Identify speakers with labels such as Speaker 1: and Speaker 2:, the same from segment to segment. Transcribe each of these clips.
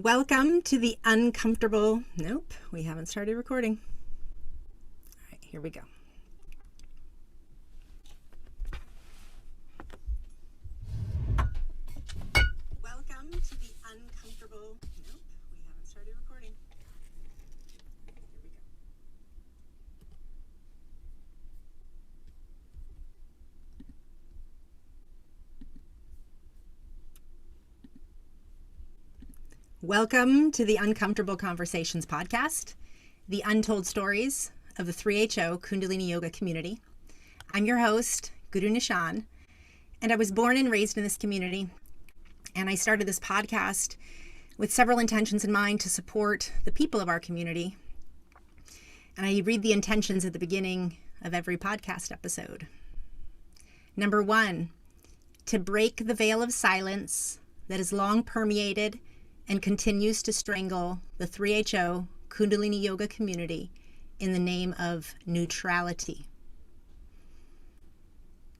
Speaker 1: Welcome to the uncomfortable. Nope, we haven't started recording. All right, here we go. Welcome to the uncomfortable. Nope, we haven't started recording. Here we go. Welcome to the Uncomfortable Conversations podcast, the untold stories of the 3HO Kundalini Yoga community. I'm your host, GuruNischan, and I was born and raised in this community, and I started this podcast with several intentions in mind to support the people of our community. And I read the intentions at the beginning of every podcast episode. Number 1, to break the veil of silence that has long permeated and continues to strangle the 3HO Kundalini Yoga community in the name of neutrality.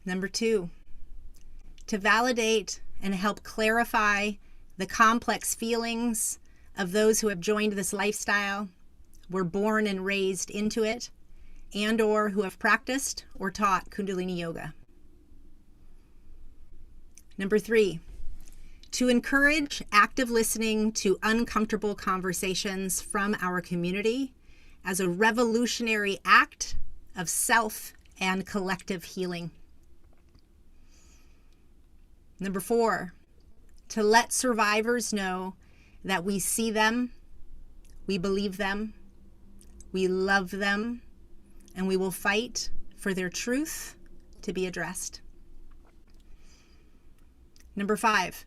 Speaker 1: Number 2, to validate and help clarify the complex feelings of those who have joined this lifestyle, were born and raised into it, and or who have practiced or taught Kundalini Yoga. Number 3, to encourage active listening to uncomfortable conversations from our community as a revolutionary act of self and collective healing. Number 4, to let survivors know that we see them, we believe them, we love them, and we will fight for their truth to be addressed. Number 5,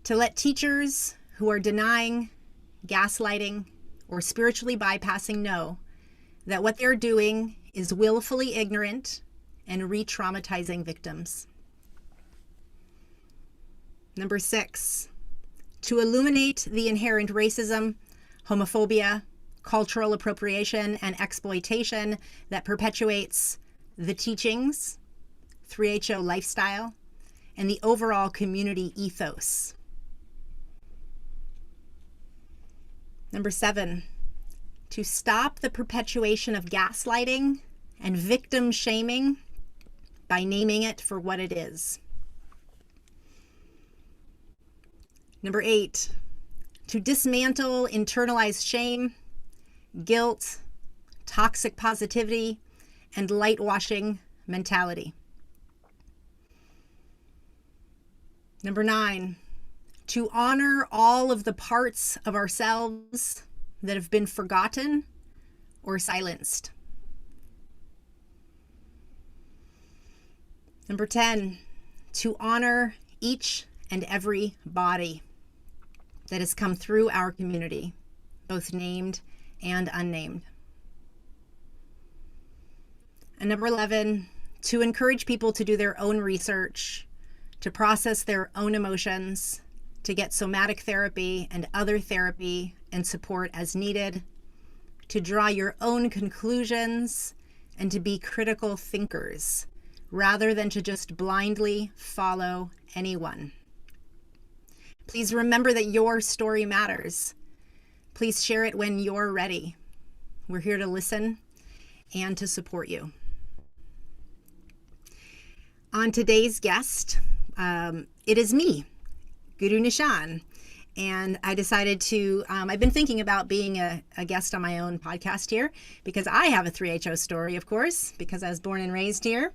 Speaker 1: to let teachers who are denying, gaslighting, or spiritually bypassing know that what they're doing is willfully ignorant and re-traumatizing victims. Number 6, to illuminate the inherent racism, homophobia, cultural appropriation, and exploitation that perpetuates the teachings, 3HO lifestyle, and the overall community ethos. Number 7, to stop the perpetuation of gaslighting and victim shaming by naming it for what it is. Number 8, to dismantle internalized shame, guilt, toxic positivity, and light-washing mentality. Number 9, to honor all of the parts of ourselves that have been forgotten or silenced. Number 10, to honor each and every body that has come through our community, both named and unnamed. And number 11, to encourage people to do their own research, to process their own emotions, to get somatic therapy and other therapy and support as needed, to draw your own conclusions, and to be critical thinkers rather than to just blindly follow anyone. Please remember that your story matters. Please share it when you're ready. We're here to listen and to support you. On today's guest, it is me, GuruNischan, and I decided to, I've been thinking about being a guest on my own podcast here because I have a 3HO story, of course, because I was born and raised here.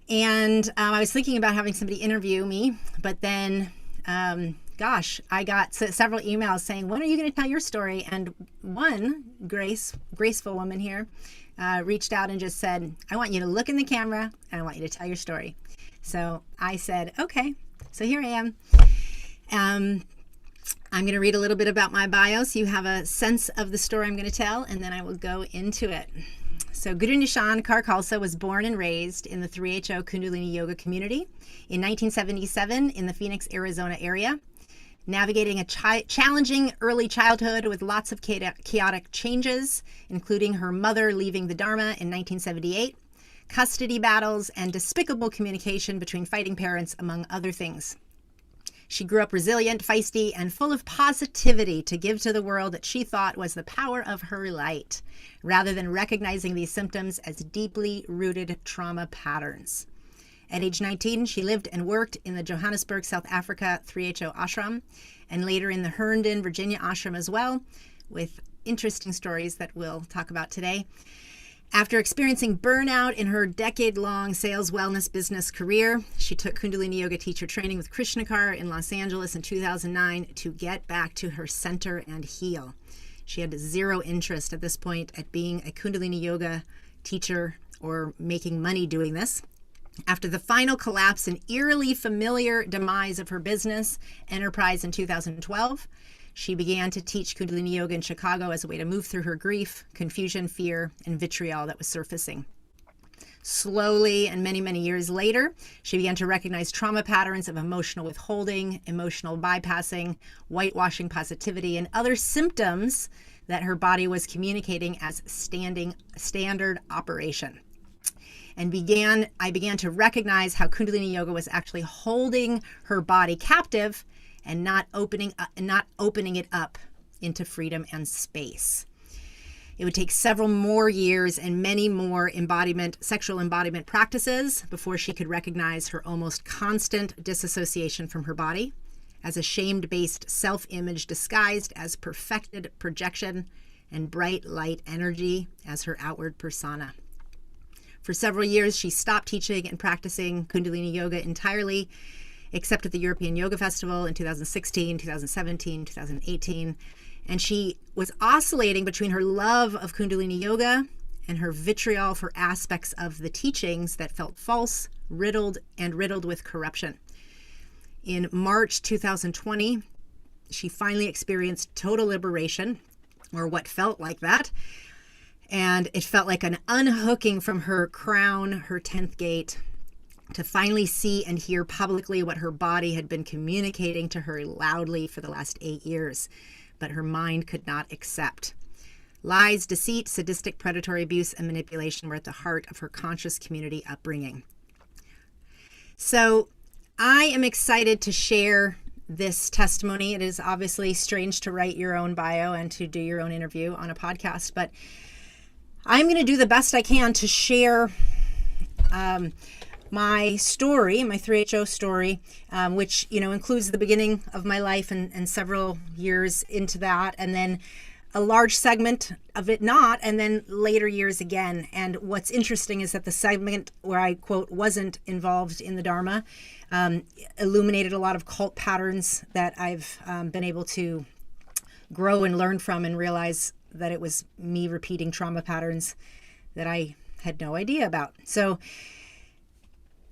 Speaker 1: And I was thinking about having somebody interview me, but then, I got several emails saying, when are you going to tell your story? And one graceful woman here reached out and just said, I want you to look in the camera and I want you to tell your story. So I said, okay, so here I am. I'm going to read a little bit about my bio so you have a sense of the story I'm going to tell, and then I will go into it. So GuruNischan Kaur Khalsa was born and raised in the 3HO Kundalini Yoga community in 1977 in the Phoenix, Arizona area, navigating a challenging early childhood with lots of chaotic changes, including her mother leaving the Dharma in 1978, custody battles, and despicable communication between fighting parents, among other things. She grew up resilient, feisty, and full of positivity to give to the world that she thought was the power of her light, rather than recognizing these symptoms as deeply rooted trauma patterns. At age 19, she lived and worked in the Johannesburg, South Africa 3HO Ashram, and later in the Herndon, Virginia Ashram as well, with interesting stories that we'll talk about today. After experiencing burnout in her decade-long sales wellness business career, she took Kundalini Yoga Teacher Training with Krishna Kaur in Los Angeles in 2009 to get back to her center and heal. She had zero interest at this point at being a Kundalini Yoga teacher or making money doing this. After the final collapse and eerily familiar demise of her business enterprise in 2012, she began to teach Kundalini Yoga in Chicago as a way to move through her grief, confusion, fear, and vitriol that was surfacing. Slowly, and many, many years later, she began to recognize trauma patterns of emotional withholding, emotional bypassing, whitewashing positivity, and other symptoms that her body was communicating as standard operation. And I began to recognize how Kundalini Yoga was actually holding her body captive and not opening it up into freedom and space. It would take several more years and many more sexual embodiment practices before she could recognize her almost constant disassociation from her body as a shame-based self-image disguised as perfected projection and bright light energy as her outward persona. For several years, she stopped teaching and practicing Kundalini Yoga entirely, except at the European Yoga Festival in 2016, 2017, 2018. And she was oscillating between her love of Kundalini Yoga and her vitriol for aspects of the teachings that felt false, riddled with corruption. In March 2020, she finally experienced total liberation, or what felt like that. And it felt like an unhooking from her crown, her 10th gate, to finally see and hear publicly what her body had been communicating to her loudly for the last 8 years, but her mind could not accept. Lies, deceit, sadistic predatory abuse, and manipulation were at the heart of her conscious community upbringing. So I am excited to share this testimony. It is obviously strange to write your own bio and to do your own interview on a podcast, but I'm going to do the best I can to share my story, my 3HO story, which, includes the beginning of my life and several years into that, and then a large segment of it not, and then later years again. And what's interesting is that the segment where I, quote, wasn't involved in the Dharma illuminated a lot of cult patterns that I've been able to grow and learn from and realize that it was me repeating trauma patterns that I had no idea about. So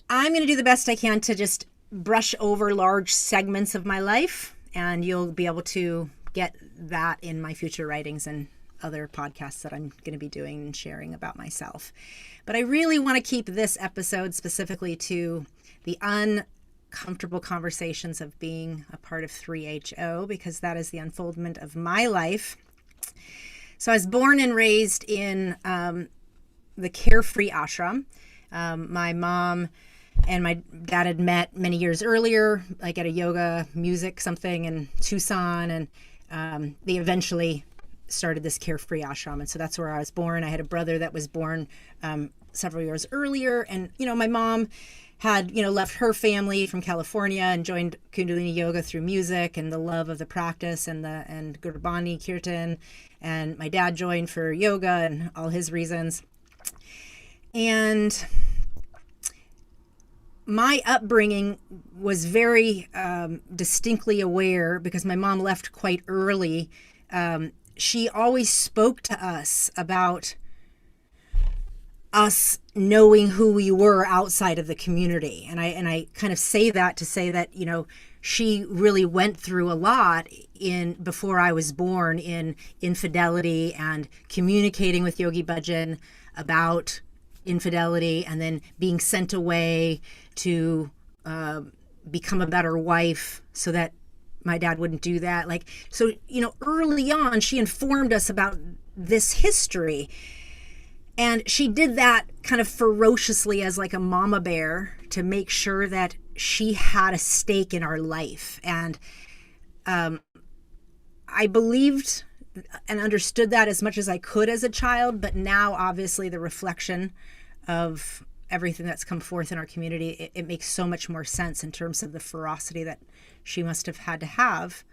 Speaker 1: I'm going to do the best I can to just brush over large segments of my life, and you'll be able to get that in my future writings and other podcasts that I'm going to be doing and sharing about myself. But I really want to keep this episode specifically to the uncomfortable conversations of being a part of 3HO, because that is the unfoldment of my life. So I was born and raised in the Carefree Ashram. My mom and my dad had met many years earlier, like at a yoga music something in Tucson, and they eventually started this Carefree Ashram. And so that's where I was born. I had a brother that was born several years earlier. And, my mom had, left her family from California and joined Kundalini Yoga through music and the love of the practice and Gurbani Kirtan. And my dad joined for yoga and all his reasons. And my upbringing was very distinctly aware, because my mom left quite early. She always spoke to us about us knowing who we were outside of the community. And I kind of say that to say that, she really went through a lot before I was born in infidelity and communicating with Yogi Bhajan about infidelity, and then being sent away to become a better wife so that my dad wouldn't do that. So early on, she informed us about this history. And she did that kind of ferociously as like a mama bear to make sure that she had a stake in our life. And I believed and understood that as much as I could as a child, but now obviously the reflection of everything that's come forth in our community, it makes so much more sense in terms of the ferocity that she must have had to have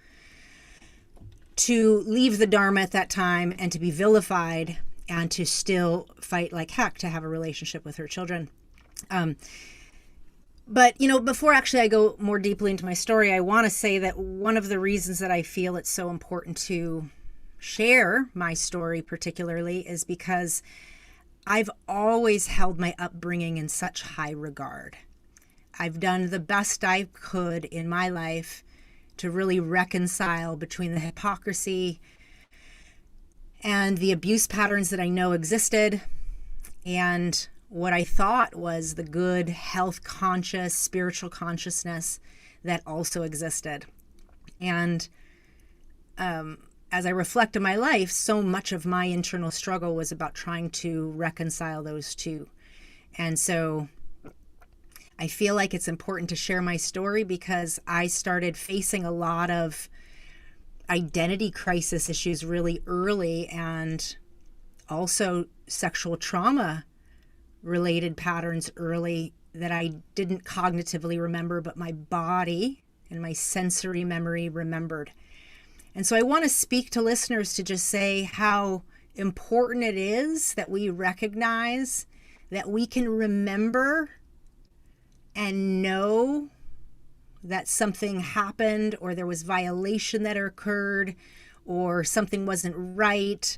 Speaker 1: to leave the Dharma at that time and to be vilified and to still fight like heck to have a relationship with her children. But, before actually I go more deeply into my story, I want to say that one of the reasons that I feel it's so important to share my story particularly is because I've always held my upbringing in such high regard. I've done the best I could in my life to really reconcile between the hypocrisy and the abuse patterns that I know existed and what I thought was the good, health conscious, spiritual consciousness that also existed. And as I reflect on my life, so much of my internal struggle was about trying to reconcile those two. And so I feel like it's important to share my story because I started facing a lot of identity crisis issues really early, and also sexual trauma related patterns early that I didn't cognitively remember, but my body and my sensory memory remembered. And so I want to speak to listeners to just say how important it is that we recognize that we can remember and know that something happened or there was violation that occurred or something wasn't right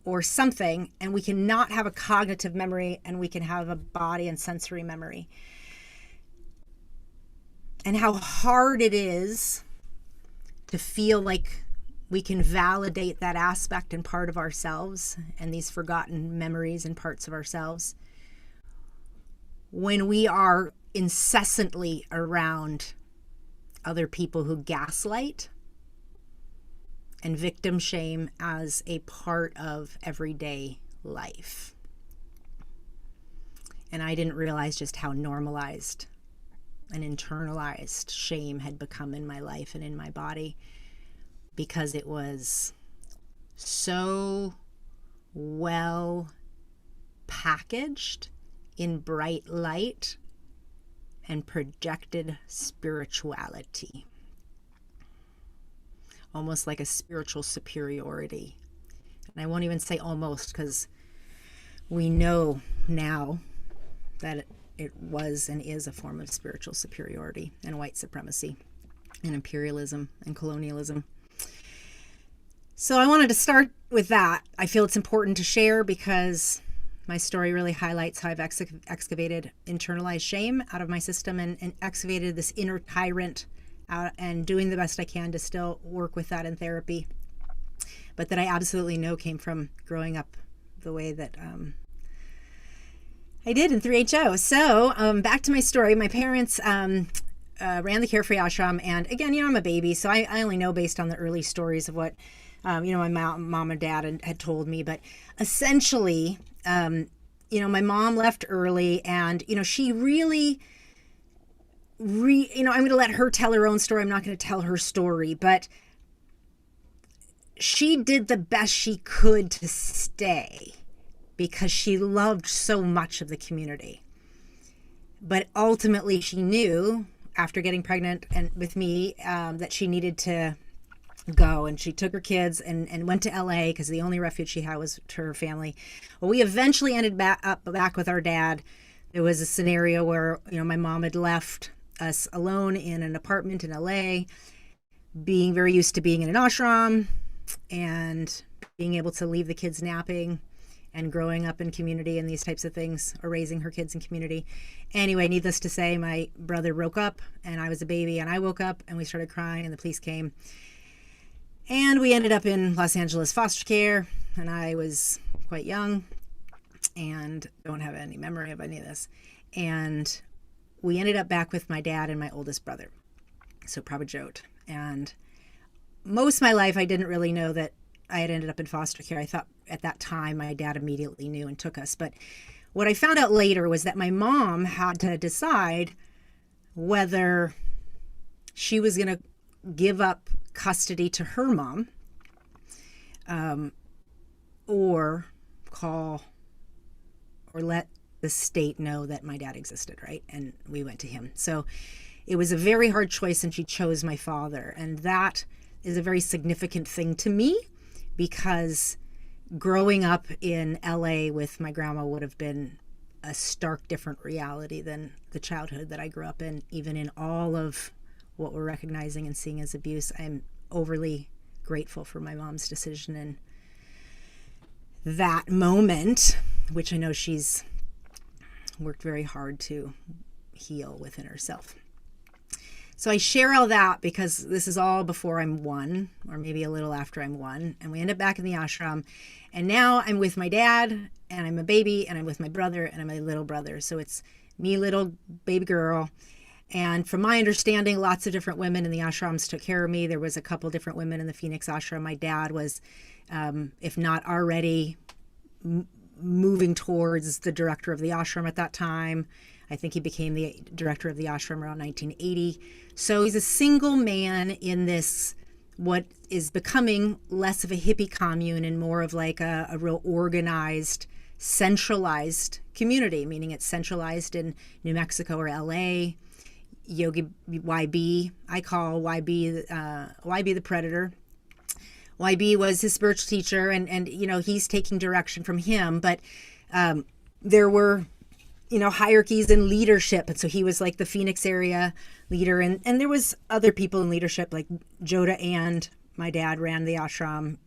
Speaker 1: or something, and we cannot have a cognitive memory and we can have a body and sensory memory. And how hard it is to feel like we can validate that aspect and part of ourselves and these forgotten memories and parts of ourselves when we are incessantly around other people who gaslight and victim shame as a part of everyday life. And I didn't realize just how normalized and internalized shame had become in my life and in my body, because it was so well packaged in bright light and projected spirituality, almost like a spiritual superiority. And I won't even say almost, because we know now that it was and is a form of spiritual superiority and white supremacy and imperialism and colonialism. So I wanted to start with that. I feel it's important to share because my story really highlights how I've excavated internalized shame out of my system and excavated this inner tyrant out, and doing the best I can to still work with that in therapy. But that I absolutely know came from growing up the way that I did in 3HO. So back to my story. My parents ran the Carefree Ashram. And again, I'm a baby, so I only know based on the early stories of what my mom and dad had told me. But essentially, my mom left early, and, she really, I'm going to let her tell her own story. I'm not going to tell her story, but she did the best she could to stay because she loved so much of the community. But ultimately she knew after getting pregnant and with me that she needed to go, and she took her kids and went to LA because the only refuge she had was to her family. Well, we eventually ended back with our dad. There was a scenario where, my mom had left us alone in an apartment in LA, being very used to being in an ashram and being able to leave the kids napping and growing up in community and these types of things, or raising her kids in community. Anyway, needless to say, my brother broke up and I was a baby, and I woke up and we started crying and the police came. And we ended up in Los Angeles foster care, and I was quite young and don't have any memory of any of this. And we ended up back with my dad and my oldest brother, so Prabhajot. And most of my life, I didn't really know that I had ended up in foster care. I thought at that time my dad immediately knew and took us. But what I found out later was that my mom had to decide whether she was going to give up custody to her mom, or call or let the state know that my dad existed, right? And we went to him. So it was a very hard choice, and she chose my father. And that is a very significant thing to me, because growing up in LA with my grandma would have been a stark different reality than the childhood that I grew up in. Even in all of what we're recognizing and seeing as abuse, I'm overly grateful for my mom's decision in that moment, which I know she's worked very hard to heal within herself. So I share all that because this is all before I'm 1, or maybe a little after I'm 1, and we end up back in the ashram, and now I'm with my dad, and I'm a baby, and I'm with my brother, and I'm my little brother. So it's me, little baby girl. And from my understanding, lots of different women in the ashrams took care of me. There was a couple different women in the Phoenix ashram. My dad was, if not already moving towards the director of the ashram at that time. I think he became the director of the ashram around 1980. So he's a single man in this, what is becoming less of a hippie commune and more of like a real organized, centralized community, meaning it's centralized in New Mexico or LA. Yogi YB, I call YB the predator. YB was his spiritual teacher, and you know, he's taking direction from him, but there were, you know, hierarchies in leadership, and so he was like the Phoenix area leader, and there was other people in leadership, like Joda and my dad ran the ashram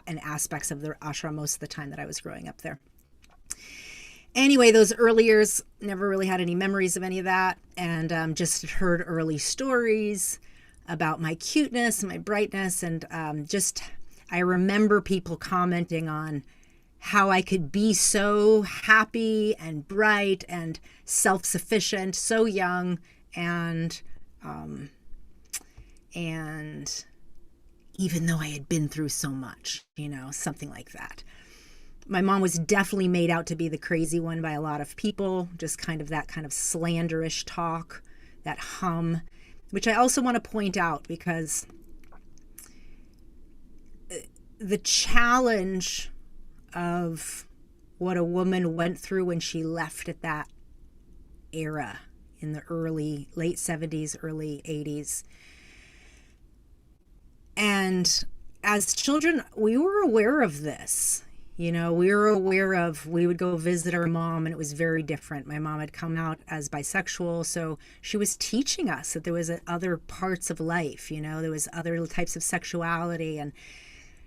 Speaker 1: and aspects of the ashram most of the time that I was growing up there. Anyway, those early years, never really had any memories of any of that, and just heard early stories about my cuteness and my brightness, and I remember people commenting on how I could be so happy and bright and self-sufficient, so young, and even though I had been through so much, you know, something like that. My mom was definitely made out to be the crazy one by a lot of people, just kind of that kind of slanderish talk, that hum, which I also want to point out, because the challenge of what a woman went through when she left at that era in the late 70s, early 80s. And as children, we were aware of this. You know, we would go visit our mom, and it was very different. My mom had come out as bisexual, so she was teaching us that there was other parts of life, you know, there was other types of sexuality, and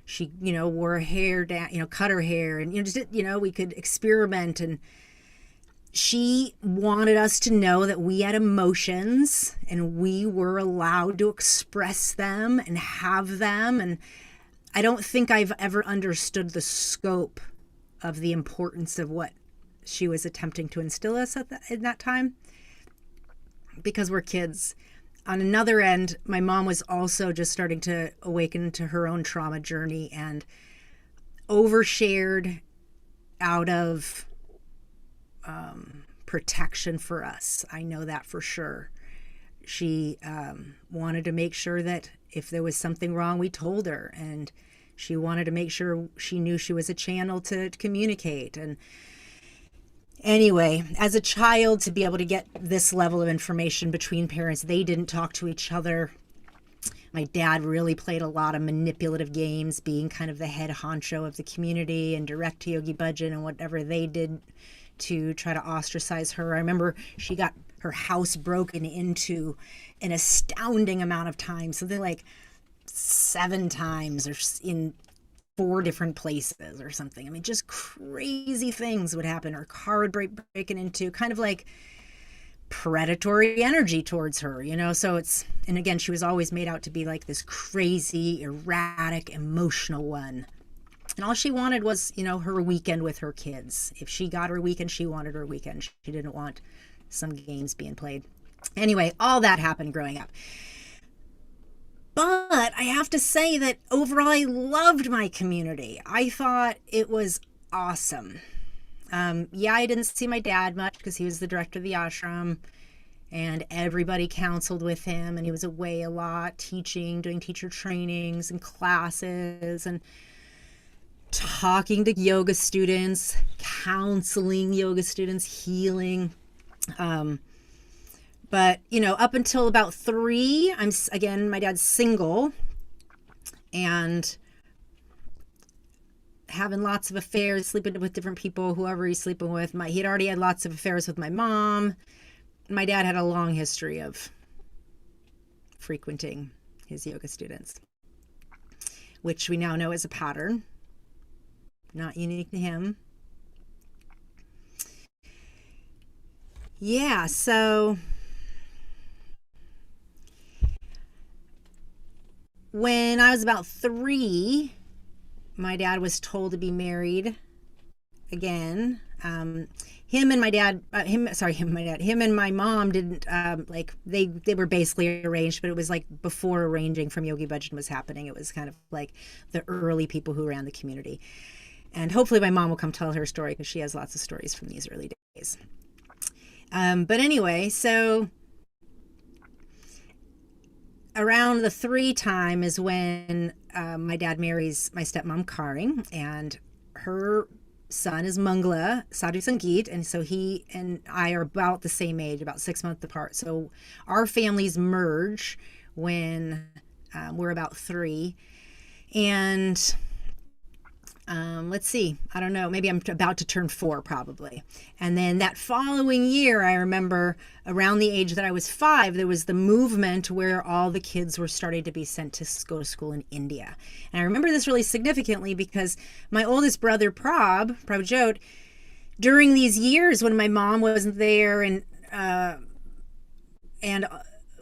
Speaker 1: she, you know, wore her hair down, you know, cut her hair, and, you know, just, you know, we could experiment, and she wanted us to know that we had emotions, and we were allowed to express them and have them, and I don't think I've ever understood the scope of the importance of what she was attempting to instill us in that time, because we're kids. On another end, my mom was also just starting to awaken to her own trauma journey and overshared out of protection for us. I know that for sure. She wanted to make sure that if there was something wrong, we told her, and she wanted to make sure she knew she was a channel to communicate. And anyway, as a child, to be able to get this level of information between parents, they didn't talk to each other. My dad really played a lot of manipulative games, being kind of the head honcho of the community, and direct to Yogi Bhajan and whatever they did to try to ostracize her. I remember she got her house broken into an astounding amount of times, something like 7 times, or in 4 different places or something. I mean, just crazy things would happen. Her car would breaking into, kind of like predatory energy towards her, you know. So and again, she was always made out to be like this crazy, erratic, emotional one. And all she wanted was, you know, her weekend with her kids. If she got her weekend, she wanted her weekend. She didn't want some games being played. Anyway, all that happened growing up. But I have to say that overall, I loved my community. I thought it was awesome. Yeah, I didn't see my dad much because he was the director of the ashram. and everybody counseled with him, and he was away a lot teaching, doing teacher trainings and classes and talking to yoga students, counseling yoga students, healing. But, up until about 3, my dad's single and having lots of affairs, sleeping with different people, whoever he's sleeping with. He'd already had lots of affairs with my mom. My dad had a long history of frequenting his yoga students, which we now know is a pattern, not unique to him. Yeah, so when I was about 3, my dad was told to be married again. Him and my mom didn't, they were basically arranged, but it was like before arranging from Yogi Bhajan was happening. It was kind of like the early people who ran the community. And hopefully my mom will come tell her story because she has lots of stories from these early days. But anyway, so around the 3 time is when my dad marries my stepmom Karing, and her son is Mangla Sadhu Sangeet, and so he and I are about the same age, about 6 months apart. So our families merge when we're about 3, and let's see, I don't know, maybe I'm about to turn 4 probably. And then that following year, I remember around the age that I was 5, there was the movement where all the kids were starting to be sent to go to school in India. And I remember this really significantly because my oldest brother, Prabhjot, during these years when my mom wasn't there and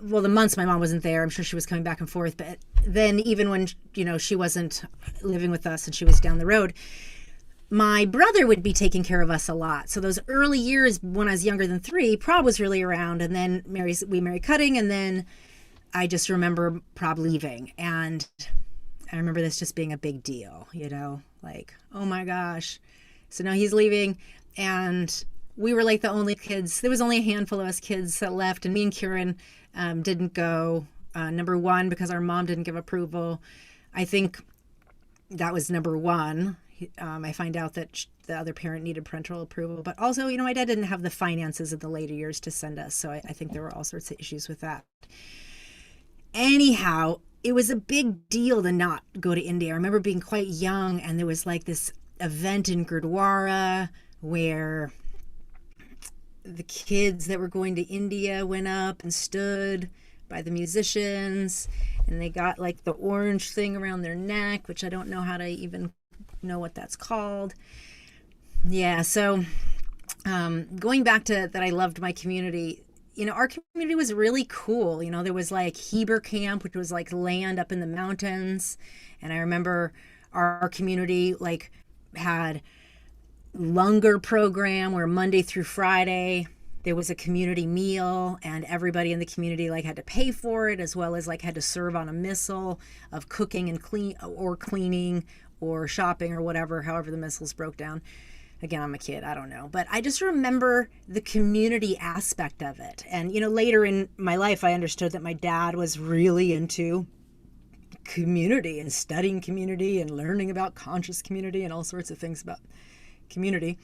Speaker 1: the months my mom wasn't there, I'm sure she was coming back and forth, but then even when, she wasn't living with us and she was down the road, my brother would be taking care of us a lot. So those early years when I was younger than 3, Prab was really around, and then we married Cutting, and then I just remember Prab leaving. And I remember this just being a big deal, like, oh my gosh. So now he's leaving, and we were like the only kids. There was only a handful of us kids that left, and me and Kieran didn't go. Number 1, because our mom didn't give approval. I think that was number 1. I find out that the other parent needed parental approval, but also, my dad didn't have the finances in the later years to send us. So I think there were all sorts of issues with that. Anyhow, it was a big deal to not go to India. I remember being quite young, and there was like this event in Gurdwara where the kids that were going to India went up and stood by the musicians, and they got like the orange thing around their neck, which I don't know how to even know what that's called. Yeah, so going back to that, I loved my community. Our community was really cool. There was like Heber Camp, which was like land up in the mountains, and I remember our community like had Langar program where Monday through Friday there was a community meal, and everybody in the community like had to pay for it, as well as like had to serve on a missile of cooking and cleaning or shopping or whatever, however the missiles broke down. Again, I'm a kid, I don't know. But I just remember the community aspect of it. And, later in my life, I understood that my dad was really into community and studying community and learning about conscious community and all sorts of things about community.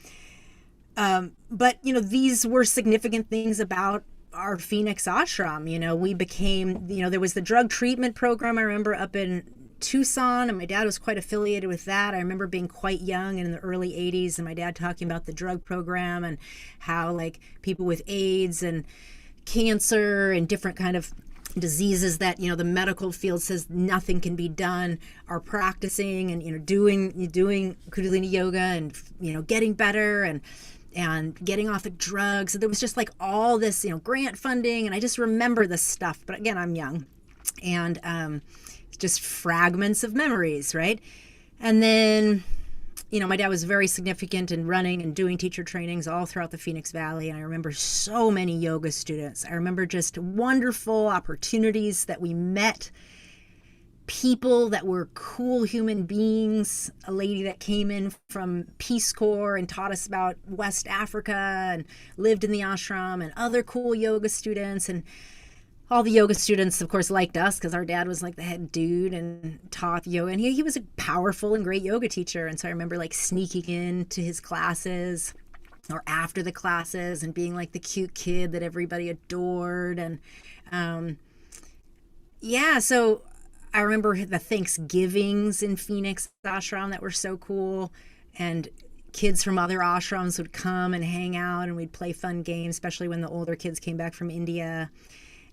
Speaker 1: But, these were significant things about our Phoenix ashram. We became, there was the drug treatment program, I remember, up in Tucson, and my dad was quite affiliated with that. I remember being quite young in the early 80s and my dad talking about the drug program and how like people with AIDS and cancer and different kind of diseases that, the medical field says nothing can be done, are practicing and, doing Kundalini yoga and, getting better and getting off the drugs. So there was just like all this, grant funding. And I just remember this stuff. But again, I'm young, and just fragments of memories, right? And then, my dad was very significant in running and doing teacher trainings all throughout the Phoenix Valley. And I remember so many yoga students. I remember just wonderful opportunities that we met people that were cool human beings. A lady that came in from Peace Corps and taught us about West Africa and lived in the ashram, and other cool yoga students. And all the yoga students, of course, liked us because our dad was like the head dude and taught yoga. And he was a powerful and great yoga teacher. And so I remember like sneaking into his classes or after the classes and being like the cute kid that everybody adored. And so I remember the Thanksgivings in Phoenix ashram that were so cool, and kids from other ashrams would come and hang out, and we'd play fun games, especially when the older kids came back from India.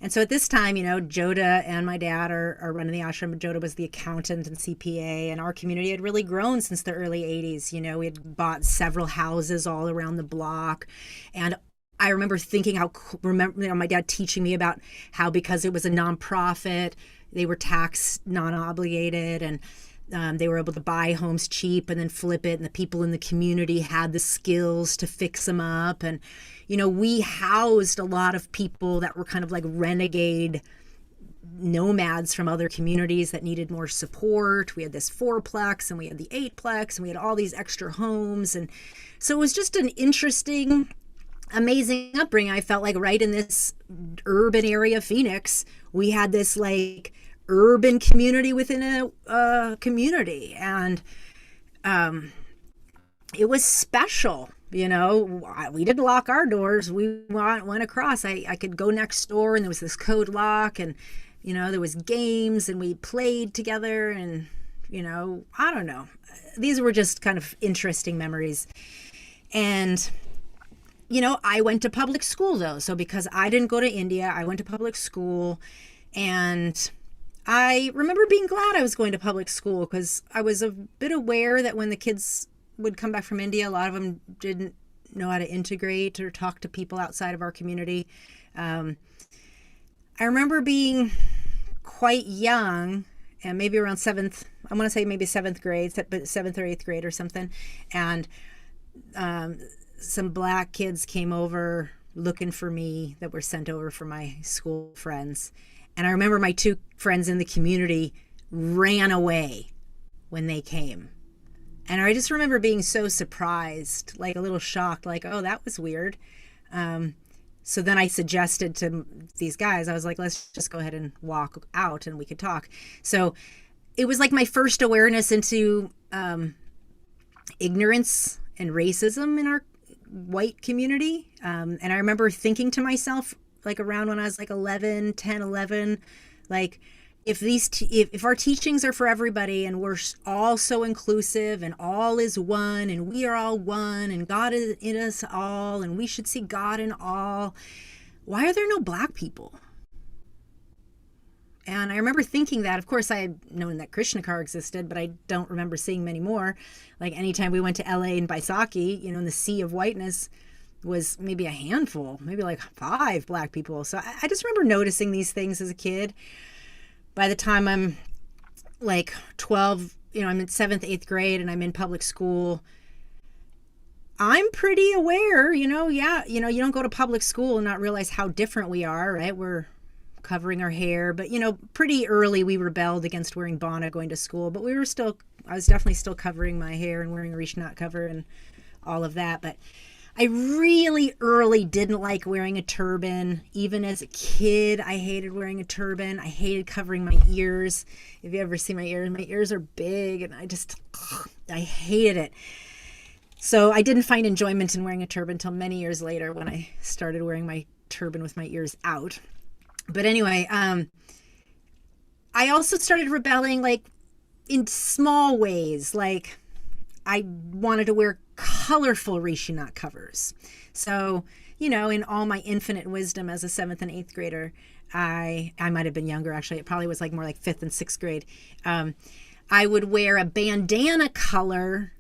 Speaker 1: And so at this time, Joda and my dad are running the ashram. Joda was the accountant and CPA, and our community had really grown since the early 80s. We had bought several houses all around the block. And I remember thinking my dad teaching me about how, because it was a nonprofit, they were tax non-obligated, and they were able to buy homes cheap and then flip it. And the people in the community had the skills to fix them up. And, we housed a lot of people that were kind of like renegade nomads from other communities that needed more support. We had this 4-plex and we had the 8-plex and we had all these extra homes. And so it was just an interesting, amazing upbringing. I felt like right in this urban area of Phoenix, we had this like urban community within a community, and it was special. We didn't lock our doors. We went across. I could go next door, and there was this code lock, and there was games, and we played together, and I don't know. These were just kind of interesting memories. And I went to public school though. So because I didn't go to India, I went to public school, and I remember being glad I was going to public school because I was a bit aware that when the kids would come back from India, a lot of them didn't know how to integrate or talk to people outside of our community. I remember being quite young, and maybe around seventh or 8th grade or something. And some black kids came over looking for me that were sent over from my school friends. And I remember my 2 friends in the community ran away when they came. And I just remember being so surprised, like a little shocked, like, oh, that was weird. So then I suggested to these guys, I was like, let's just go ahead and walk out and we could talk. So it was like my first awareness into ignorance and racism in our white community. And I remember thinking to myself, like around when I was like 11, like if our teachings are for everybody and we're all so inclusive and all is one and we are all one and God is in us all and we should see God in all, why are there no black people? And I remember thinking that. Of course, I had known that Krishna Kaur existed, but I don't remember seeing many more. Like anytime we went to LA and Baisakhi, in the sea of whiteness was maybe a handful, maybe like 5 black people. So I just remember noticing these things as a kid. By the time I'm like 12, I'm in 7th, 8th grade and I'm in public school, I'm pretty aware, you don't go to public school and not realize how different we are, right? We're covering our hair, but pretty early we rebelled against wearing bana going to school, but I was definitely still covering my hair and wearing a rishnat cover and all of that. But I really early didn't like wearing a turban. Even as a kid, I hated wearing a turban. I hated covering my ears. If you ever see my ears are big, and I hated it. So I didn't find enjoyment in wearing a turban until many years later when I started wearing my turban with my ears out. But anyway, I also started rebelling like in small ways. Like I wanted to wear colorful rishinat covers. So, in all my infinite wisdom as a 7th and 8th grader, I might have been younger actually. It probably was like more like 5th and 6th grade. I would wear a bandana colored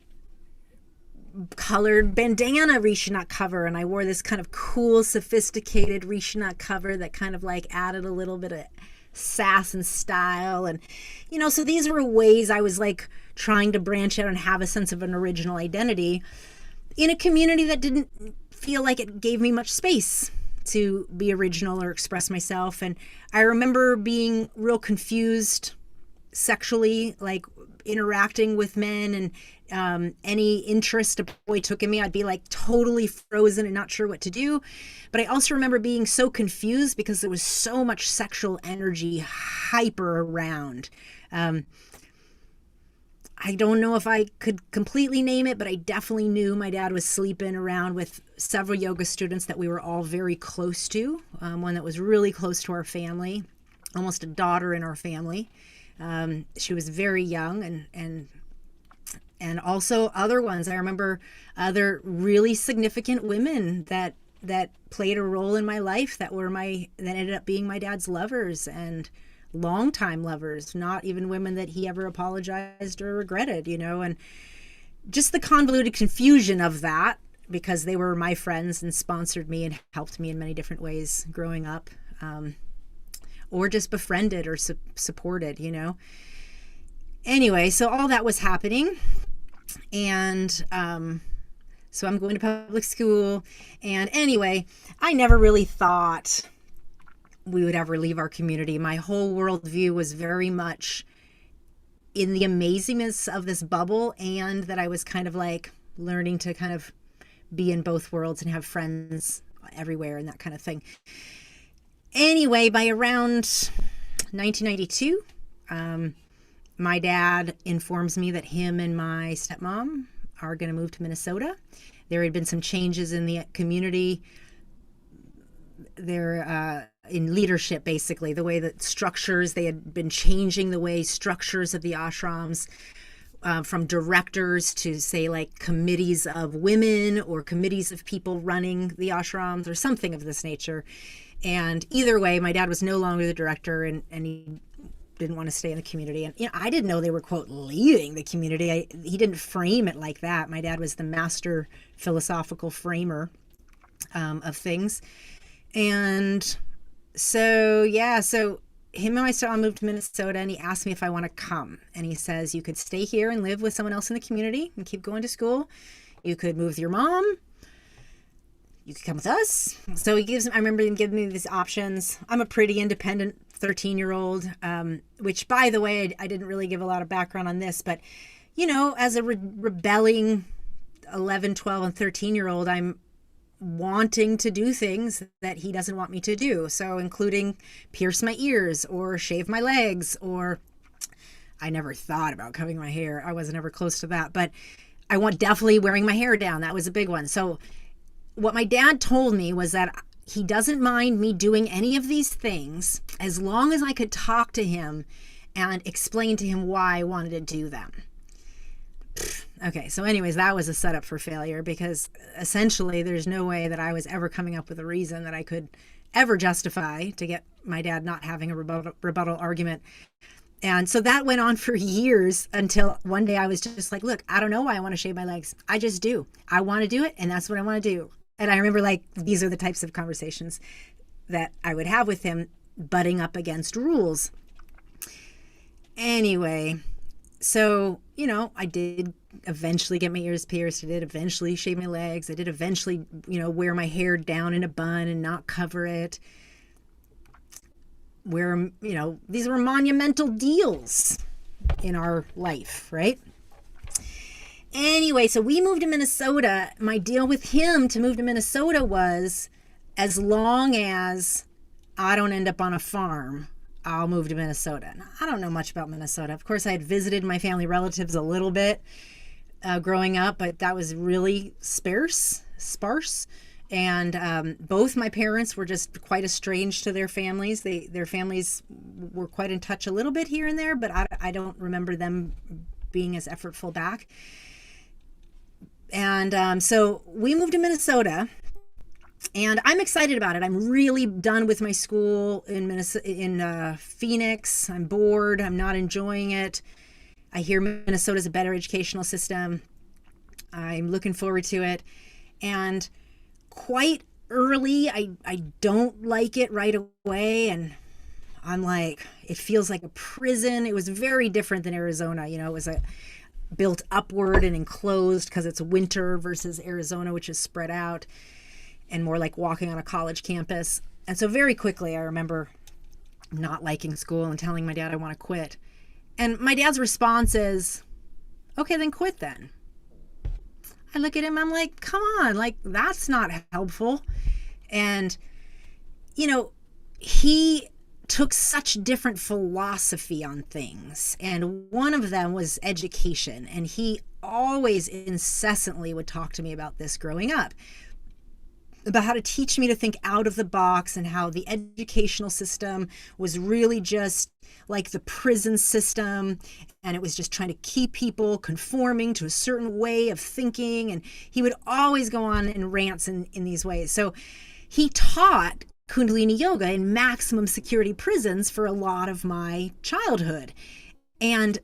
Speaker 1: bandana rishinat cover, and I wore this kind of cool, sophisticated rishinat cover that kind of like added a little bit of sass and style. And so these were ways I was like trying to branch out and have a sense of an original identity in a community that didn't feel like it gave me much space to be original or express myself. And I remember being real confused sexually, like interacting with men, and any interest a boy took in me, I'd be like totally frozen and not sure what to do. But I also remember being so confused because there was so much sexual energy hyper around. I don't know if I could completely name it, but I definitely knew my dad was sleeping around with several yoga students that we were all very close to. One that was really close to our family, almost a daughter in our family. She was very young, and also other ones. I remember other really significant women that played a role in my life that ended up being my dad's lovers and longtime lovers, not even women that he ever apologized or regretted, and just the convoluted confusion of that, because they were my friends and sponsored me and helped me in many different ways growing up, or just befriended or supported, Anyway, so all that was happening, and so I'm going to public school, and anyway, I never really thought we would ever leave our community. My whole worldview was very much in the amazingness of this bubble, and that I was kind of like learning to kind of be in both worlds and have friends everywhere and that kind of thing. Anyway, by around 1992, my dad informs me that him and my stepmom are going to move to Minnesota. There had been some changes in the community. There in leadership, basically, the way that structures, they had been changing the way structures of the ashrams, from directors to, say, like committees of women or committees of people running the ashrams or something of this nature. And either way, my dad was no longer the director, and he didn't want to stay in the community. And I didn't know they were, quote, leaving the community. He didn't frame it like that. My dad was the master philosophical framer of things. And so him and my stepmom moved to Minnesota, and he asked me if I want to come. And he says, you could stay here and live with someone else in the community and keep going to school. You could move with your mom. You could come with us. So I remember him giving me these options. I'm a pretty independent 13-year-old, which, by the way, I didn't really give a lot of background on this, but, as a rebelling 11, 12, and 13-year-old, I'm wanting to do things that he doesn't want me to do. So including pierce my ears or shave my legs, or I never thought about cutting my hair. I wasn't ever close to that, but I want definitely wearing my hair down. That was a big one. So what my dad told me was that he doesn't mind me doing any of these things as long as I could talk to him and explain to him why I wanted to do them. Okay, so anyways, that was a setup for failure, because essentially there's no way that I was ever coming up with a reason that I could ever justify to get my dad not having a rebuttal argument. And so that went on for years, until one day I was just like, look, I don't know why I want to shave my legs. I just do. I want to do it, and that's what I want to do. And I remember, like, these are the types of conversations that I would have with him, butting up against rules. Anyway, so, I did eventually get my ears pierced. I did eventually shave my legs. I did eventually, wear my hair down in a bun and not cover it. These were monumental deals in our life, right? Anyway, so we moved to Minnesota. My deal with him to move to Minnesota was, as long as I don't end up on a farm, I'll move to Minnesota. Now, I don't know much about Minnesota. Of course, I had visited my family relatives a little bit growing up, but that was really sparse. And both my parents were just quite estranged to their families. Their families were quite in touch a little bit here and there, but I don't remember them being as effortful back. And so we moved to Minnesota, and I'm excited about it. I'm really done with my school in Phoenix. I'm bored. I'm not enjoying it. I hear Minnesota's a better educational system. I'm looking forward to it. And quite early, I don't like it right away. And I'm like, it feels like a prison. It was very different than Arizona. It was built upward and enclosed because it's winter, versus Arizona, which is spread out and more like walking on a college campus. And so very quickly, I remember not liking school and telling my dad I want to quit. And my dad's response is, okay, then quit then. I look at him, I'm like, come on, like, that's not helpful. And, you know, he took such different philosophy on things. And one of them was education. And he always incessantly would talk to me about this growing up, about how to teach me to think out of the box, and how the educational system was really just like the prison system, and it was just trying to keep people conforming to a certain way of thinking. And he would always go on in rants in these ways. So he taught Kundalini Yoga in maximum security prisons for a lot of my childhood. And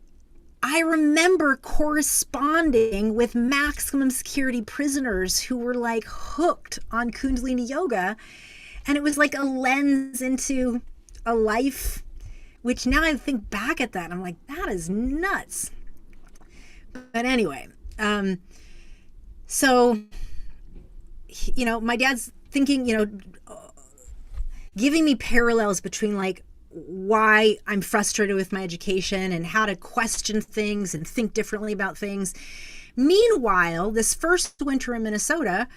Speaker 1: I remember corresponding with maximum security prisoners who were like hooked on Kundalini Yoga. And it was like a lens into a life, which now I think back at that, I'm like, that is nuts. But anyway, so, you know, my dad's thinking, you know, giving me parallels between like why I'm frustrated with my education and how to question things and think differently about things. Meanwhile, this first winter in Minnesota,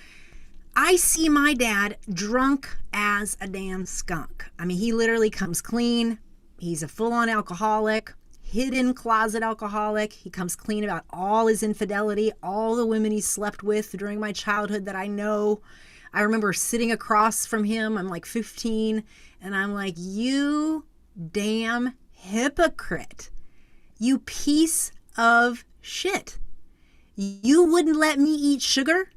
Speaker 1: I see my dad drunk as a damn skunk. I mean, he literally comes clean. He's a full-on alcoholic, hidden closet alcoholic. He comes clean about all his infidelity, all the women he slept with during my childhood that I know. I remember sitting across from him. I'm like 15, and I'm like, you damn hypocrite. You piece of shit. You wouldn't let me eat sugar?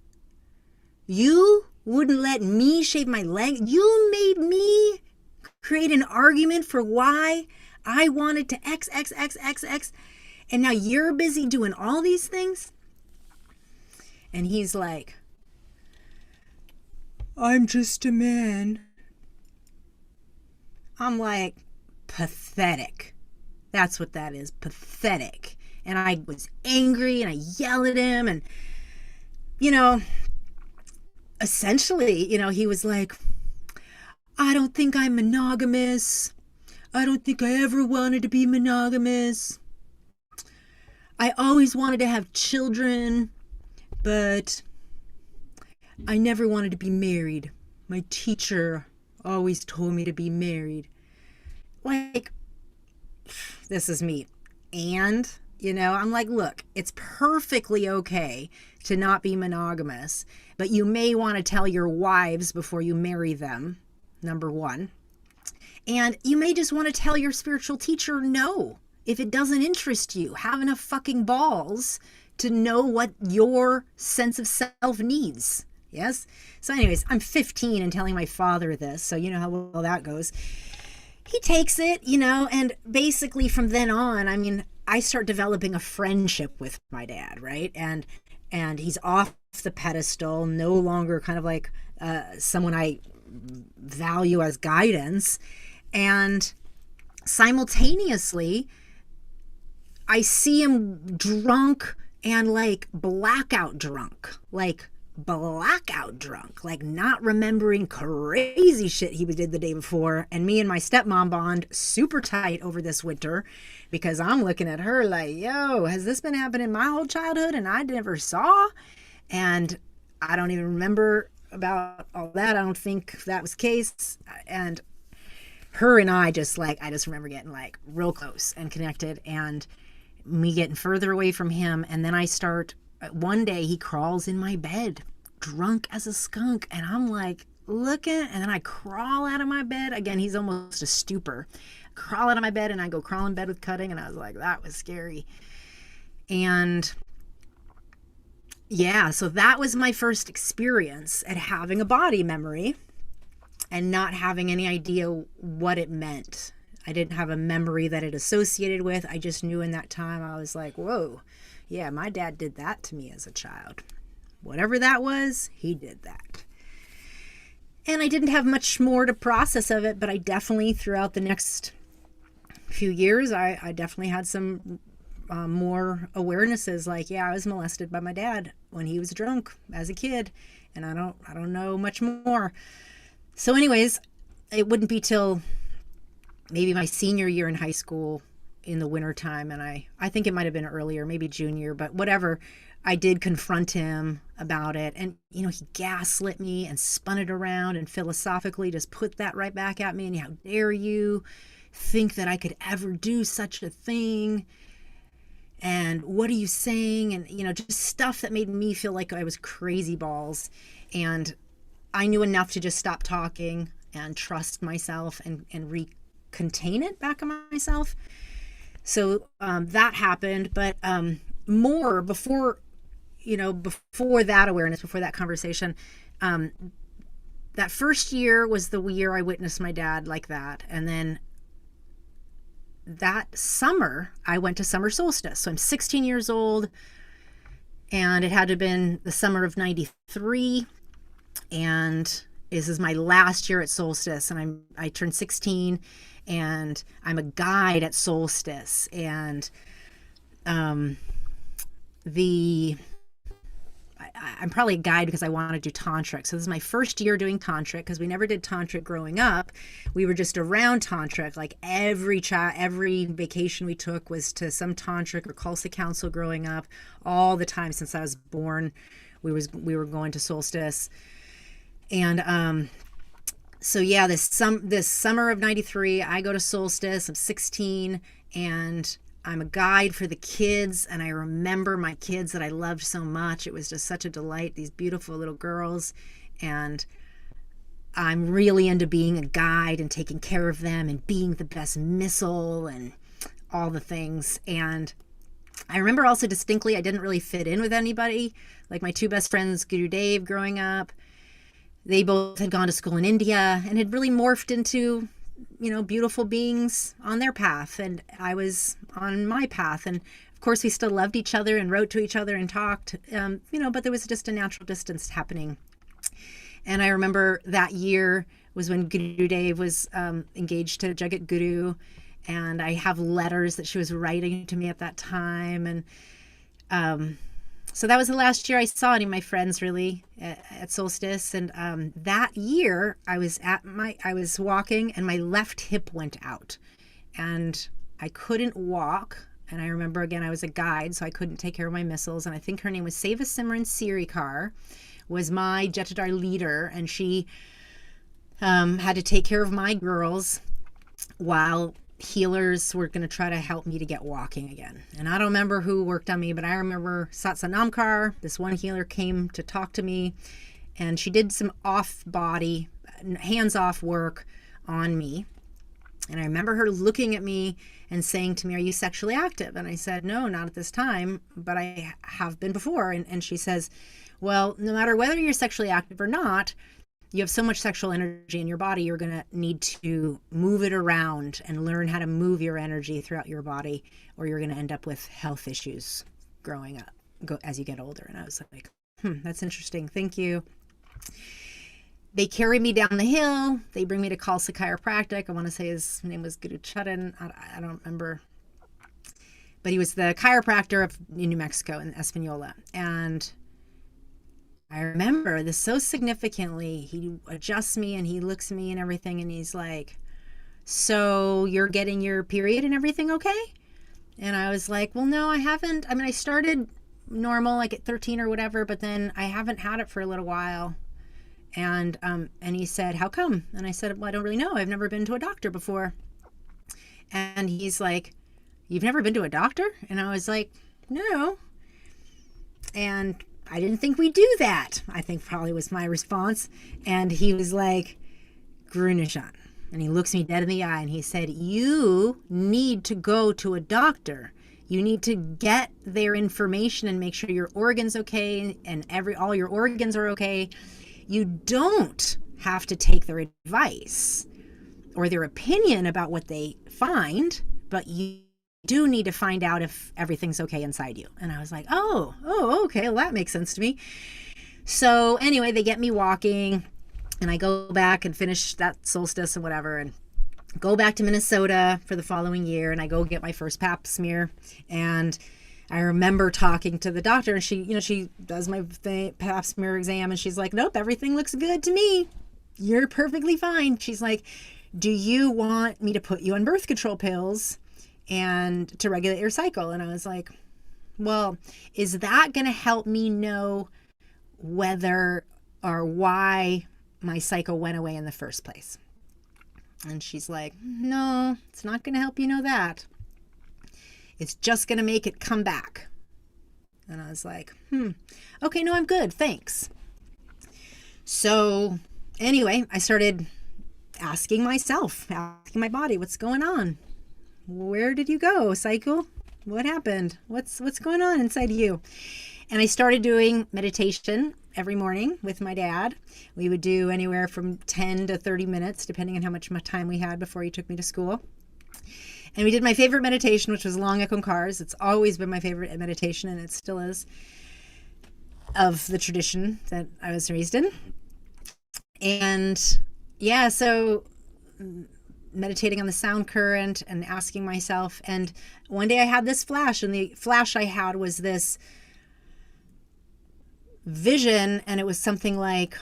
Speaker 1: You wouldn't let me shave my leg? You made me create an argument for why I wanted to X, and now you're busy doing all these things? And he's like, I'm just a man. I'm like, pathetic. That's what that is, pathetic. And I was angry and I yelled at him, and, you know, essentially, you know, he was like, I don't think I'm monogamous. I don't think I ever wanted to be monogamous. I always wanted to have children, but I never wanted to be married. My teacher always told me to be married. Like, this is me. And, you know, I'm like, look, it's perfectly okay to not be monogamous, but you may want to tell your wives before you marry them, number one. And you may just want to tell your spiritual teacher no if it doesn't interest you. Have enough fucking balls to know what your sense of self needs. Yes? So anyways, I'm 15 and telling my father this, so you know how well that goes. He takes it, you know, and basically from then on, I mean, I start developing a friendship with my dad, right? And he's off the pedestal, no longer kind of like someone I value as guidance. And simultaneously, I see him drunk and like blackout drunk, like not remembering crazy shit he did the day before. And me and my stepmom bond super tight over this winter because I'm looking at her like, yo, has this been happening my whole childhood and I never saw? And I don't even remember about all that. I don't think that was the case. And her and I just remember getting like real close and connected, and me getting further away from him. And then one day he crawls in my bed drunk as a skunk, and I'm like looking, and then I crawl out of my bed. Again, he's almost a stupor. Crawl out of my bed, and I go crawl in bed with Cutting, and I was like, that was scary. And yeah, so that was my first experience at having a body memory and not having any idea what it meant. I didn't have a memory that it associated with. I just knew in that time, I was like, whoa, yeah, my dad did that to me as a child. Whatever that was, he did that. And I didn't have much more to process of it, but I definitely, throughout the next few years, I definitely had some more awarenesses. Like, yeah, I was molested by my dad when he was drunk as a kid, and I don't know much more. So anyways, it wouldn't be till maybe my senior year in high school in the wintertime, and I think it might have been earlier, maybe junior, but whatever. I did confront him about it, and he gaslit me and spun it around and philosophically just put that right back at me, and how dare you think that I could ever do such a thing, and what are you saying, and just stuff that made me feel like I was crazy balls. And I knew enough to just stop talking and trust myself and contain it back in myself. So that happened, but more before that awareness, before that conversation, that first year was the year I witnessed my dad like that. And then that summer, I went to summer solstice. So I'm 16 years old, and it had to have been the summer of 93. And this is my last year at solstice, and I turned 16, and I'm a guide at solstice. And I'm probably a guide because I want to do tantric. So this is my first year doing tantric, because we never did tantric growing up. We were just around tantric. Like every vacation we took was to some tantric or Khalsa council growing up. All the time since I was born, we were going to solstice. And so yeah, this summer of 93, I go to solstice. I'm 16, and I'm a guide for the kids, and I remember my kids that I loved so much. It was just such a delight, these beautiful little girls, and I'm really into being a guide and taking care of them and being the best missile and all the things. And I remember also distinctly I didn't really fit in with anybody. Like my two best friends, Guru Dev, growing up, they both had gone to school in India and had really morphed into beautiful beings on their path, and I was on my path. And of course we still loved each other and wrote to each other and talked, but there was just a natural distance happening. And I remember that year was when Guru Dev was engaged to Jagat Guru, and I have letters that she was writing to me at that time. And so that was the last year I saw any of my friends really at solstice. And that year I was walking, and my left hip went out, and I couldn't walk. And I remember, again, I was a guide, so I couldn't take care of my missiles. And I think her name was Seva Simran Sirikar, was my Jetadar leader, and she had to take care of my girls while healers were going to try to help me to get walking again. And I don't remember who worked on me, but I remember Satsanamkar, this one healer, came to talk to me, and she did some off-body, hands-off work on me. And I remember her looking at me and saying to me, "Are you sexually active?" And I said, "No, not at this time, but I have been before." And she says, "Well, no matter whether you're sexually active or not, you have so much sexual energy in your body, you're going to need to move it around and learn how to move your energy throughout your body, or you're going to end up with health issues growing up as you get older." And I was like, that's interesting. Thank you. They carry me down the hill. They bring me to Khalsa Chiropractic. I want to say his name was Guru Chudan. I don't remember. But he was the chiropractor in New Mexico, in Espanola. And I remember this so significantly. He adjusts me and he looks at me and everything, and he's like, "So you're getting your period and everything okay?" And I was like, "Well, no, I haven't. I mean, I started normal like at 13 or whatever, but then I haven't had it for a little while." And he said, "How come?" And I said, "Well, I don't really know. I've never been to a doctor before." And he's like, "You've never been to a doctor?" And I was like, "No." And I didn't think we'd do that, I think probably was my response. And he was like, "GuruNischan." And he looks me dead in the eye and he said, "You need to go to a doctor. You need to get their information and make sure your organ's okay and all your organs are okay. You don't have to take their advice or their opinion about what they find, but you do need to find out if everything's okay inside you." And I was like, oh, okay, well, that makes sense to me. So anyway, they get me walking, and I go back and finish that solstice and whatever, and go back to Minnesota for the following year, and I go get my first pap smear. And I remember talking to the doctor, and she does my pap smear exam, and she's like, "Nope, everything looks good to me. You're perfectly fine." She's like, "Do you want me to put you on birth control pills and to regulate your cycle. And I was like, well, is that going to help me know whether or why my cycle went away in the first place? And she's like, no, it's not going to help you know that. It's just going to make it come back. And I was like, okay, no, I'm good. Thanks. So anyway, I started asking myself, asking my body, what's going on? Where did you go, cycle? What happened? What's going on inside you? And I started doing meditation every morning with my dad. We would do anywhere from 10 to 30 minutes, depending on how much time we had before he took me to school. And we did my favorite meditation, which was Long Onkars. It's always been my favorite meditation, and it still is, of the tradition that I was raised in. And yeah, so meditating on the sound current and asking myself. And one day I had this flash, and the flash I had was this vision, and it was something like,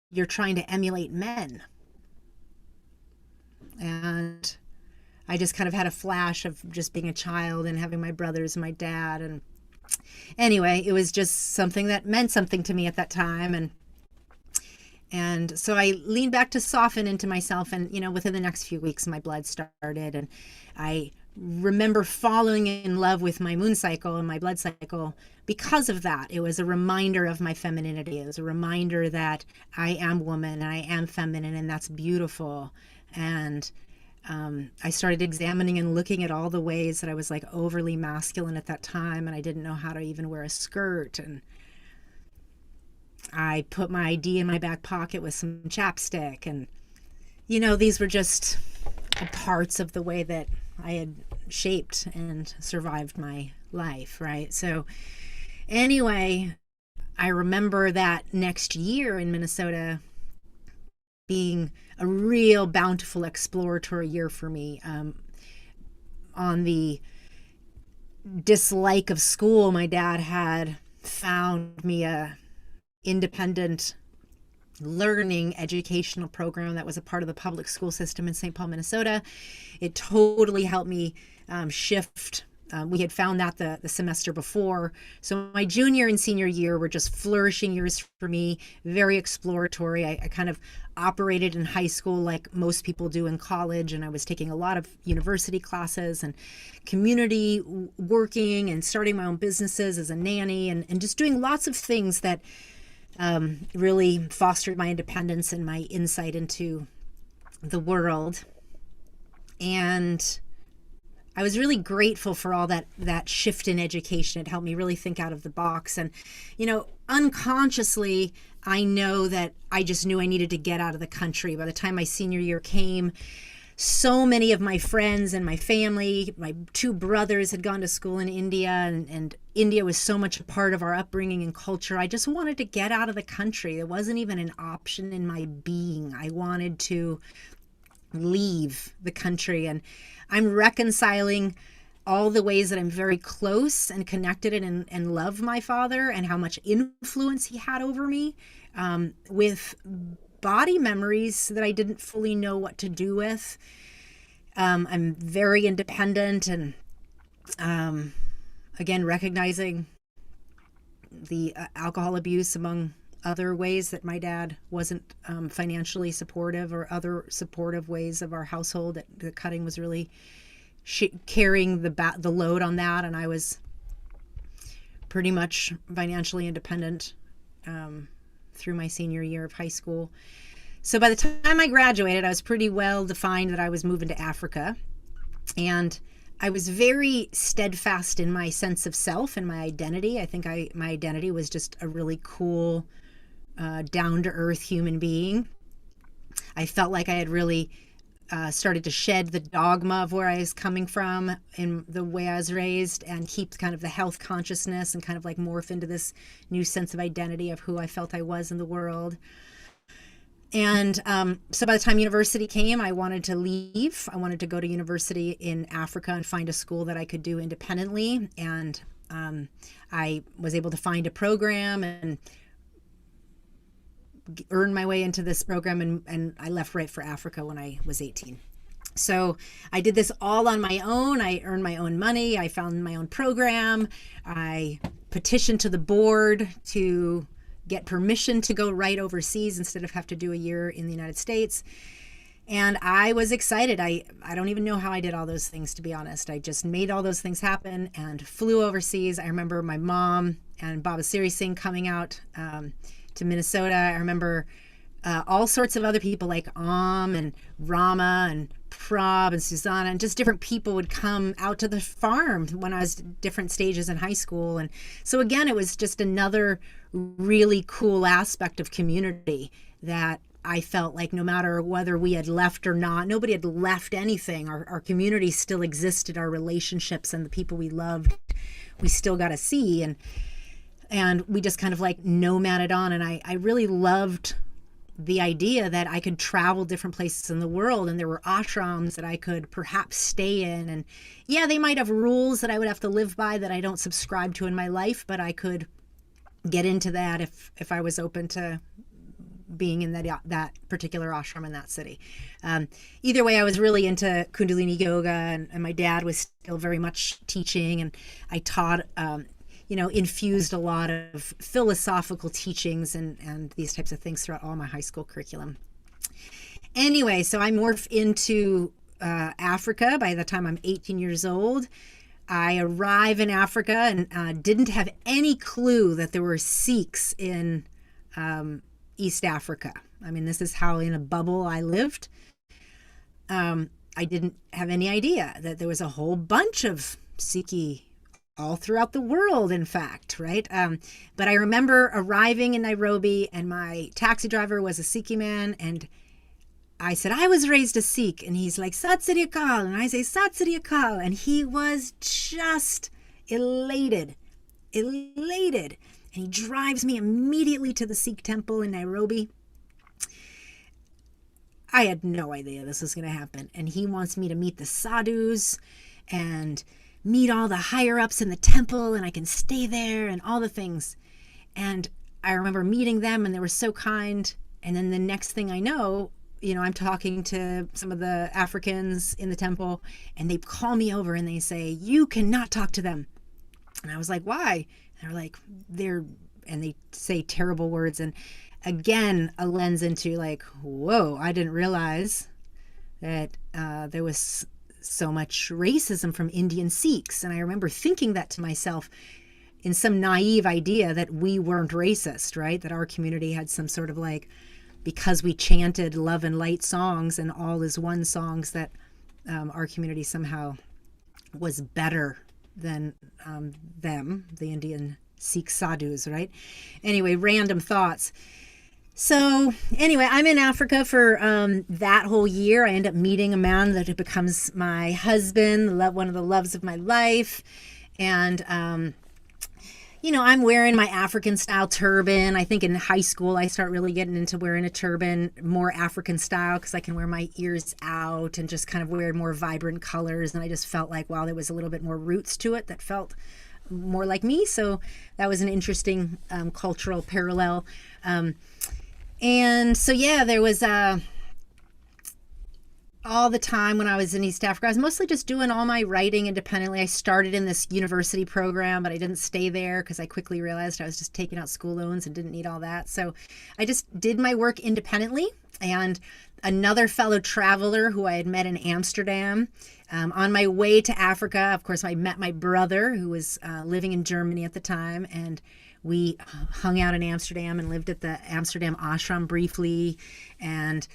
Speaker 1: you're trying to emulate men. And I just kind of had a flash of just being a child and having my brothers and my dad. And anyway, it was just something that meant something to me at that time. And so I leaned back to soften into myself. And, within the next few weeks, my blood started. And I remember falling in love with my moon cycle and my blood cycle because of that. It was a reminder of my femininity. It was a reminder that I am woman and I am feminine, and that's beautiful. And I started examining and looking at all the ways that I was like overly masculine at that time, and I didn't know how to even wear a skirt. And I put my ID in my back pocket with some chapstick, and these were just parts of the way that I had shaped and survived my life, right? So anyway, I remember that next year in Minnesota being a real bountiful exploratory year for me. On the dislike of school, my dad had found me a independent learning educational program that was a part of the public school system in St. Paul, Minnesota. It totally helped me shift. We had found that the semester before. So my junior and senior year were just flourishing years for me, very exploratory. I kind of operated in high school like most people do in college, and I was taking a lot of university classes and community working and starting my own businesses as a nanny, and just doing lots of things that really fostered my independence and my insight into the world. And I was really grateful for all that shift in education. It helped me really think out of the box. And, unconsciously, I know that I just knew I needed to get out of the country. By the time my senior year came, so many of my friends and my family, my two brothers had gone to school in India, and India was so much a part of our upbringing and culture. I just wanted to get out of the country. It wasn't even an option in my being. I wanted to leave the country, and I'm reconciling all the ways that I'm very close and connected and love my father and how much influence he had over me, with body memories that I didn't fully know what to do with. I'm very independent, and again, recognizing the alcohol abuse among other ways that my dad wasn't financially supportive, or other supportive ways of our household. That the cutting was really carrying the load on that, and I was pretty much financially independent through my senior year of high school. So by the time I graduated, I was pretty well defined that I was moving to Africa, and I was very steadfast in my sense of self and my identity. I think my identity was just a really cool, down-to-earth human being. I felt like I had really started to shed the dogma of where I was coming from in the way I was raised, and keep kind of the health consciousness and kind of like morph into this new sense of identity of who I felt I was in the world. And so by the time university came, I wanted to leave. I wanted to go to university in Africa and find a school that I could do independently. And I was able to find a program and earn my way into this program. And I left right for Africa when I was 18. So I did this all on my own. I earned my own money. I found my own program. I petitioned to the board to get permission to go right overseas instead of have to do a year in the United States. And I was excited. I don't even know how I did all those things, to be honest. I just made all those things happen and flew overseas. I remember my mom and Baba Siri Singh coming out to Minnesota. I remember all sorts of other people like and Rama and Prab and Susanna, and just different people would come out to the farm when I was different stages in high school. And so again, it was just another really cool aspect of community that I felt like no matter whether we had left or not, nobody had left anything. Our community still existed, our relationships and the people we loved, we still got to see. And we just kind of like nomaded on. And I really loved the idea that I could travel different places in the world, and there were ashrams that I could perhaps stay in. And yeah, they might have rules that I would have to live by that I don't subscribe to in my life, but I could get into that if I was open to being in that particular ashram in that city. Either way, I was really into Kundalini Yoga, and my dad was still very much teaching, and I taught infused a lot of philosophical teachings and these types of things throughout all my high school curriculum. Anyway, so I morph into Africa by the time I'm 18 years old. I arrive in Africa and didn't have any clue that there were Sikhs in East Africa. I mean, this is how in a bubble I lived. I didn't have any idea that there was a whole bunch of Sikhi all throughout the world, in fact, right? But I remember arriving in Nairobi, and my taxi driver was a Sikhi man, and I said, I was raised a Sikh, and he's like, Sat Sri Akal, and I say, Sat Sri Akal, and he was just elated, and he drives me immediately to the Sikh temple in Nairobi. I had no idea this was going to happen, and he wants me to meet the sadhus, and meet all the higher ups in the temple, and I can stay there and all the things. And I remember meeting them, and they were so kind. And then the next thing I know, I'm talking to some of the Africans in the temple, and they call me over and they say, you cannot talk to them. And I was like, why? And they're like, and they say terrible words. And again, a lens into like, whoa, I didn't realize that there was so much racism from Indian Sikhs. And I remember thinking that to myself in some naive idea that we weren't racist, right? That our community had some sort of like, because we chanted love and light songs and all is one songs, that our community somehow was better than them, the Indian Sikh sadhus, right? Anyway, random thoughts. So anyway, I'm in Africa for that whole year. I end up meeting a man that becomes my husband, one of the loves of my life. And, I'm wearing my African style turban. I think in high school, I start really getting into wearing a turban, more African style, because I can wear my ears out and just kind of wear more vibrant colors. And I just felt like, wow, there was a little bit more roots to it that felt more like me. So that was an interesting cultural parallel. And so, yeah, there was all the time when I was in East Africa, I was mostly just doing all my writing independently. I started in this university program, but I didn't stay there because I quickly realized I was just taking out school loans and didn't need all that. So I just did my work independently. And another fellow traveler who I had met in Amsterdam, on my way to Africa, of course, I met my brother who was living in Germany at the time, and we hung out in Amsterdam and lived at the Amsterdam Ashram briefly, and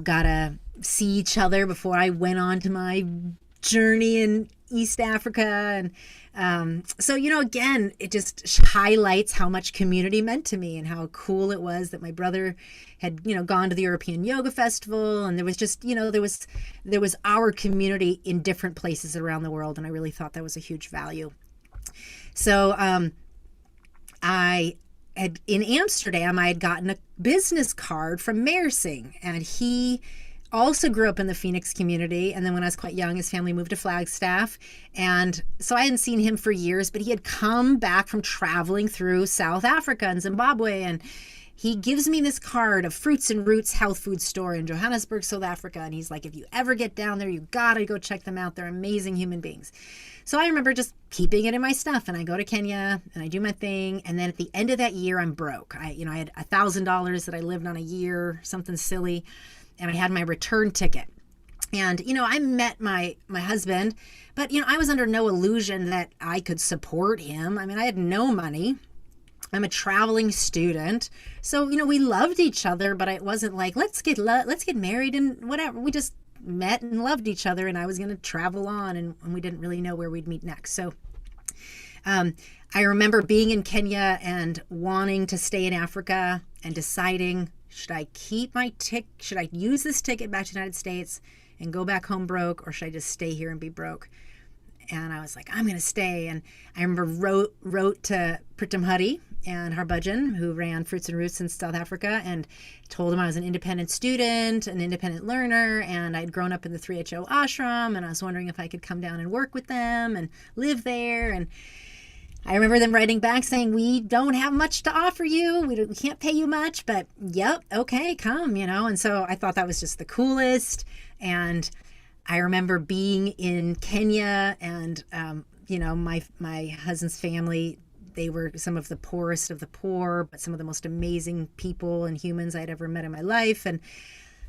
Speaker 1: got to see each other before I went on to my journey in East Africa. And so, again, it just highlights how much community meant to me and how cool it was that my brother had, gone to the European Yoga Festival. And there was just, there was our community in different places around the world. And I really thought that was a huge value. So, in Amsterdam, I had gotten a business card from Mayor Singh, and he also grew up in the Phoenix community. And then when I was quite young, his family moved to Flagstaff. And so I hadn't seen him for years, but he had come back from traveling through South Africa and Zimbabwe. And he gives me this card of Fruits and Roots health food store in Johannesburg, South Africa. And he's like, if you ever get down there, you got to go check them out. They're amazing human beings. So I remember just keeping it in my stuff, and I go to Kenya and I do my thing. And then at the end of that year, I'm broke. I had $1,000 that I lived on a year, something silly. And I had my return ticket. And, I met my husband, but, I was under no illusion that I could support him. I mean, I had no money. I'm a traveling student. So, we loved each other, but it wasn't like, let's get married and whatever. We just met and loved each other, and I was going to travel on, and we didn't really know where we'd meet next. So I remember being in Kenya and wanting to stay in Africa and deciding, should I use this ticket back to the United States and go back home broke, or should I just stay here and be broke? And I was like, I'm going to stay. And I remember wrote to Pritam Huddy and Harbhajan, who ran Fruits and Roots in South Africa, and told him I was an independent student, an independent learner, and I'd grown up in the 3HO ashram, and I was wondering if I could come down and work with them and live there. And I remember them writing back saying, we don't have much to offer you. We can't pay you much, but yep, okay, come, And so I thought that was just the coolest. And I remember being in Kenya, and, my husband's family, they were some of the poorest of the poor, but some of the most amazing people and humans I'd ever met in my life. And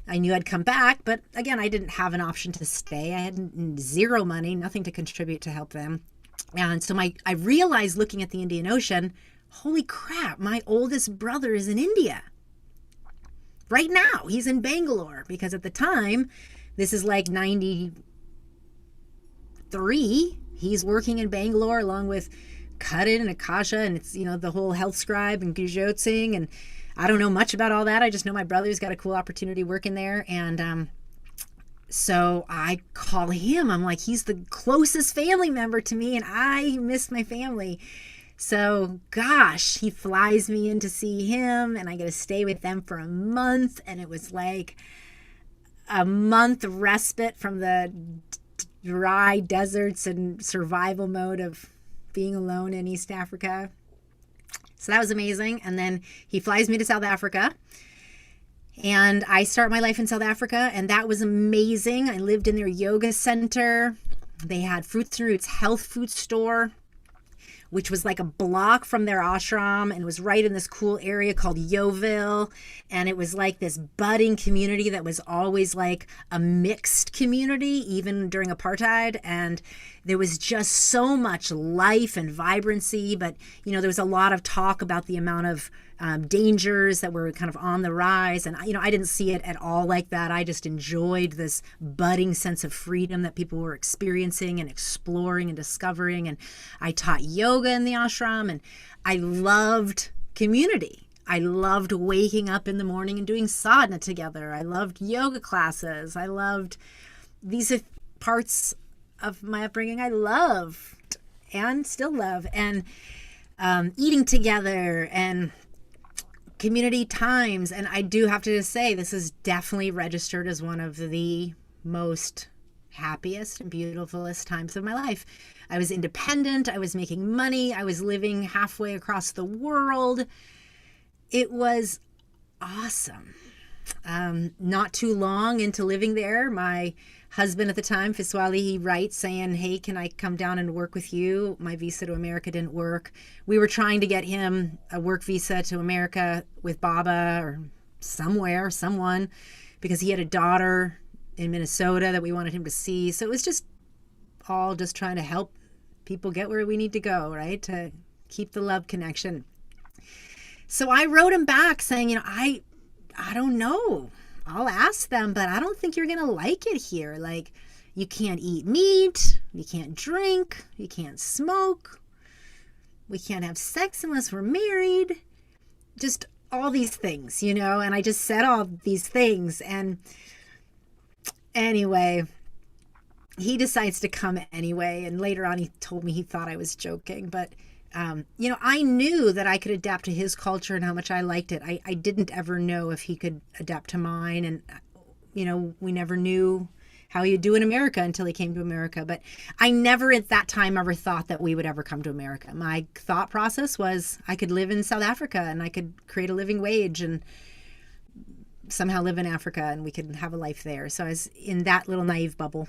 Speaker 1: I knew I'd come back, but again, I didn't have an option to stay. I had zero money, nothing to contribute to help them. And so I realized, looking at the Indian Ocean, holy crap, my oldest brother is in India. Right now, he's in Bangalore, because at the time, this is like 93, he's working in Bangalore along with Karan and Akasha, and it's, the whole health scribe and Gujot Singh, and I don't know much about all that. I just know my brother's got a cool opportunity working there. And so I call him. I'm like, he's the closest family member to me, and I miss my family. So gosh, he flies me in to see him, and I get to stay with them for a month. And it was like a month respite from the dry deserts and survival mode of being alone in East Africa. So that was amazing. And then he flies me to South Africa, and I start my life in South Africa, and that was amazing. I lived in their yoga center. They had Fruits and Roots health food store, which was like a block from their ashram, and it was right in this cool area called Yeoville. And it was like this budding community that was always like a mixed community, even during apartheid. And there was just so much life and vibrancy, but, there was a lot of talk about the amount of dangers that were kind of on the rise. And, I didn't see it at all like that. I just enjoyed this budding sense of freedom that people were experiencing and exploring and discovering. And I taught yoga in the ashram, and I loved community. I loved waking up in the morning and doing sadhana together. I loved yoga classes. I loved these parts of my upbringing I loved and still love. And eating together and community times. And I do have to say, this is definitely registered as one of the most happiest and beautifulest times of my life. I was independent. I was making money. I was living halfway across the world. It was awesome. Not too long into living there, my husband at the time, Fiswali, he writes saying, hey, can I come down and work with you? My visa to America didn't work. We were trying to get him a work visa to America with Baba or someone, because he had a daughter in Minnesota that we wanted him to see. So it was just all just trying to help people get where we need to go, right? To keep the love connection. So I wrote him back saying, I don't know. I'll ask them, but I don't think you're going to like it here. Like, you can't eat meat, you can't drink, you can't smoke, we can't have sex unless we're married. Just all these things, and I just said all these things. And anyway, he decides to come anyway. And later on, he told me he thought I was joking, but I knew that I could adapt to his culture and how much I liked it. I didn't ever know if he could adapt to mine. And, we never knew how he'd do in America until he came to America. But I never at that time ever thought that we would ever come to America. My thought process was I could live in South Africa and I could create a living wage and somehow live in Africa and we could have a life there. So I was in that little naive bubble.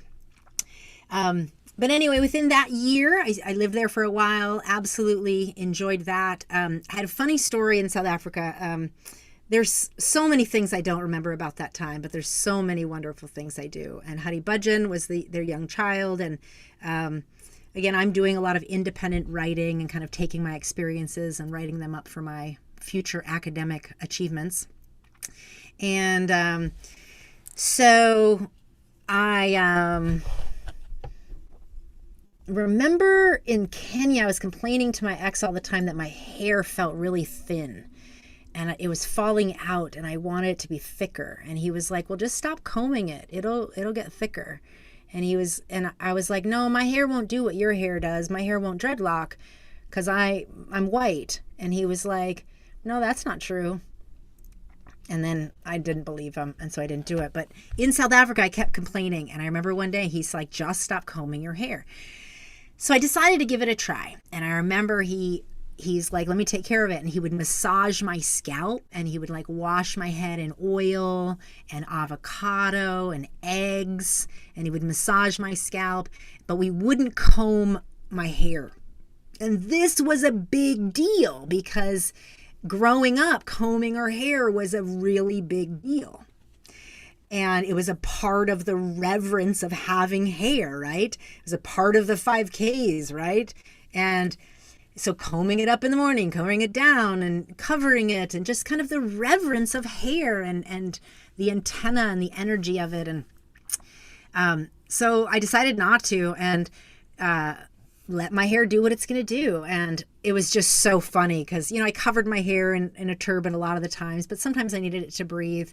Speaker 1: But anyway, within that year, I lived there for a while, absolutely enjoyed that. I had a funny story in South Africa. There's so many things I don't remember about that time, but there's so many wonderful things I do. And Hari Bhajan was their young child. And again, I'm doing a lot of independent writing and kind of taking my experiences and writing them up for my future academic achievements. And so I remember in Kenya, I was complaining to my ex all the time that my hair felt really thin and it was falling out and I wanted it to be thicker. And he was like, well, just stop combing it. It'll get thicker. And I was like, no, my hair won't do what your hair does. My hair won't dreadlock because I'm white. And he was like, no, that's not true. And then I didn't believe him, and so I didn't do it. But in South Africa, I kept complaining. And I remember one day he's like, just stop combing your hair. So I decided to give it a try. And I remember he's like, let me take care of it. And he would massage my scalp and he would like wash my head in oil and avocado and eggs. And he would massage my scalp, but we wouldn't comb my hair. And this was a big deal because growing up, combing our hair was a really big deal. And it was a part of the reverence of having hair, right? It was a part of the 5Ks, right? And so combing it up in the morning, combing it down and covering it and just kind of the reverence of hair and the antenna and the energy of it. And so I decided not to and let my hair do what it's going to do. And it was just so funny because, I covered my hair in a turban a lot of the times, but sometimes I needed it to breathe.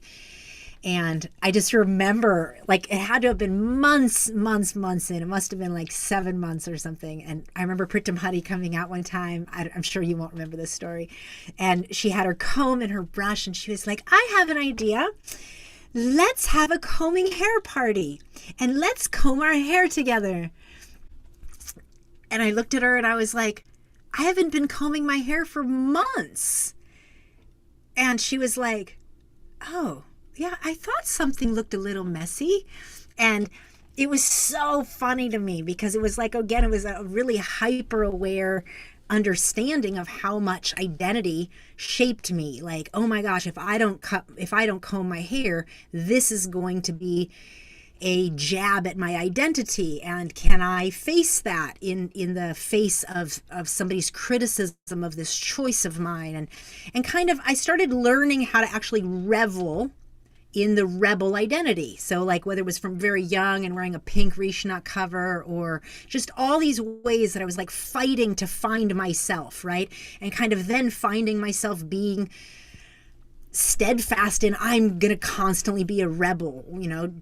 Speaker 1: And I just remember, like, it had to have been months in. It must have been like 7 months or something. And I remember Pritam Hadi coming out one time. I'm sure you won't remember this story. And she had her comb and her brush, and she was like, I have an idea. Let's have a combing hair party. And let's comb our hair together. And I looked at her and I was like, I haven't been combing my hair for months. And she was like, oh, yeah, I thought something looked a little messy. And it was so funny to me because it was like, again, it was a really hyper aware understanding of how much identity shaped me. Like, oh my gosh, if I don't comb my hair, this is going to be a jab at my identity. And can I face that in the face of somebody's criticism of this choice of mine? And kind of, I started learning how to actually revel in the rebel identity. So like whether it was from very young and wearing a pink Rishnat cover or just all these ways that I was like fighting to find myself, right? And kind of then finding myself being steadfast in I'm going to constantly be a rebel,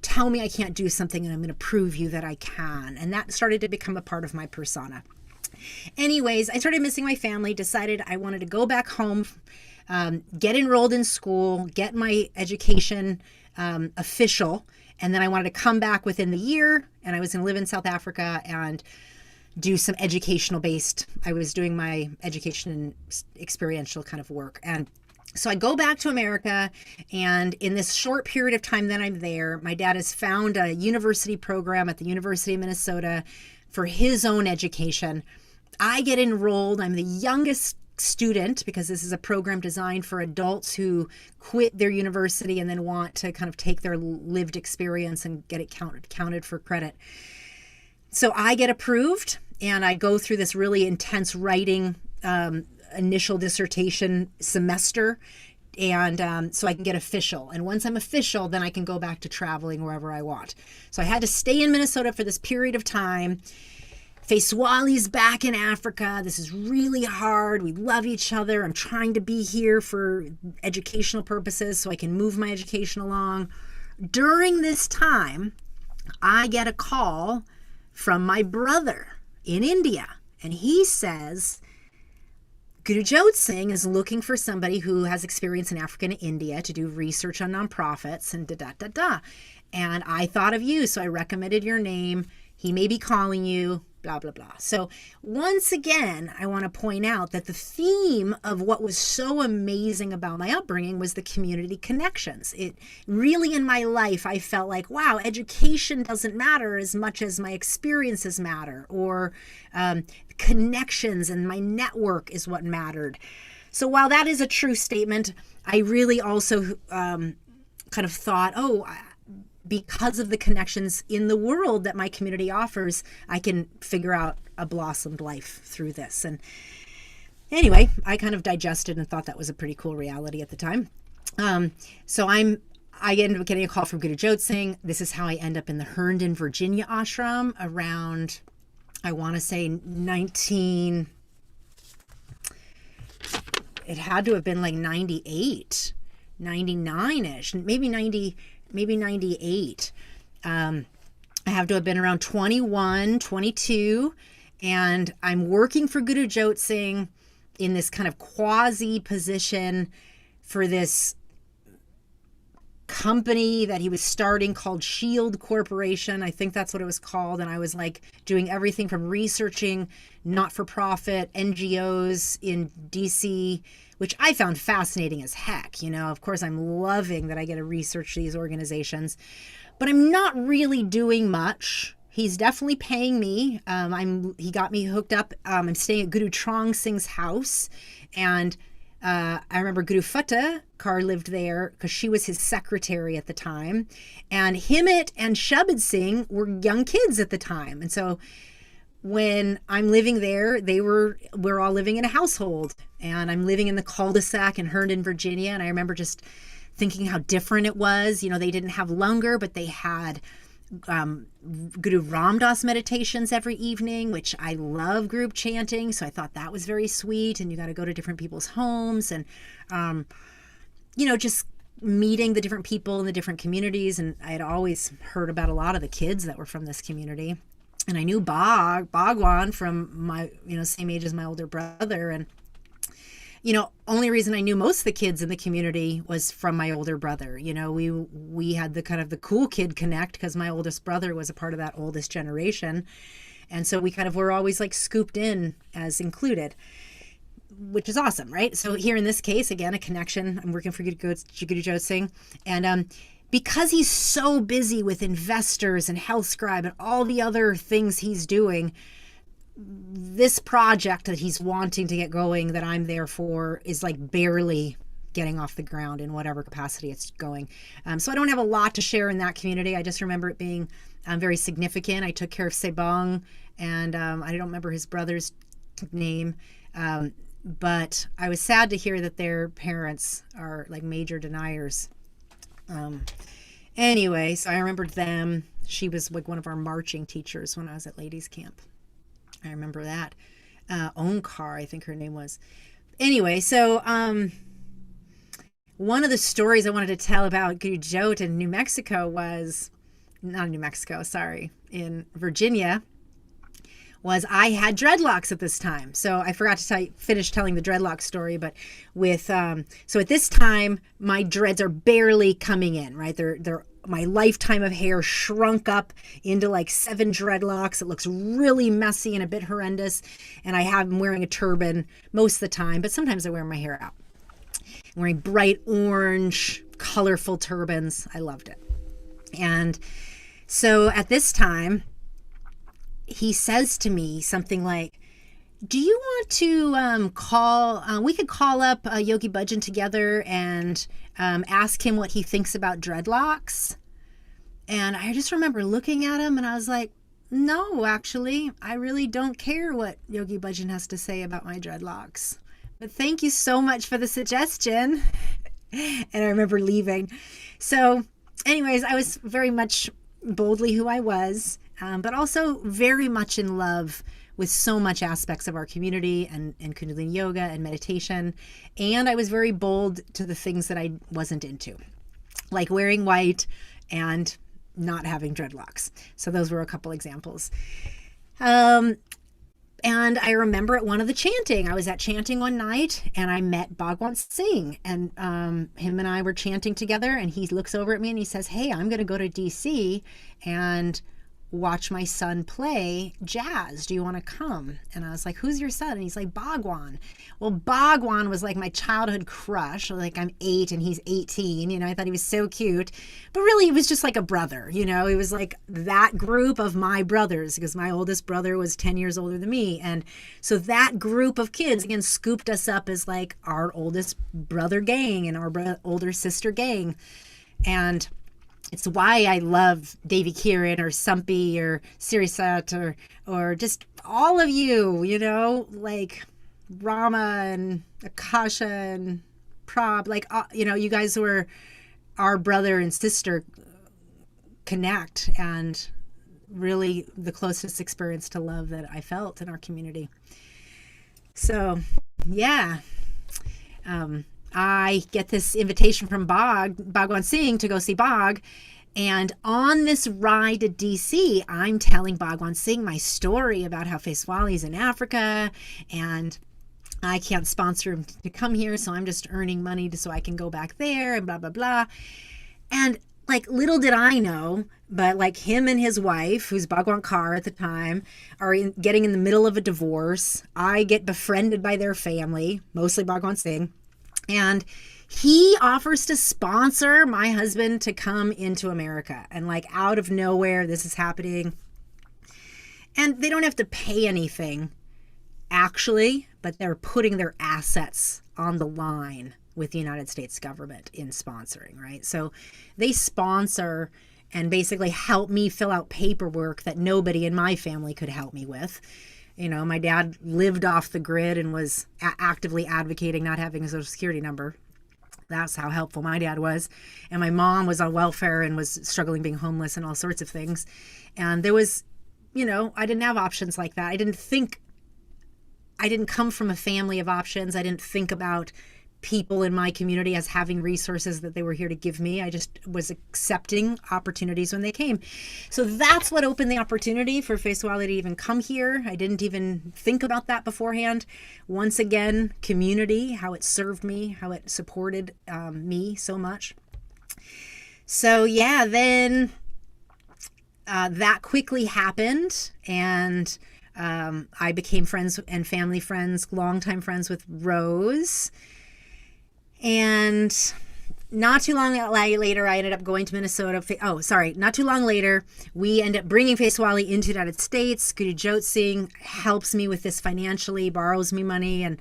Speaker 1: tell me I can't do something and I'm going to prove you that I can. And that started to become a part of my persona. Anyways, I started missing my family, decided I wanted to go back home, get enrolled in school, get my education official, and then I wanted to come back within the year, and I was going to live in South Africa and do some educational based, I was doing my education and experiential kind of work. And so I go back to America, and in this short period of time that I'm there, my dad has found a university program at the University of Minnesota for his own education. I get enrolled. I'm the youngest student because this is a program designed for adults who quit their university and then want to kind of take their lived experience and get it counted for credit. So I get approved and I go through this really intense writing initial dissertation semester, and so I can get official. And once I'm official, then I can go back to traveling wherever I want. So I had to stay in Minnesota for this period of time. Faiswali's back in Africa. This is really hard. We love each other. I'm trying to be here for educational purposes so I can move my education along. During this time, I get a call from my brother in India, and he says, Guru Jot Singh is looking for somebody who has experience in Africa and India to do research on nonprofits and da. And I thought of you, so I recommended your name. He may be calling you, blah, blah, blah. So once again, I want to point out that the theme of what was so amazing about my upbringing was the community connections. It really, in my life, I felt like, wow, education doesn't matter as much as my experiences matter, or connections and my network is what mattered. So while that is a true statement, I really also kind of thought, because of the connections in the world that my community offers, I can figure out a blossomed life through this. And anyway, I kind of digested and thought that was a pretty cool reality at the time. So I ended up getting a call from Guru Jot Singh. This is how I end up in the Herndon, Virginia ashram around, I want to say it had to have been like 98, 99-ish, maybe 98. I have to have been around 21, 22, and I'm working for Guru Jot Singh in this kind of quasi position for this company that he was starting called Shield Corporation. I think that's what it was called. And I was like doing everything from researching not-for-profit NGOs in DC, which I found fascinating as heck. Of course, I'm loving that I get to research these organizations, but I'm not really doing much. He's definitely paying me. He got me hooked up. I'm staying at Guru Trong Singh's house, and I remember Guru Fateh Kaur lived there because she was his secretary at the time, and Himit and Shabad Singh were young kids at the time. And so when I'm living there, we're all living in a household, and I'm living in the cul-de-sac in Herndon, Virginia. And I remember just thinking how different it was. They didn't have langar, but they had Guru Ram Das meditations every evening, which I love group chanting. So I thought that was very sweet. And you got to go to different people's homes and, just meeting the different people in the different communities. And I had always heard about a lot of the kids that were from this community. And I knew Bhagwan from my, same age as my older brother. And, only reason I knew most of the kids in the community was from my older brother. We had the kind of the cool kid connect because my oldest brother was a part of that oldest generation. And so we kind of were always like scooped in as included, which is awesome, right? So here in this case, again, a connection. I'm working for Guru Jot Singh. And because he's so busy with investors and HealthScribe and all the other things he's doing, this project that he's wanting to get going that I'm there for is like barely getting off the ground in whatever capacity it's going. So I don't have a lot to share in that community. I just remember it being very significant. I took care of Sebong, and I don't remember his brother's name, but I was sad to hear that their parents are like major deniers. Anyway, so I remembered them. She was like one of our marching teachers when I was at ladies camp. I remember that. Onkar, I think her name was. Anyway, so one of the stories I wanted to tell about Guru Jot in New Mexico was, not New Mexico, sorry, in Virginia, was I had dreadlocks at this time. So I forgot to finish telling the dreadlock story, but with, so at this time, my dreads are barely coming in, right? They're my lifetime of hair shrunk up into like 7 dreadlocks. It looks really messy and a bit horrendous. And I'm wearing a turban most of the time, but sometimes I wear my hair out. I'm wearing bright orange, colorful turbans. I loved it. And so at this time, he says to me something like, do you want to we could call up Yogi Bhajan together and ask him what he thinks about dreadlocks? And I just remember looking at him and I was like, no, actually, I really don't care what Yogi Bhajan has to say about my dreadlocks. But thank you so much for the suggestion. And I remember leaving. So anyways, I was very much boldly who I was, but also very much in love with so much aspects of our community and Kundalini Yoga and meditation. And I was very bold to the things that I wasn't into, like wearing white and not having dreadlocks. So those were a couple examples. And I remember at one of the chanting, I was at chanting one night and I met Bhagwan Singh, and him and I were chanting together, and he looks over at me and he says, hey, I'm going to go to DC and watch my son play jazz. Do you want to come? And I was like, who's your son? And he's like, Bhagwan. Well, Bhagwan was like my childhood crush. Like, I'm 8 and he's 18. You know, I thought he was so cute. But really, he was just like a brother. You know, he was like that group of my brothers, because my oldest brother was 10 years older than me. And so that group of kids, again, scooped us up as like our oldest brother gang and our older sister gang. And it's why I love Davy Kieran or Sumpy or Sirisat or just all of you, you know, like Rama and Akasha and Prab, like, you know, you guys were our brother and sister connect, and really the closest experience to love that I felt in our community. So, yeah. I get this invitation from Bhagwan Singh to go see Bhag. And on this ride to DC, I'm telling Bhagwan Singh my story about how Feiswali is in Africa, and I can't sponsor him to come here, so I'm just earning money so I can go back there and blah, blah, blah. And like, little did I know, but like him and his wife, who's Bhagwan Kaur at the time, are getting in the middle of a divorce. I get befriended by their family, mostly Bhagwan Singh. And he offers to sponsor my husband to come into America. And like, out of nowhere, this is happening. And they don't have to pay anything, actually, but they're putting their assets on the line with the United States government in sponsoring, right? So they sponsor and basically help me fill out paperwork that nobody in my family could help me with. You know, my dad lived off the grid and was actively advocating not having a Social Security number. That's how helpful my dad was. And my mom was on welfare and was struggling being homeless and all sorts of things. And there was, you know, I didn't have options like that. I didn't come from a family of options. I didn't think about people in my community as having resources that they were here to give me. I just was accepting opportunities when they came. So that's what opened the opportunity for Feiswali to even come here. I didn't even think about that beforehand. Once again, community, how it served me, how it supported me so much. So yeah, then that quickly happened, and I became friends and family friends, longtime friends with Rose. And not too long later, I ended up going to Minnesota. Not too long later, we end up bringing Feiswali into the United States. Guru Jot Singh helps me with this financially, borrows me money, and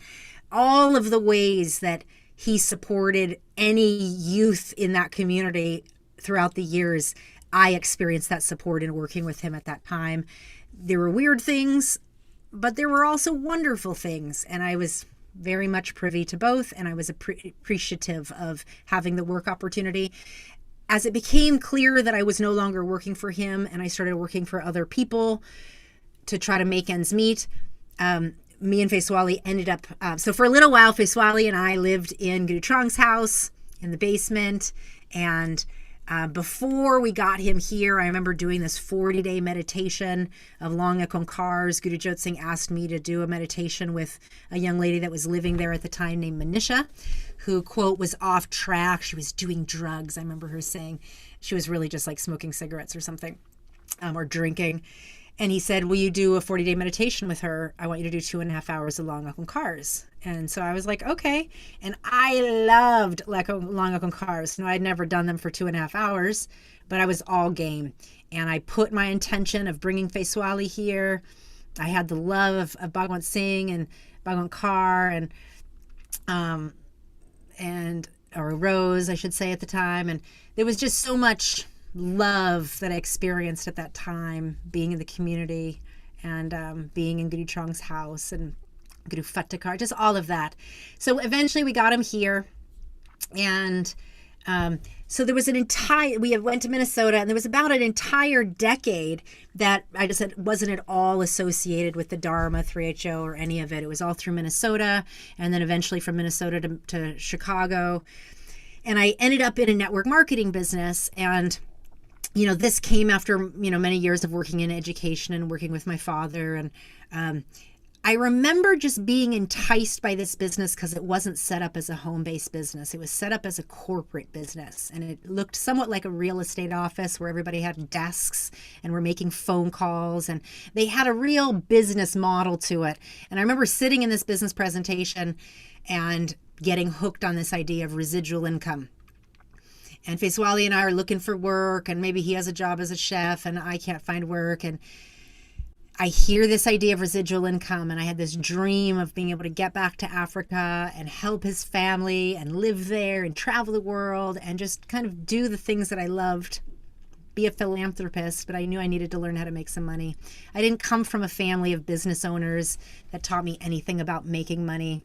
Speaker 1: all of the ways that he supported any youth in that community throughout the years. I experienced that support in working with him at that time. There were weird things, but there were also wonderful things, and I was very much privy to both, and I was appreciative of having the work opportunity. As it became clear that I was no longer working for him and I started working for other people to try to make ends meet, me and Feiswali ended up, so for a little while, Feiswali and I lived in Guru Trung's house in the basement, and before we got him here, I remember doing this 40-day meditation of Langa Konkar's. Guru Jot Singh asked me to do a meditation with a young lady that was living there at the time named Manisha, who, quote, was off track. She was doing drugs. I remember her saying she was really just like smoking cigarettes or something, or drinking. And he said, will you do a 40-day meditation with her? I want you to do 2.5 hours of Langa Konkar's. And so I was like, okay. And I loved Langa Konkar's. I'd never done them for 2.5 hours, but I was all game. And I put my intention of bringing Feiswali here. I had the love of Bhagwan Singh and Bhagwan Kaur or Rose, I should say, at the time. And there was just so much love that I experienced at that time, being in the community and being in Guru Trung's house and Guru Fatakar, just all of that. So eventually we got him here, and so there was we went to Minnesota, and there was about an entire decade that I just said wasn't at all associated with the Dharma, 3HO, or any of it. It was all through Minnesota, and then eventually from Minnesota to Chicago. And I ended up in a network marketing business, and this came after, many years of working in education and working with my father. And I remember just being enticed by this business because it wasn't set up as a home-based business. It was set up as a corporate business, and it looked somewhat like a real estate office where everybody had desks and were making phone calls, and they had a real business model to it. And I remember sitting in this business presentation and getting hooked on this idea of residual income. And Faiswali and I are looking for work, and maybe he has a job as a chef and I can't find work, and I hear this idea of residual income, and I had this dream of being able to get back to Africa and help his family and live there and travel the world and just kind of do the things that I loved, be a philanthropist, but I knew I needed to learn how to make some money. I didn't come from a family of business owners that taught me anything about making money.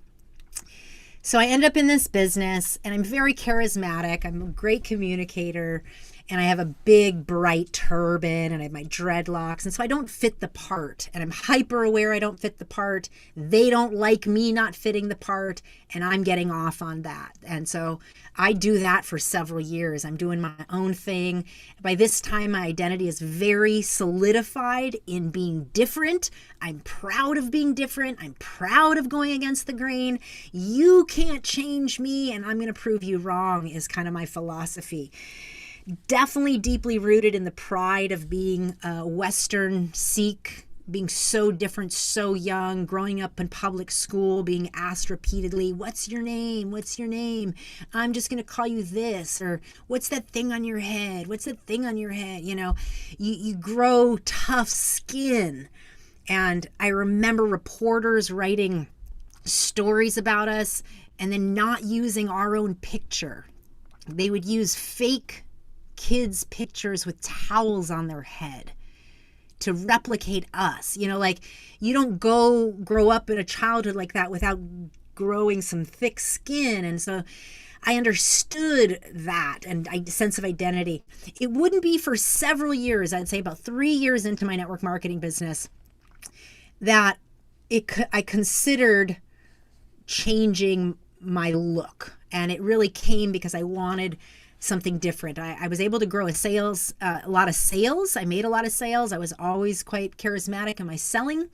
Speaker 1: So I ended up in this business, and I'm very charismatic. I'm a great communicator, and I have a big, bright turban, and I have my dreadlocks. And so I don't fit the part, and I'm hyper aware I don't fit the part. They don't like me not fitting the part, and I'm getting off on that. And so I do that for several years. I'm doing my own thing. By this time, my identity is very solidified in being different. I'm proud of being different. I'm proud of going against the grain. You can't change me, and I'm going to prove you wrong is kind of my philosophy. Definitely deeply rooted in the pride of being a Western Sikh, being so different, so young, growing up in public school, being asked repeatedly, what's your name? What's your name? I'm just going to call you this, or what's that thing on your head? What's that thing on your head? You know, you grow tough skin. And I remember reporters writing stories about us and then not using our own picture. They would use fake kids' pictures with towels on their head to replicate us. You know, like, you don't grow up in a childhood like that without growing some thick skin. And so I understood that and a sense of identity. It wouldn't be for several years, I'd say about 3 years into my network marketing business, that I considered changing my look. And it really came because I wanted something different. I was able to grow a lot of sales. I made a lot of sales. I was always quite charismatic in my selling,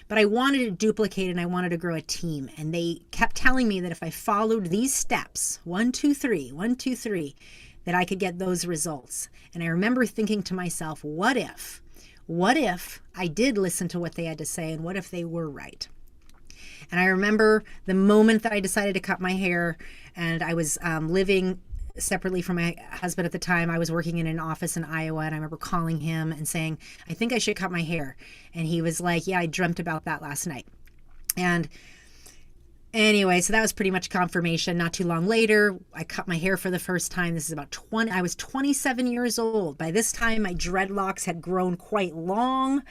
Speaker 1: but I wanted to duplicate and I wanted to grow a team. And they kept telling me that if I followed these steps, 1, 2, 3, 1, 2, 3, that I could get those results. And I remember thinking to myself, what if I did listen to what they had to say, and what if they were right? And I remember the moment that I decided to cut my hair, and I was living separately from my husband at the time. I was working in an office in Iowa, and I remember calling him and saying, I think I should cut my hair. And he was like, yeah, I dreamt about that last night. And anyway, so that was pretty much confirmation. Not too long later, I cut my hair for the first time. This is I was 27 years old. By this time, my dreadlocks had grown quite long,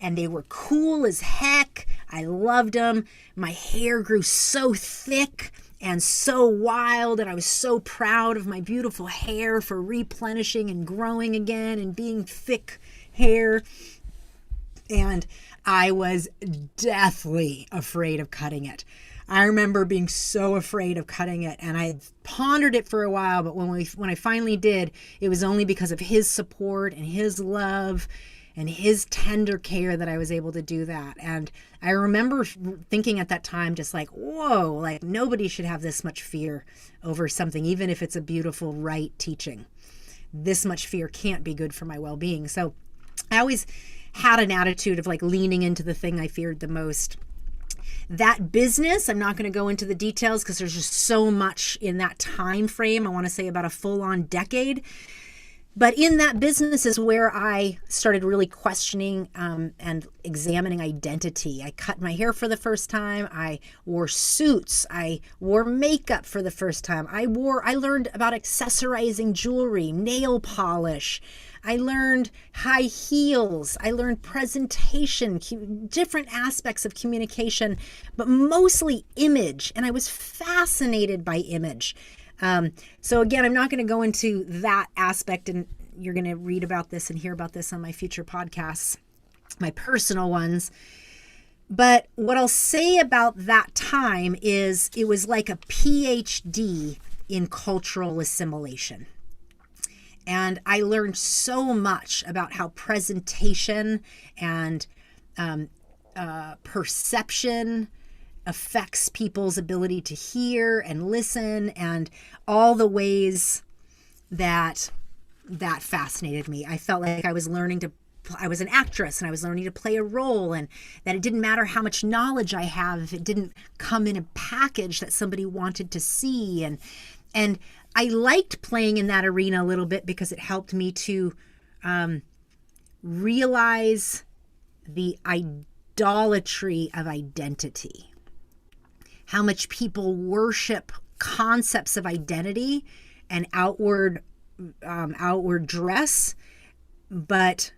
Speaker 1: and they were cool as heck. I loved them. My hair grew so thick and so wild, and I was so proud of my beautiful hair for replenishing and growing again and being thick hair. And I was deathly afraid of cutting it. I remember being so afraid of cutting it, and I pondered it for a while, but when I finally did, it was only because of his support and his love and his tender care that I was able to do that. And I remember thinking at that time, just like, whoa, like, nobody should have this much fear over something, even if it's a beautiful, right teaching. This much fear can't be good for my well-being. So I always had an attitude of like leaning into the thing I feared the most. That business, I'm not going to go into the details because there's just so much in that time frame. I want to say about a full-on decade. But in that business is where I started really questioning and examining identity. I cut my hair for the first time. I wore suits. I wore makeup for the first time. I learned about accessorizing jewelry, nail polish. I learned high heels. I learned presentation, different aspects of communication, but mostly image. And I was fascinated by image. So again, I'm not going to go into that aspect, and you're going to read about this and hear about this on my future podcasts, my personal ones. But what I'll say about that time is it was like a PhD in cultural assimilation. And I learned so much about how presentation and perception affects people's ability to hear and listen, and all the ways that fascinated me. I felt like I was an actress and I was learning to play a role, and that it didn't matter how much knowledge I have if it didn't come in a package that somebody wanted to see. And I liked playing in that arena a little bit because it helped me to realize the idolatry of identity. How much people worship concepts of identity and outward dress, but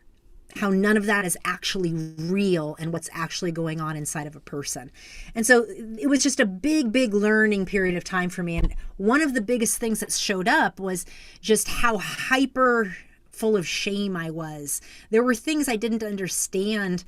Speaker 1: how none of that is actually real and what's actually going on inside of a person. And so it was just a big, big learning period of time for me. And one of the biggest things that showed up was just how hyper full of shame I was. There were things I didn't understand,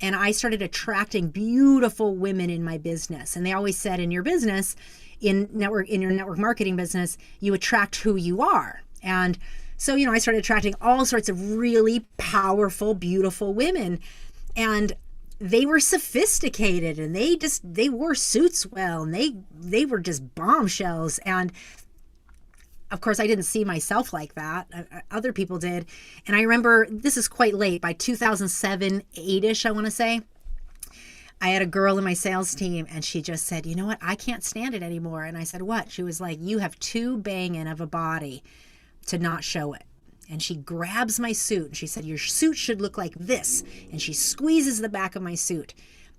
Speaker 1: and I started attracting beautiful women in my business. And they always said, in your business, in your network marketing business, you attract who you are. And so, I started attracting all sorts of really powerful, beautiful women, and they were sophisticated, and they wore suits well, and they were just bombshells. And of course, I didn't see myself like that. Other people did. And I remember, this is quite late, by 2007, 8-ish, I want to say, I had a girl in my sales team, and she just said, you know what, I can't stand it anymore. And I said, what? She was like, you have too banging of a body to not show it. And she grabs my suit and she said, your suit should look like this. And she squeezes the back of my suit,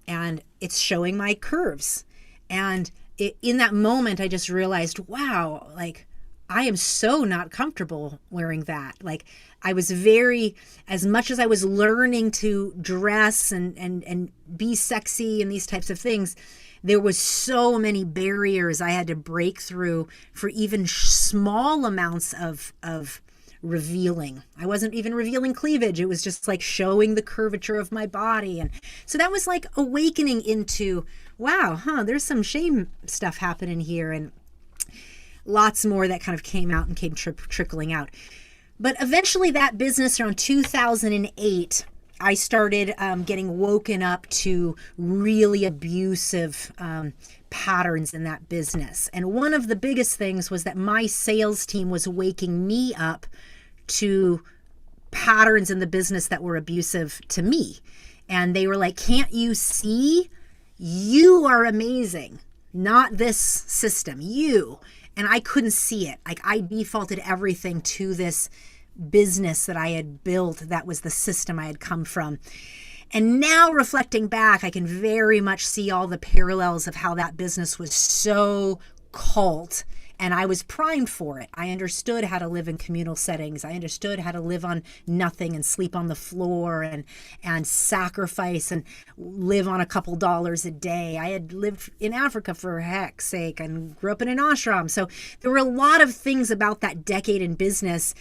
Speaker 1: and it's showing my curves. And in that moment, I just realized, wow, like, I am so not comfortable wearing that. Like, I was as much as I was learning to dress and be sexy and these types of things, there was so many barriers I had to break through for even small amounts of revealing. I wasn't even revealing cleavage. It was just like showing the curvature of my body. And so that was like awakening into, wow, there's some shame stuff happening here, and lots more that kind of came out and came trickling out. But eventually that business, around 2008, I started getting woken up to really abusive patterns in that business. And one of the biggest things was that my sales team was waking me up to patterns in the business that were abusive to me. And they were like, can't you see? You are amazing, not this system, you. And I couldn't see it. Like, I defaulted everything to this business that I had built that was the system I had come from. And now reflecting back, I can very much see all the parallels of how that business was so cult, and I was primed for it. I understood how to live in communal settings. I understood how to live on nothing and sleep on the floor and sacrifice and live on a couple dollars a day. I had lived in Africa for heck's sake and grew up in an ashram. So there were a lot of things about that decade in business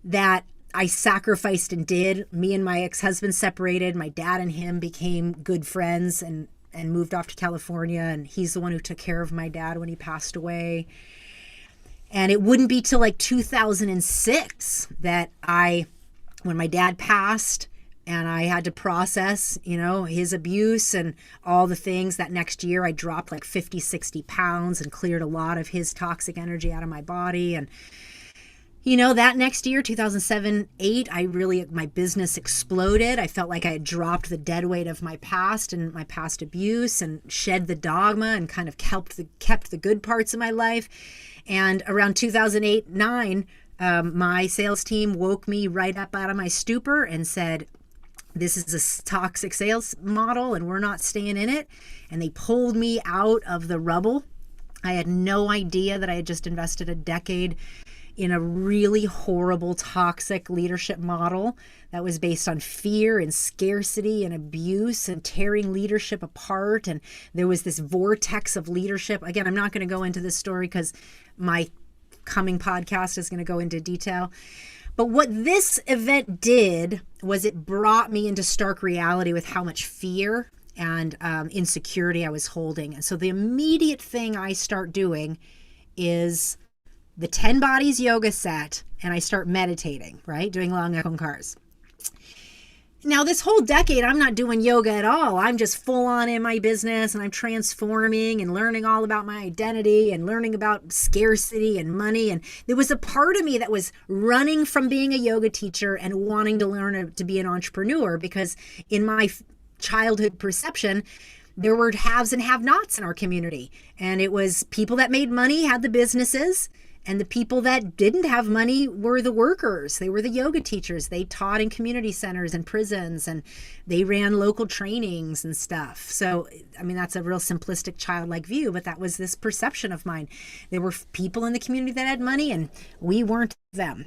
Speaker 1: that I sacrificed and did. Me and my ex-husband separated. My dad and him became good friends and moved off to California. And he's the one who took care of my dad when he passed away. And it wouldn't be till like 2006 that when my dad passed and I had to process, his abuse and all the things, that next year I dropped like 50, 60 pounds and cleared a lot of his toxic energy out of my body. And that next year, 2007, 2008, my business exploded. I felt like I had dropped the dead weight of my past and my past abuse and shed the dogma and kind of kept the good parts of my life. And around 2008, 2009, my sales team woke me right up out of my stupor and said, this is a toxic sales model and we're not staying in it. And they pulled me out of the rubble. I had no idea that I had just invested a decade in a really horrible, toxic leadership model that was based on fear and scarcity and abuse and tearing leadership apart. And there was this vortex of leadership. Again, I'm not going to go into this story because my coming podcast is going to go into detail. But what this event did was it brought me into stark reality with how much fear and insecurity I was holding. And so the immediate thing I start doing is the 10 bodies yoga set, and I start meditating, right? Doing long Ekongkars. Now, this whole decade, I'm not doing yoga at all. I'm just full on in my business, and I'm transforming and learning all about my identity and learning about scarcity and money. And there was a part of me that was running from being a yoga teacher and wanting to learn to be an entrepreneur, because in my childhood perception, there were haves and have-nots in our community. And it was people that made money had the businesses, and the people that didn't have money were the workers. They were the yoga teachers. They taught in community centers and prisons, and they ran local trainings and stuff. So, I mean, that's a real simplistic childlike view, but that was this perception of mine. There were people in the community that had money, and we weren't them.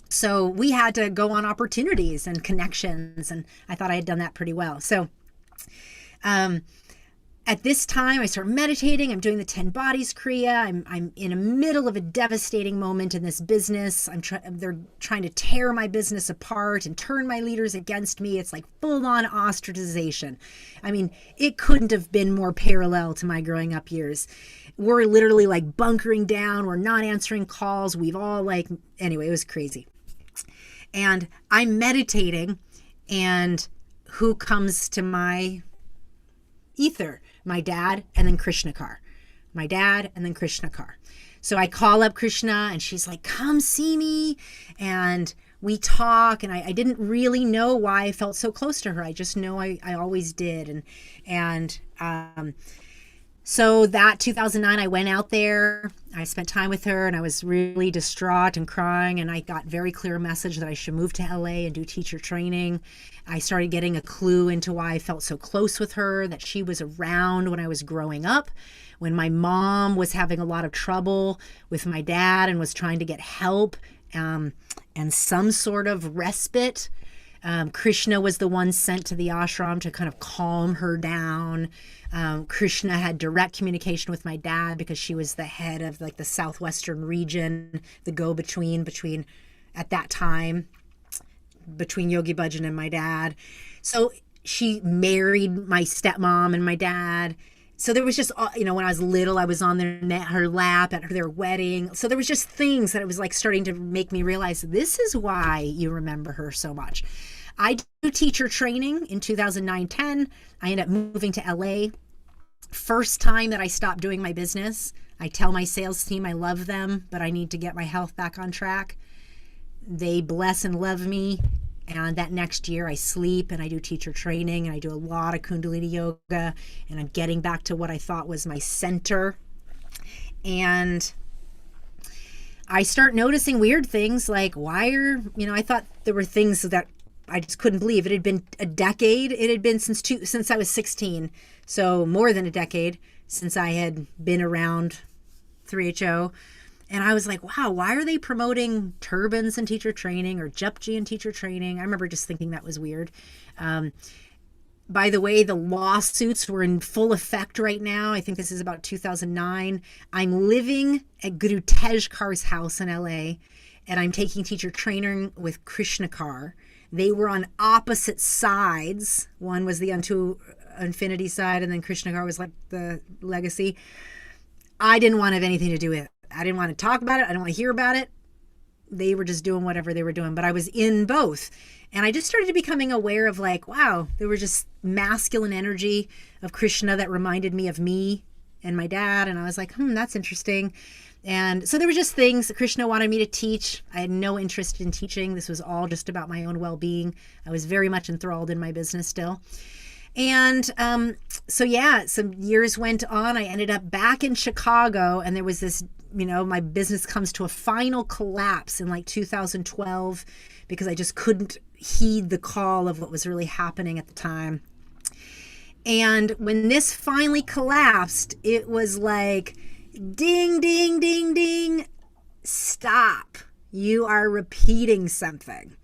Speaker 1: So we had to go on opportunities and connections, and I thought I had done that pretty well. So, at this time, I start meditating. I'm doing the 10 Bodies Kriya. I'm in the middle of a devastating moment in this business. They're trying to tear my business apart and turn my leaders against me. It's like full-on ostracization. I mean, it couldn't have been more parallel to my growing up years. We're literally like bunkering down. We're not answering calls. Anyway, it was crazy. And I'm meditating, and who comes to my ether? My dad, and then Krishna Kaur. My dad, and then Krishna Kaur. So I call up Krishna, and she's like, come see me. And we talk, and I didn't really know why I felt so close to her. I just know I always did. So that 2009, I went out there. I spent time with her, and I was really distraught and crying, and I got very clear message that I should move to LA and do teacher training. I started getting a clue into why I felt so close with her, that she was around when I was growing up, when my mom was having a lot of trouble with my dad and was trying to get help and some sort of respite. Krishna was the one sent to the ashram to kind of calm her down. Krishna had direct communication with my dad because she was the head of like the southwestern region, the go-between at that time, between Yogi Bhajan and my dad. So she married my stepmom and my dad. So there was just, when I was little, I was on her lap at their wedding. So there was just things that it was like starting to make me realize this is why you remember her so much. I do teacher training in 2009-10. I ended up moving to LA. First time that I stopped doing my business. I tell my sales team I love them, but I need to get my health back on track. They bless and love me. And that next year I sleep and I do teacher training and I do a lot of Kundalini Yoga, and I'm getting back to what I thought was my center. And I start noticing weird things like I thought there were things that I just couldn't believe. It had been a decade. It had been since I was 16. So more than a decade since I had been around 3HO. And I was like, wow, why are they promoting turbans in teacher training or Japji in teacher training? I remember just thinking that was weird. By the way, the lawsuits were in full effect right now. I think this is about 2009. I'm living at Guru Tej Kaur's house in LA, and I'm taking teacher training with Krishna Kaur. They were on opposite sides. One was the unto infinity side, and then Krishna Kaur was like the legacy. I didn't want to have anything to do with it. I didn't want to talk about it. I didn't want to hear about it. They were just doing whatever they were doing, but I was in both. And I just started becoming aware of like, wow, there was just masculine energy of Krishna that reminded me of me and my dad. And I was like, that's interesting. And so there were just things that Krishna wanted me to teach. I had no interest in teaching. This was all just about my own well-being. I was very much enthralled in my business still. And some years went on. I ended up back in Chicago, and there was this, my business comes to a final collapse in like 2012 because I just couldn't heed the call of what was really happening at the time. And when this finally collapsed, it was like, ding, ding, ding, ding, stop. You are repeating something.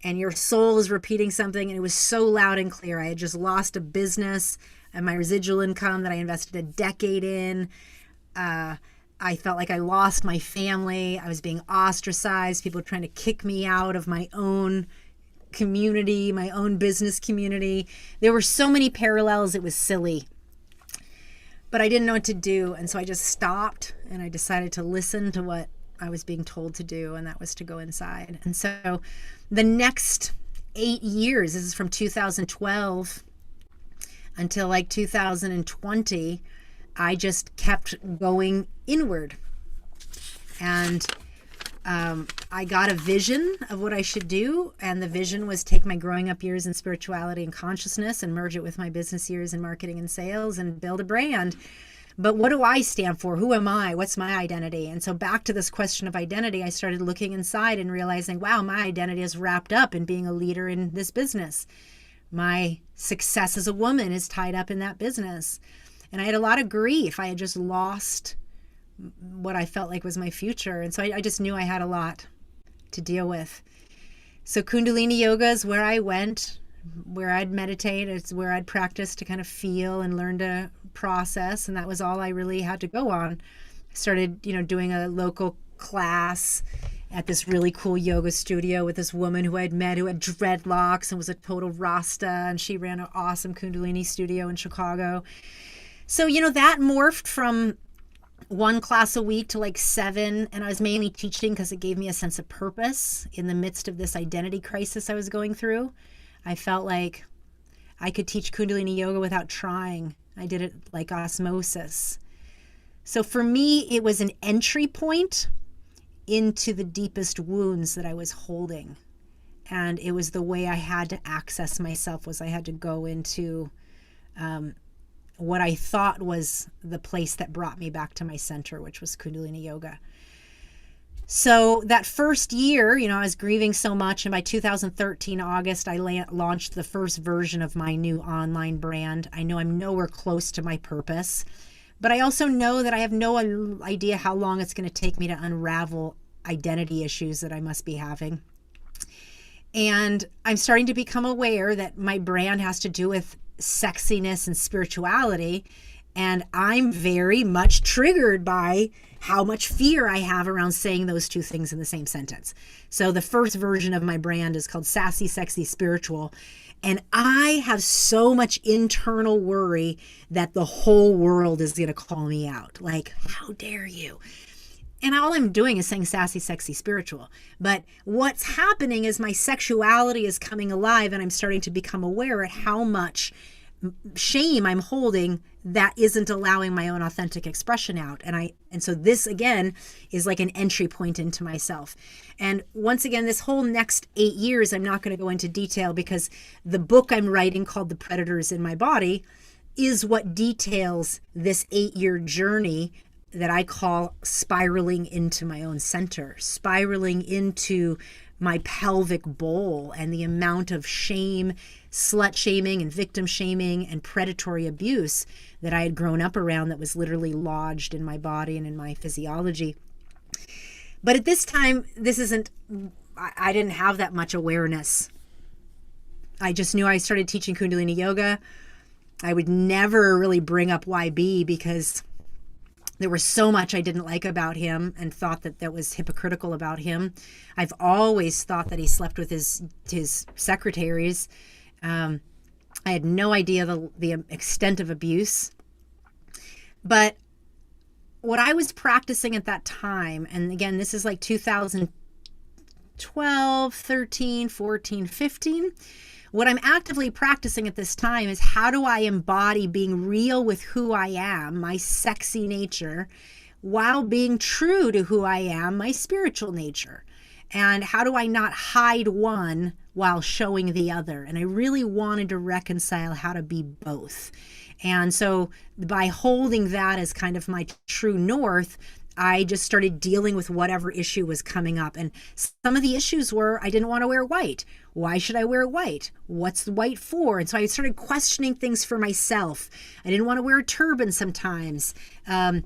Speaker 1: And your soul is repeating something. And it was so loud and clear. I had just lost a business and my residual income that I invested a decade in. I felt like I lost my family. I was being ostracized. People were trying to kick me out of my own community, my own business community. There were so many parallels. It was silly. But I didn't know what to do. And so I just stopped and I decided to listen to what I was being told to do. And that was to go inside. And so the next 8 years, this is from 2012 until like 2020, I just kept going inward. And I got a vision of what I should do. And the vision was take my growing up years in spirituality and consciousness and merge it with my business years in marketing and sales and build a brand. But what do I stand for? Who am I? What's my identity? And so back to this question of identity, I started looking inside and realizing, wow, my identity is wrapped up in being a leader in this business. My success as a woman is tied up in that business. And I had a lot of grief. I had just lost what I felt like was my future. And so I just knew I had a lot to deal with. So Kundalini Yoga is where I went, where I'd meditate. It's where I'd practice to kind of feel and learn to process. And that was all I really had to go on. I started, doing a local class at this really cool yoga studio with this woman who I'd met who had dreadlocks and was a total Rasta. And she ran an awesome Kundalini studio in Chicago. So, that morphed from one class a week to like 7. And I was mainly teaching because it gave me a sense of purpose in the midst of this identity crisis I was going through. I felt like I could teach Kundalini Yoga without trying. I did it like osmosis. So for me, it was an entry point into the deepest wounds that I was holding. And it was the way I had to access myself, was I had to go into what I thought was the place that brought me back to my center, which was Kundalini Yoga. So that first year, I was grieving so much. And by 2013, August, I launched the first version of my new online brand. I know I'm nowhere close to my purpose, but I also know that I have no idea how long it's going to take me to unravel identity issues that I must be having. And I'm starting to become aware that my brand has to do with sexiness and spirituality. And I'm very much triggered by how much fear I have around saying those two things in the same sentence. So the first version of my brand is called Sassy, Sexy, Spiritual. And I have so much internal worry that the whole world is going to call me out. Like, how dare you? And all I'm doing is saying sassy, sexy, spiritual. But what's happening is my sexuality is coming alive, and I'm starting to become aware at how much shame I'm holding that isn't allowing my own authentic expression out. And so this again is like an entry point into myself. And once again, this whole next 8 years, I'm not going to go into detail because the book I'm writing called The Predators in My Body is what details this 8-year journey that I call spiraling into my own center, spiraling into my pelvic bowl, and the amount of shame, slut shaming and victim shaming and predatory abuse that I had grown up around that was literally lodged in my body and in my physiology. But at this time, I didn't have that much awareness. I just knew I started teaching Kundalini Yoga. I would never really bring up YB because there was so much I didn't like about him and thought that was hypocritical about him. I've always thought that he slept with his secretaries. I had no idea the extent of abuse. But what I was practicing at that time, and again, this is like 2012, 13, 14, 15, what I'm actively practicing at this time is how do I embody being real with who I am, my sexy nature, while being true to who I am, my spiritual nature? And how do I not hide one while showing the other? And I really wanted to reconcile how to be both. And so by holding that as kind of my true north, I just started dealing with whatever issue was coming up. And some of the issues were, I didn't want to wear white. Why should I wear white? What's white for? And so I started questioning things for myself. I didn't want to wear a turban sometimes. There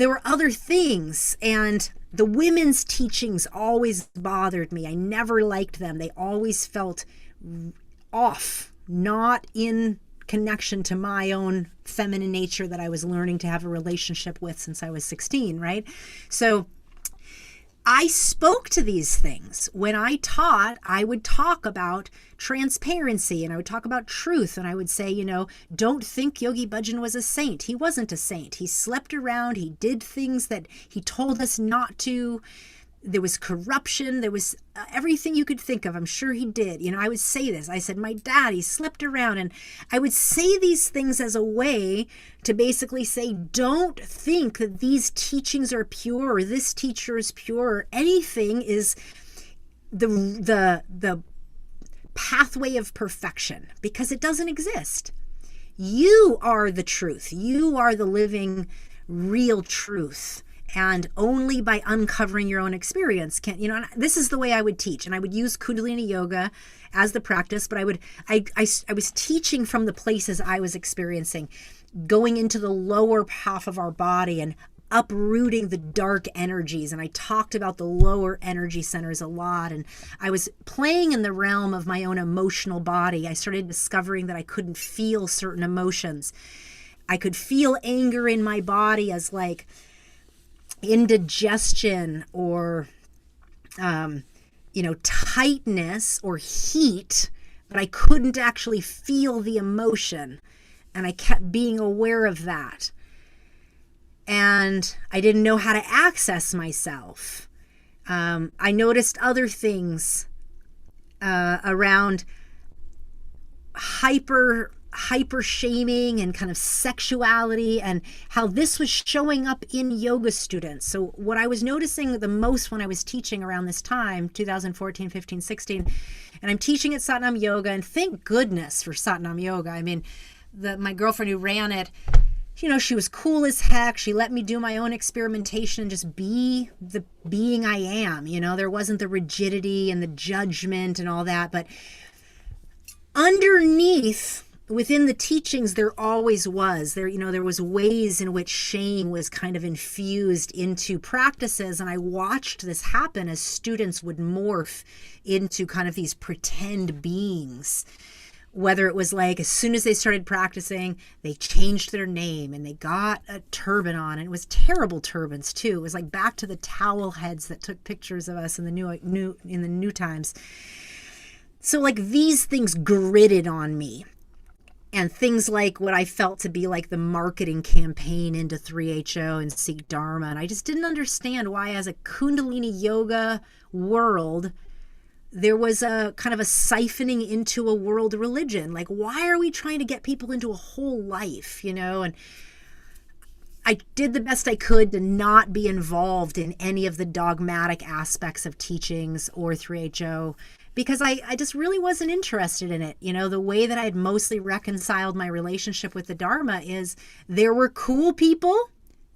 Speaker 1: were other things. And the women's teachings always bothered me. I never liked them. They always felt off, not in connection to my own feminine nature that I was learning to have a relationship with since I was 16, right? So I spoke to these things. When I taught, I would talk about transparency and I would talk about truth. And I would say, don't think Yogi Bhajan was a saint. He wasn't a saint. He slept around. He did things that he told us not to. There was corruption. There was everything you could think of. I'm sure he did. I would say this. I said, my dad, he slept around. And I would say these things as a way to basically say, don't think that these teachings are pure or this teacher is pure or anything is the pathway of perfection, because it doesn't exist. You are the truth. You are the living, real truth. And only by uncovering your own experience can, this is the way I would teach. And I would use Kundalini Yoga as the practice, but I was teaching from the places I was experiencing, going into the lower half of our body and uprooting the dark energies. And I talked about the lower energy centers a lot. And I was playing in the realm of my own emotional body. I started discovering that I couldn't feel certain emotions. I could feel anger in my body as like indigestion or, tightness or heat, but I couldn't actually feel the emotion. And I kept being aware of that. And I didn't know how to access myself. I noticed other things around hyper shaming and kind of sexuality and how this was showing up in yoga students. So what I was noticing the most when I was teaching around this time, 2014, 15, 16, and I'm teaching at Satnam Yoga, and thank goodness for Satnam Yoga. I mean, my girlfriend who ran it, she was cool as heck. She let me do my own experimentation and just be the being I am. There wasn't the rigidity and the judgment and all that. But underneath, within the teachings, there always was. There was ways in which shame was kind of infused into practices. And I watched this happen as students would morph into kind of these pretend beings. Whether it was like as soon as they started practicing, they changed their name and they got a turban on, and it was terrible turbans too. It was like back to the towel heads that took pictures of us in the new times. So like these things gritted on me, and things like what I felt to be like the marketing campaign into 3HO and Seek Dharma, and I just didn't understand why, as a Kundalini Yoga world, there was a kind of a siphoning into a world religion. Like, why are we trying to get people into a whole life, And I did the best I could to not be involved in any of the dogmatic aspects of teachings or 3HO, because I just really wasn't interested in it. The way that I had mostly reconciled my relationship with the Dharma is there were cool people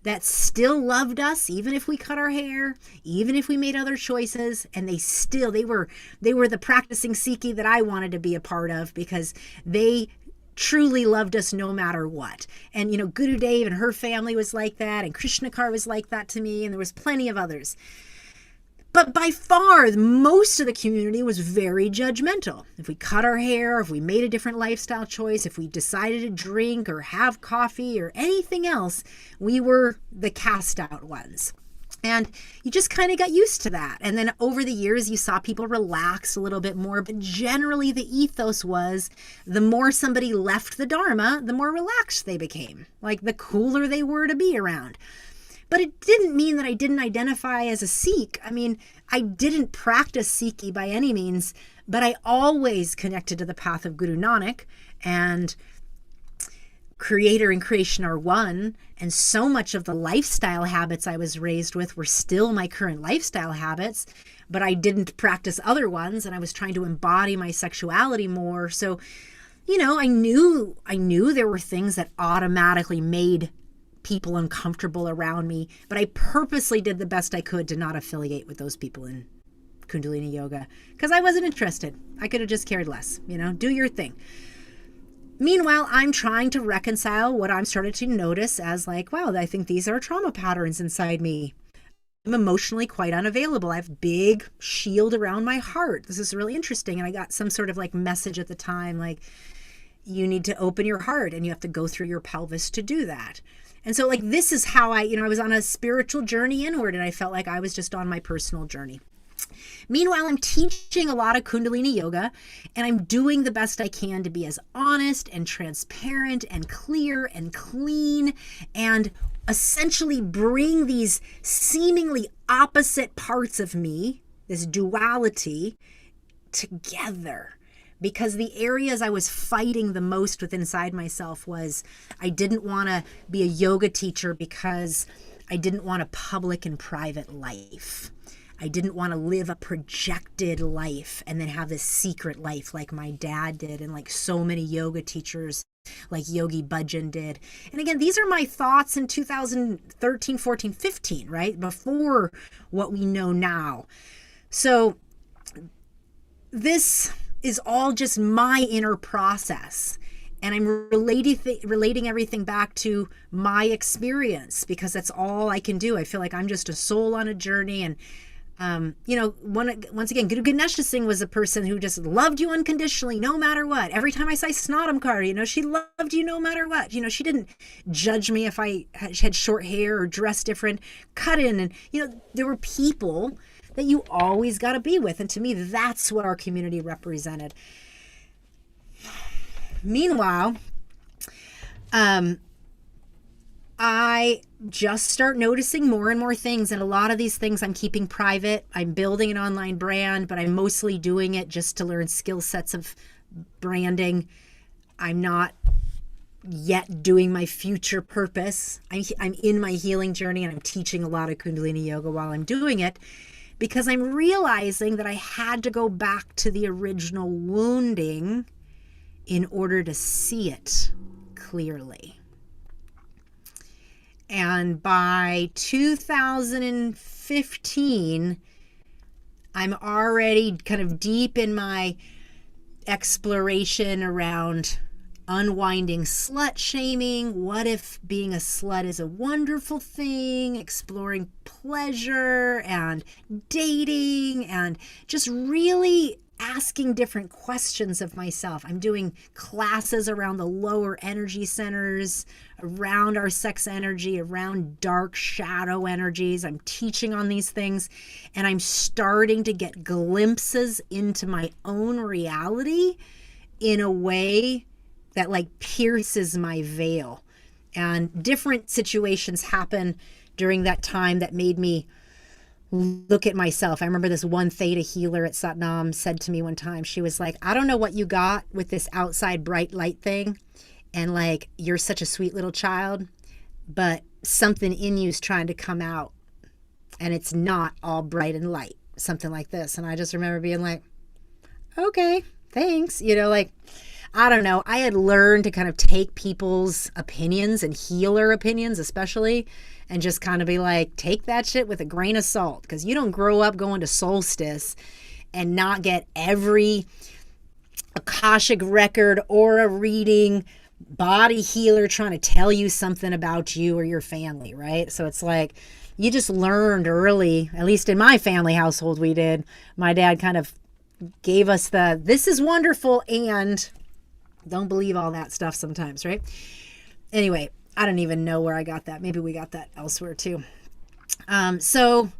Speaker 1: that still loved us, even if we cut our hair, even if we made other choices, and they were the practicing Sikhi that I wanted to be a part of, because they truly loved us no matter what. And Guru Dev and her family was like that, and Krishna Kaur was like that to me, and there was plenty of others. But by far, most of the community was very judgmental. If we cut our hair, if we made a different lifestyle choice, if we decided to drink or have coffee or anything else, we were the cast out ones. And you just kind of got used to that. And then over the years, you saw people relax a little bit more. But generally, the ethos was the more somebody left the Dharma, the more relaxed they became. Like the cooler they were to be around. But it didn't mean that I didn't identify as a Sikh. I mean, I didn't practice Sikhi by any means, but I always connected to the path of Guru Nanak, and Creator and creation are one. And so much of the lifestyle habits I was raised with were still my current lifestyle habits, but I didn't practice other ones, and I was trying to embody my sexuality more. So, I knew there were things that automatically made people uncomfortable around me, but I purposely did the best I could to not affiliate with those people in Kundalini Yoga, because I wasn't interested. I could have just cared less, do your thing. Meanwhile, I'm trying to reconcile what I'm starting to notice as like, wow, I think these are trauma patterns inside me. I'm emotionally quite unavailable. I have a big shield around my heart. This is really interesting. And I got some sort of like message at the time, like, you need to open your heart and you have to go through your pelvis to do that. And so like, this is how I was on a spiritual journey inward, and I felt like I was just on my personal journey. Meanwhile, I'm teaching a lot of Kundalini Yoga, and I'm doing the best I can to be as honest and transparent and clear and clean and essentially bring these seemingly opposite parts of me, this duality, together. Because the areas I was fighting the most with inside myself was I didn't want to be a yoga teacher because I didn't want a public and private life. I didn't want to live a projected life and then have this secret life like my dad did and like so many yoga teachers like Yogi Bhajan did. And again, these are my thoughts in 2013, 14, 15, right? Before what we know now. So this is all just my inner process. And I'm relating everything back to my experience because that's all I can do. I feel like I'm just a soul on a journey. And, once again, GuruNischan was a person who just loved you unconditionally, no matter what. Every time I say Snatam Kaur, she loved you no matter what. She didn't judge me if I had short hair or dressed different, cut in. And, there were people that you always got to be with. And to me, that's what our community represented. Meanwhile, I just start noticing more and more things. And a lot of these things I'm keeping private. I'm building an online brand, but I'm mostly doing it just to learn skill sets of branding. I'm not yet doing my future purpose. I'm in my healing journey and I'm teaching a lot of Kundalini Yoga while I'm doing it because I'm realizing that I had to go back to the original wounding in order to see it clearly. And by 2015, I'm already kind of deep in my exploration around unwinding slut shaming. What if being a slut is a wonderful thing? Exploring pleasure and dating and just really asking different questions of myself. I'm doing classes around the lower energy centers, around our sex energy, around dark shadow energies. I'm teaching on these things and I'm starting to get glimpses into my own reality in a way that like pierces my veil. And different situations happen during that time that made me look at myself. I remember this one theta healer at Satnam said to me one time, she was like, I don't know what you got with this outside bright light thing. And like, you're such a sweet little child, but something in you is trying to come out and it's not all bright and light, something like this. And I just remember being like, okay, thanks. I don't know. I had learned to kind of take people's opinions and healer opinions, especially, and just kind of be like, take that shit with a grain of salt, because you don't grow up going to solstice and not get every Akashic record, aura reading, body healer trying to tell you something about you or your family, right? So it's like you just learned early, at least in my family household we did. My dad kind of gave us this is wonderful and don't believe all that stuff sometimes, right? Anyway, I don't even know where I got that. Maybe we got that elsewhere too. So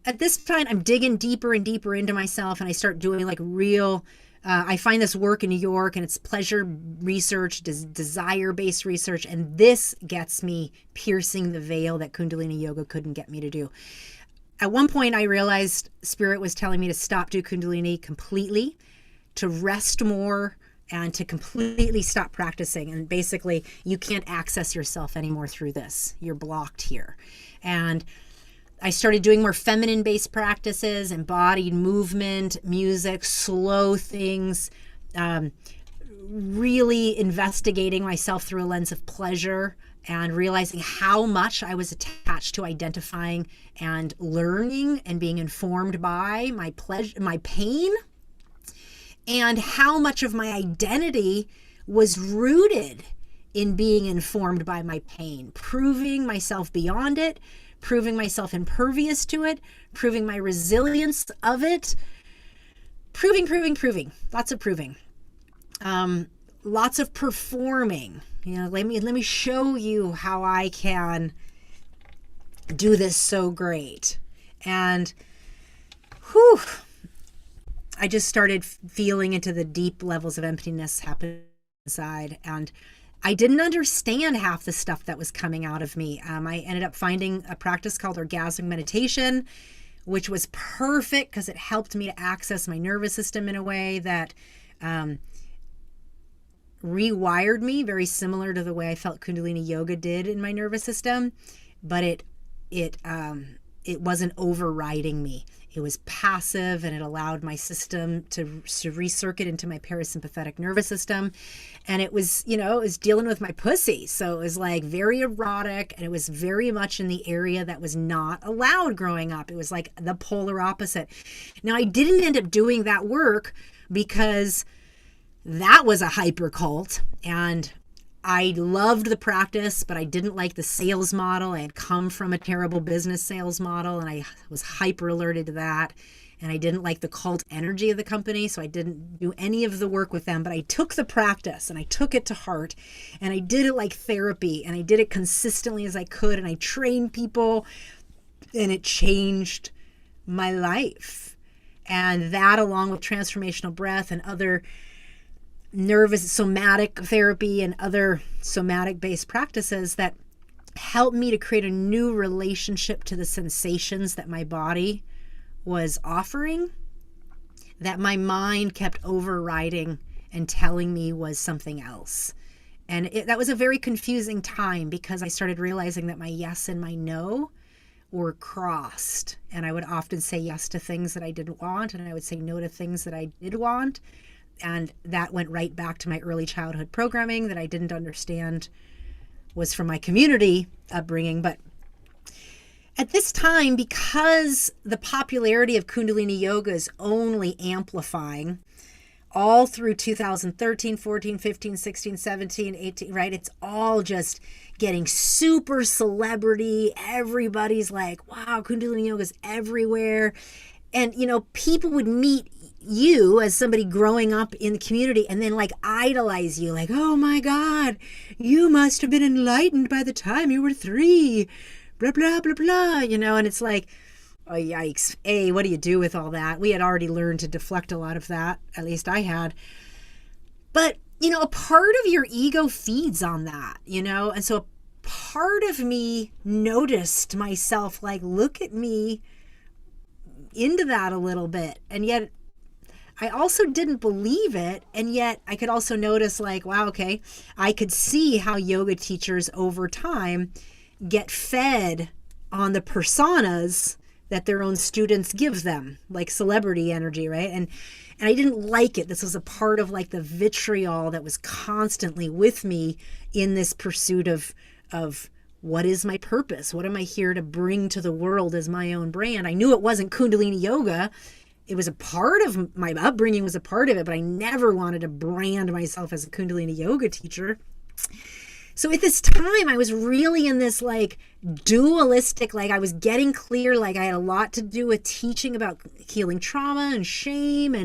Speaker 1: at this point, I'm digging deeper and deeper into myself and I start doing like real, I find this work in New York and it's pleasure research, desire-based research. And this gets me piercing the veil that Kundalini Yoga couldn't get me to do. At one point, I realized Spirit was telling me to stop doing Kundalini completely, to rest more, and to completely stop practicing. And basically, you can't access yourself anymore through this. You're blocked here. And I started doing more feminine-based practices, embodied movement, music, slow things, really investigating myself through a lens of pleasure and realizing how much I was attached to identifying and learning and being informed by my pleasure, my pain, and how much of my identity was rooted in being informed by my pain, proving myself beyond it, proving myself impervious to it, proving my resilience of it, proving, lots of proving, lots of performing. Let me show you how I can do this so great. And whew, I just started feeling into the deep levels of emptiness happen inside. And I didn't understand half the stuff that was coming out of me. I ended up finding a practice called orgasmic meditation, which was perfect because it helped me to access my nervous system in a way that rewired me, very similar to the way I felt Kundalini Yoga did in my nervous system, but it wasn't overriding me. It was passive, and it allowed my system to recircuit into my parasympathetic nervous system. And it was, it was dealing with my pussy. So it was like very erotic, and it was very much in the area that was not allowed growing up. It was like the polar opposite. Now, I didn't end up doing that work because that was a hyper cult, and I loved the practice, but I didn't like the sales model. I had come from a terrible business sales model, and I was hyper alerted to that. And I didn't like the cult energy of the company, so I didn't do any of the work with them. But I took the practice, and I took it to heart, and I did it like therapy, and I did it consistently as I could, and I trained people, and it changed my life. And that, along with transformational breath and other nervous somatic therapy and other somatic based practices, that helped me to create a new relationship to the sensations that my body was offering, that my mind kept overriding and telling me was something else. And that was a very confusing time, because I started realizing that my yes and my no were crossed, and I would often say yes to things that I didn't want, and I would say no to things that I did want. And that went right back to my early childhood programming that I didn't understand was from my community upbringing. But at this time, because the popularity of Kundalini Yoga is only amplifying all through 2013, 14, 15, 16, 17, 18, right? It's all just getting super celebrity. Everybody's like, wow, Kundalini Yoga is everywhere. And, people would meet you as somebody growing up in the community and then like idolize you, like, oh my God, you must have been enlightened by the time you were 3, blah, blah, blah, blah, and it's like, oh, yikes. What do you do with all that? We had already learned to deflect a lot of that. At least I had. But, a part of your ego feeds on that, and so a part of me noticed myself like, look at me into that a little bit. And yet I also didn't believe it. And yet I could also notice like, wow, okay, I could see how yoga teachers over time get fed on the personas that their own students give them, like celebrity energy, right? And I didn't like it. This was a part of like the vitriol that was constantly with me in this pursuit of what is my purpose? What am I here to bring to the world as my own brand? I knew it wasn't Kundalini Yoga. It was a part of my upbringing, was a part of it, but I never wanted to brand myself as a Kundalini Yoga teacher. So at this time, I was really in this like dualistic, like I was getting clear, like I had a lot to do with teaching about healing trauma and shame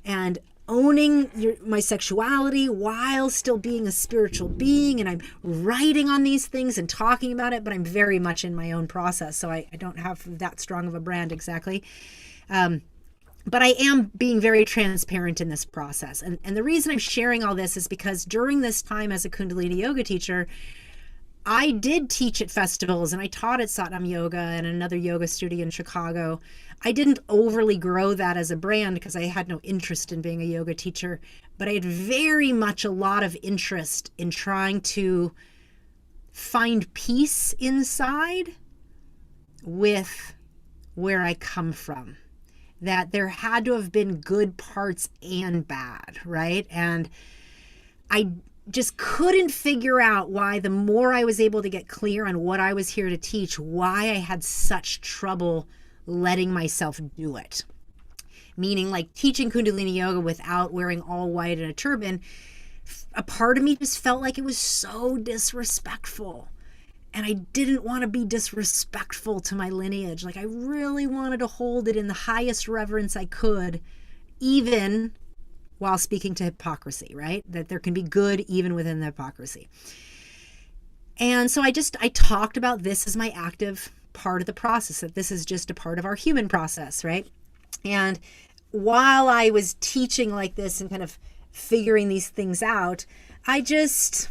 Speaker 1: and owning my sexuality while still being a spiritual being. And I'm writing on these things and talking about it, but I'm very much in my own process. So I don't have that strong of a brand exactly. But I am being very transparent in this process. And the reason I'm sharing all this is because during this time as a Kundalini Yoga teacher, I did teach at festivals and I taught at Satnam Yoga and another yoga studio in Chicago. I didn't overly grow that as a brand because I had no interest in being a yoga teacher, but I had very much a lot of interest in trying to find peace inside with where I come from. That there had to have been good parts and bad, right? And I just couldn't figure out why, the more I was able to get clear on what I was here to teach, why I had such trouble letting myself do it. Meaning like teaching Kundalini Yoga without wearing all white and a turban, a part of me just felt like it was so disrespectful. And I didn't want to be disrespectful to my lineage. Like I really wanted to hold it in the highest reverence I could, even while speaking to hypocrisy, right? That there can be good even within the hypocrisy. And so I talked about this as my active part of the process, that this is just a part of our human process, right? And while I was teaching like this and kind of figuring these things out, I just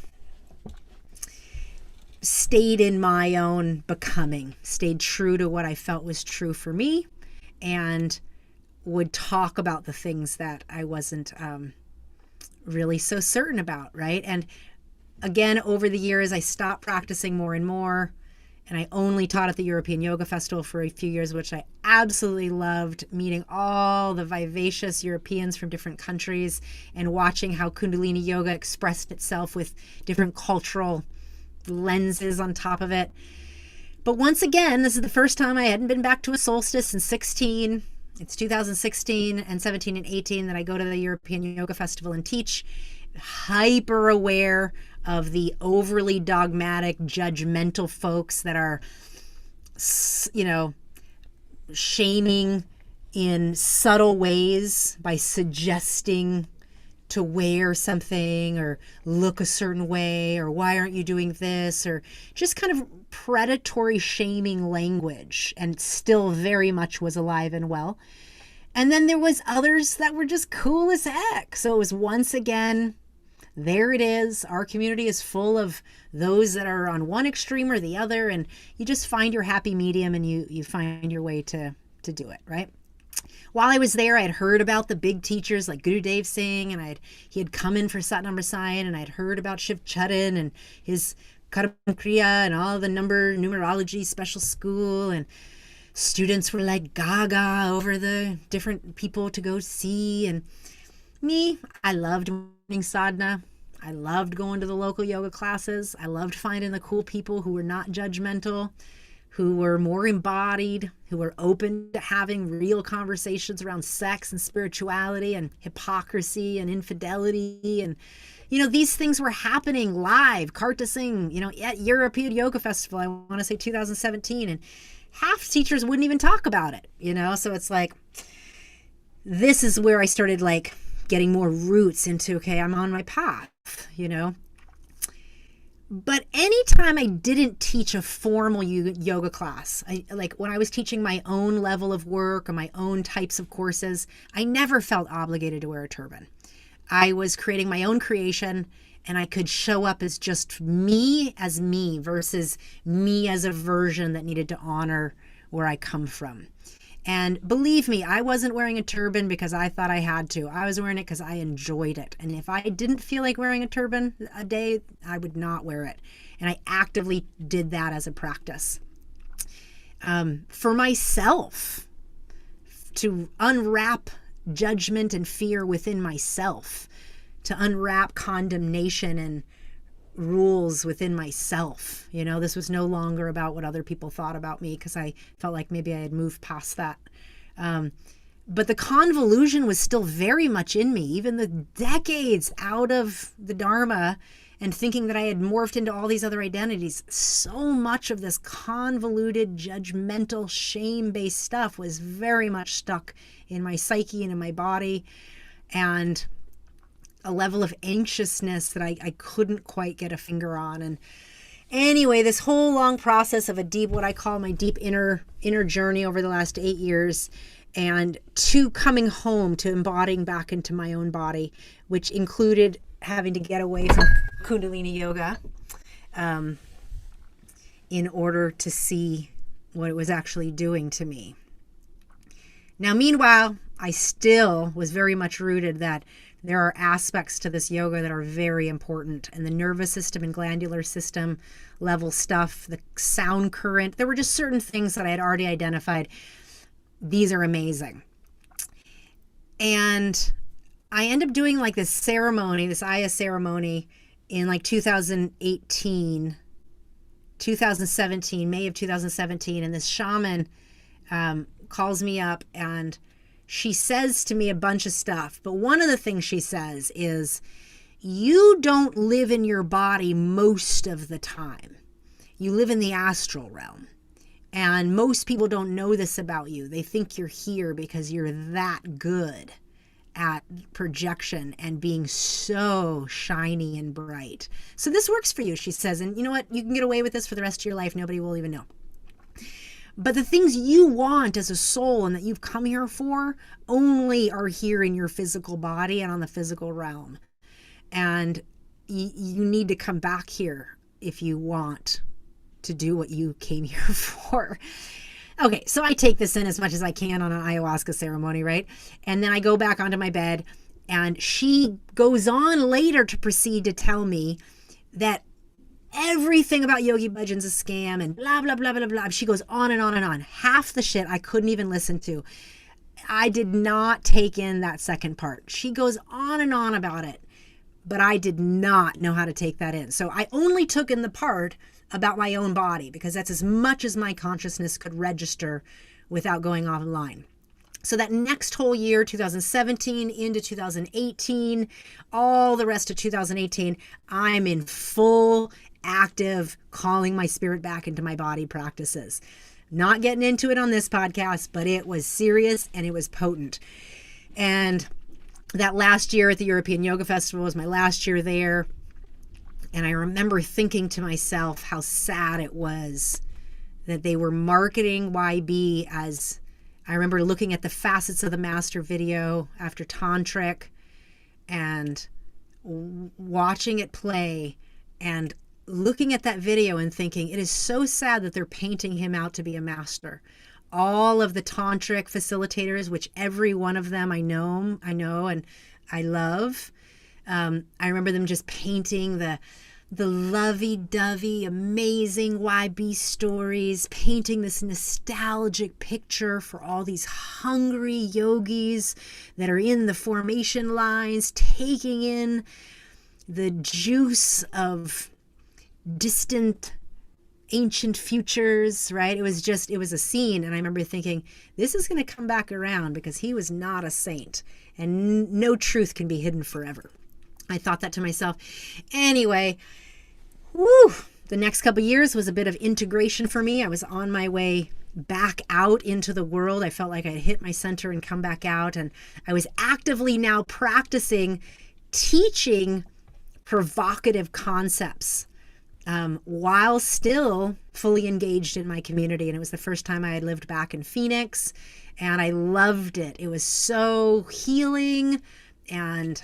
Speaker 1: stayed in my own becoming, stayed true to what I felt was true for me, and would talk about the things that I wasn't really so certain about, right? And again, over the years, I stopped practicing more and more, and I only taught at the European Yoga Festival for a few years, which I absolutely loved, meeting all the vivacious Europeans from different countries and watching how Kundalini Yoga expressed itself with different cultural lenses on top of it. But once again, this is the first time I hadn't been back to a solstice in 16. It's 2016 and 17 and 18 that I go to the European Yoga Festival and teach, hyper aware of the overly dogmatic, judgmental folks that are, shaming in subtle ways by suggesting to wear something or look a certain way, or why aren't you doing this, or just kind of predatory shaming language, and still very much was alive and well. And then there was others that were just cool as heck. So it was, once again, there it is. Our community is full of those that are on one extreme or the other, and you just find your happy medium and you find your way to do it, right? While I was there, I had heard about the big teachers like Guru Dev Singh, and he had come in for Satnam Rasayan, and I'd heard about Shiv Charan and his Karma Kriya and all the numerology special school, and students were like gaga over the different people to go see. And me, I loved morning sadhana. I loved going to the local yoga classes. I loved finding the cool people who were not judgmental, who were more embodied, who were open to having real conversations around sex and spirituality and hypocrisy and infidelity. And, these things were happening live, Karta Singh, at European Yoga Festival, I want to say 2017. And half teachers wouldn't even talk about it, So it's like, this is where I started getting more roots into, okay, I'm on my path, But anytime I didn't teach a formal yoga class, when I was teaching my own level of work or my own types of courses, I never felt obligated to wear a turban. I was creating my own creation, and I could show up as just me as me versus me as a version that needed to honor where I come from. And believe me, I wasn't wearing a turban because I thought I had to. I was wearing it because I enjoyed it. And if I didn't feel like wearing a turban a day, I would not wear it. And I actively did that as a practice. For myself, to unwrap judgment and fear within myself, to unwrap condemnation and rules within myself. This was no longer about what other people thought about me, because I felt like maybe I had moved past that. But the convolution was still very much in me, even the decades out of the Dharma and thinking that I had morphed into all these other identities. So much of this convoluted, judgmental, shame-based stuff was very much stuck in my psyche and in my body, and a level of anxiousness that I couldn't quite get a finger on. And anyway, this whole long process of what I call my deep inner journey over the last 8 years, and to coming home, to embodying back into my own body, which included having to get away from Kundalini Yoga in order to see what it was actually doing to me. Now, meanwhile, I still was very much rooted that there are aspects to this yoga that are very important, and the nervous system and glandular system level stuff, the sound current, there were just certain things that I had already identified. These are amazing. And I end up doing this ceremony, this Aya ceremony in 2017, May of 2017. And this shaman calls me up, and she says to me a bunch of stuff. But one of the things she says is, you don't live in your body most of the time. You live in the astral realm. And most people don't know this about you. They think you're here because you're that good at projection and being so shiny and bright. So this works for you, she says. And you know what? You can get away with this for the rest of your life. Nobody will even know. But the things you want as a soul and that you've come here for only are here in your physical body and on the physical realm. And you need to come back here if you want to do what you came here for. Okay, so I take this in as much as I can on an ayahuasca ceremony, right? And then I go back onto my bed, and she goes on later to proceed to tell me that everything about Yogi Bhajan's a scam and blah, blah, blah, blah, blah. She goes on and on and on. Half the shit I couldn't even listen to. I did not take in that second part. She goes on and on about it, but I did not know how to take that in. So I only took in the part about my own body, because that's as much as my consciousness could register without going offline. So that next whole year, 2017 into 2018, all the rest of 2018, I'm in full active calling my spirit back into my body practices. Not getting into it on this podcast, but it was serious and it was potent. And that last year at the European Yoga Festival was my last year there. And I remember thinking to myself how sad it was that they were marketing YB as, I remember looking at the Facets of the Master video after Tantric and watching it play and looking at that video and thinking, it is so sad that they're painting him out to be a master. All of the Tantric facilitators, which every one of them I know and I love. I remember them just painting the lovey-dovey, amazing YB stories, painting this nostalgic picture for all these hungry yogis that are in the formation lines, taking in the juice of distant ancient futures, right? It was a scene. And I remember thinking, this is going to come back around, because he was not a saint and no truth can be hidden forever. I thought that to myself. Anyway, the next couple of years was a bit of integration for me. I was on my way back out into the world. I felt like I had hit my center and come back out. And I was actively now practicing teaching provocative concepts while still fully engaged in my community. And it was the first time I had lived back in Phoenix, and I loved it. It was so healing and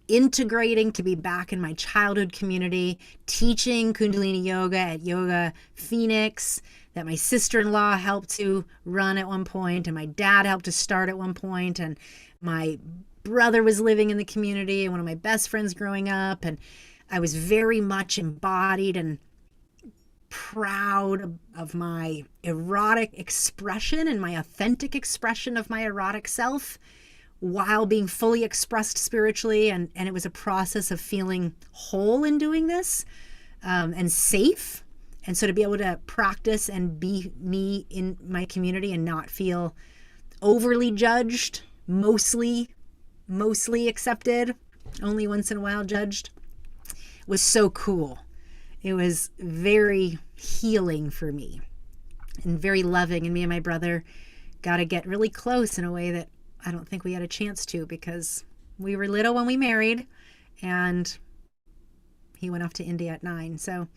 Speaker 1: integrating to be back in my childhood community, teaching Kundalini Yoga at Yoga Phoenix, that my sister-in-law helped to run at one point, and my dad helped to start at one point, and my brother was living in the community, and one of my best friends growing up, and I was very much embodied and proud of my erotic expression and my authentic expression of my erotic self, while being fully expressed spiritually. And it was a process of feeling whole in doing this, and safe. And so to be able to practice and be me in my community and not feel overly judged, mostly accepted, only once in a while judged, was so cool. It was very healing for me and very loving. And me and my brother got to get really close in a way that I don't think we had a chance to, because we were little when we married and he went off to India at 9. So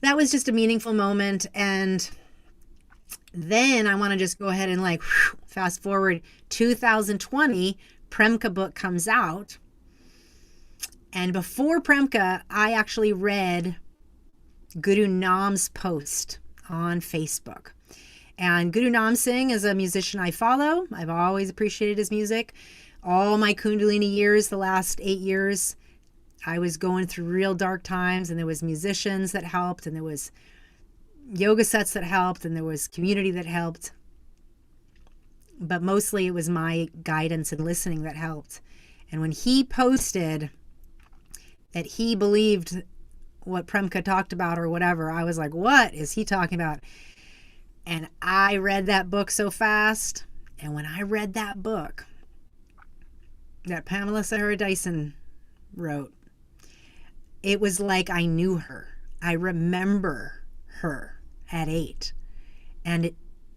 Speaker 1: that was just a meaningful moment. And then I want to just go ahead and fast forward 2020, Premka book comes out. And before Premka, I actually read Guru Nam's post on Facebook. And Guru Nam Singh is a musician I follow. I've always appreciated his music. All my Kundalini years, the last 8 years, I was going through real dark times, and there was musicians that helped, and there was yoga sets that helped, and there was community that helped. But mostly it was my guidance and listening that helped. And when he posted that he believed what Premka talked about or whatever, I was like, what is he talking about? And I read that book so fast. And when I read that book that Pamela Sarah Dyson wrote, it was like I knew her. I remember her at 8. And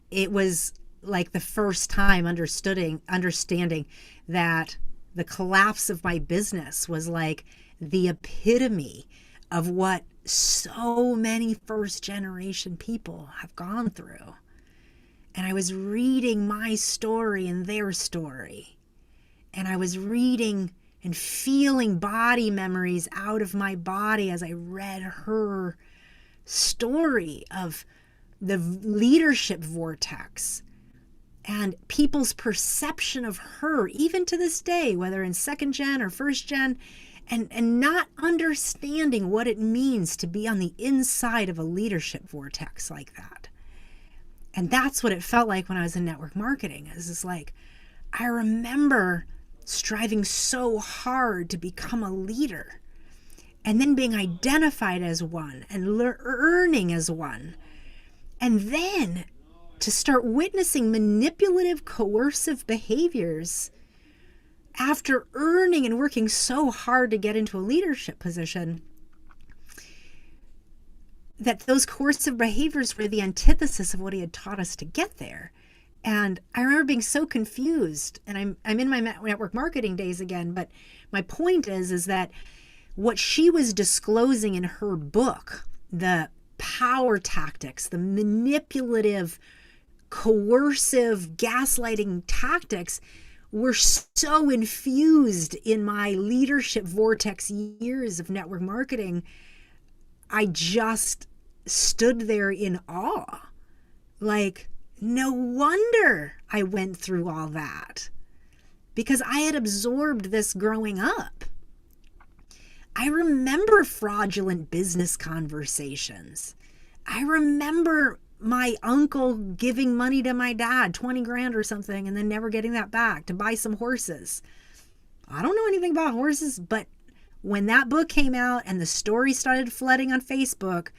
Speaker 1: it was like the first time understanding that the collapse of my business was like the epitome of what so many first generation people have gone through. And I was reading my story and their story. And I was reading and feeling body memories out of my body as I read her story of the leadership vortex and people's perception of her, even to this day, whether in second gen or first gen, and not understanding what it means to be on the inside of a leadership vortex like that. And that's what it felt like when I was in network marketing. It's like, I remember striving so hard to become a leader and then being identified as one and earning as one. And then to start witnessing manipulative, coercive behaviors after earning and working so hard to get into a leadership position, that those coercive behaviors were the antithesis of what he had taught us to get there. And I remember being so confused, and I'm in my network marketing days again, but my point is that what she was disclosing in her book, the power tactics, the manipulative, coercive, gaslighting tactics, were so infused in my leadership vortex years of network marketing. I just stood there in awe. Like, no wonder I went through all that, because I had absorbed this growing up. I remember fraudulent business conversations. I remember my uncle giving money to my dad, 20 grand or something, and then never getting that back to buy some horses. I don't know anything about horses, but when that book came out and the story started flooding on Facebook,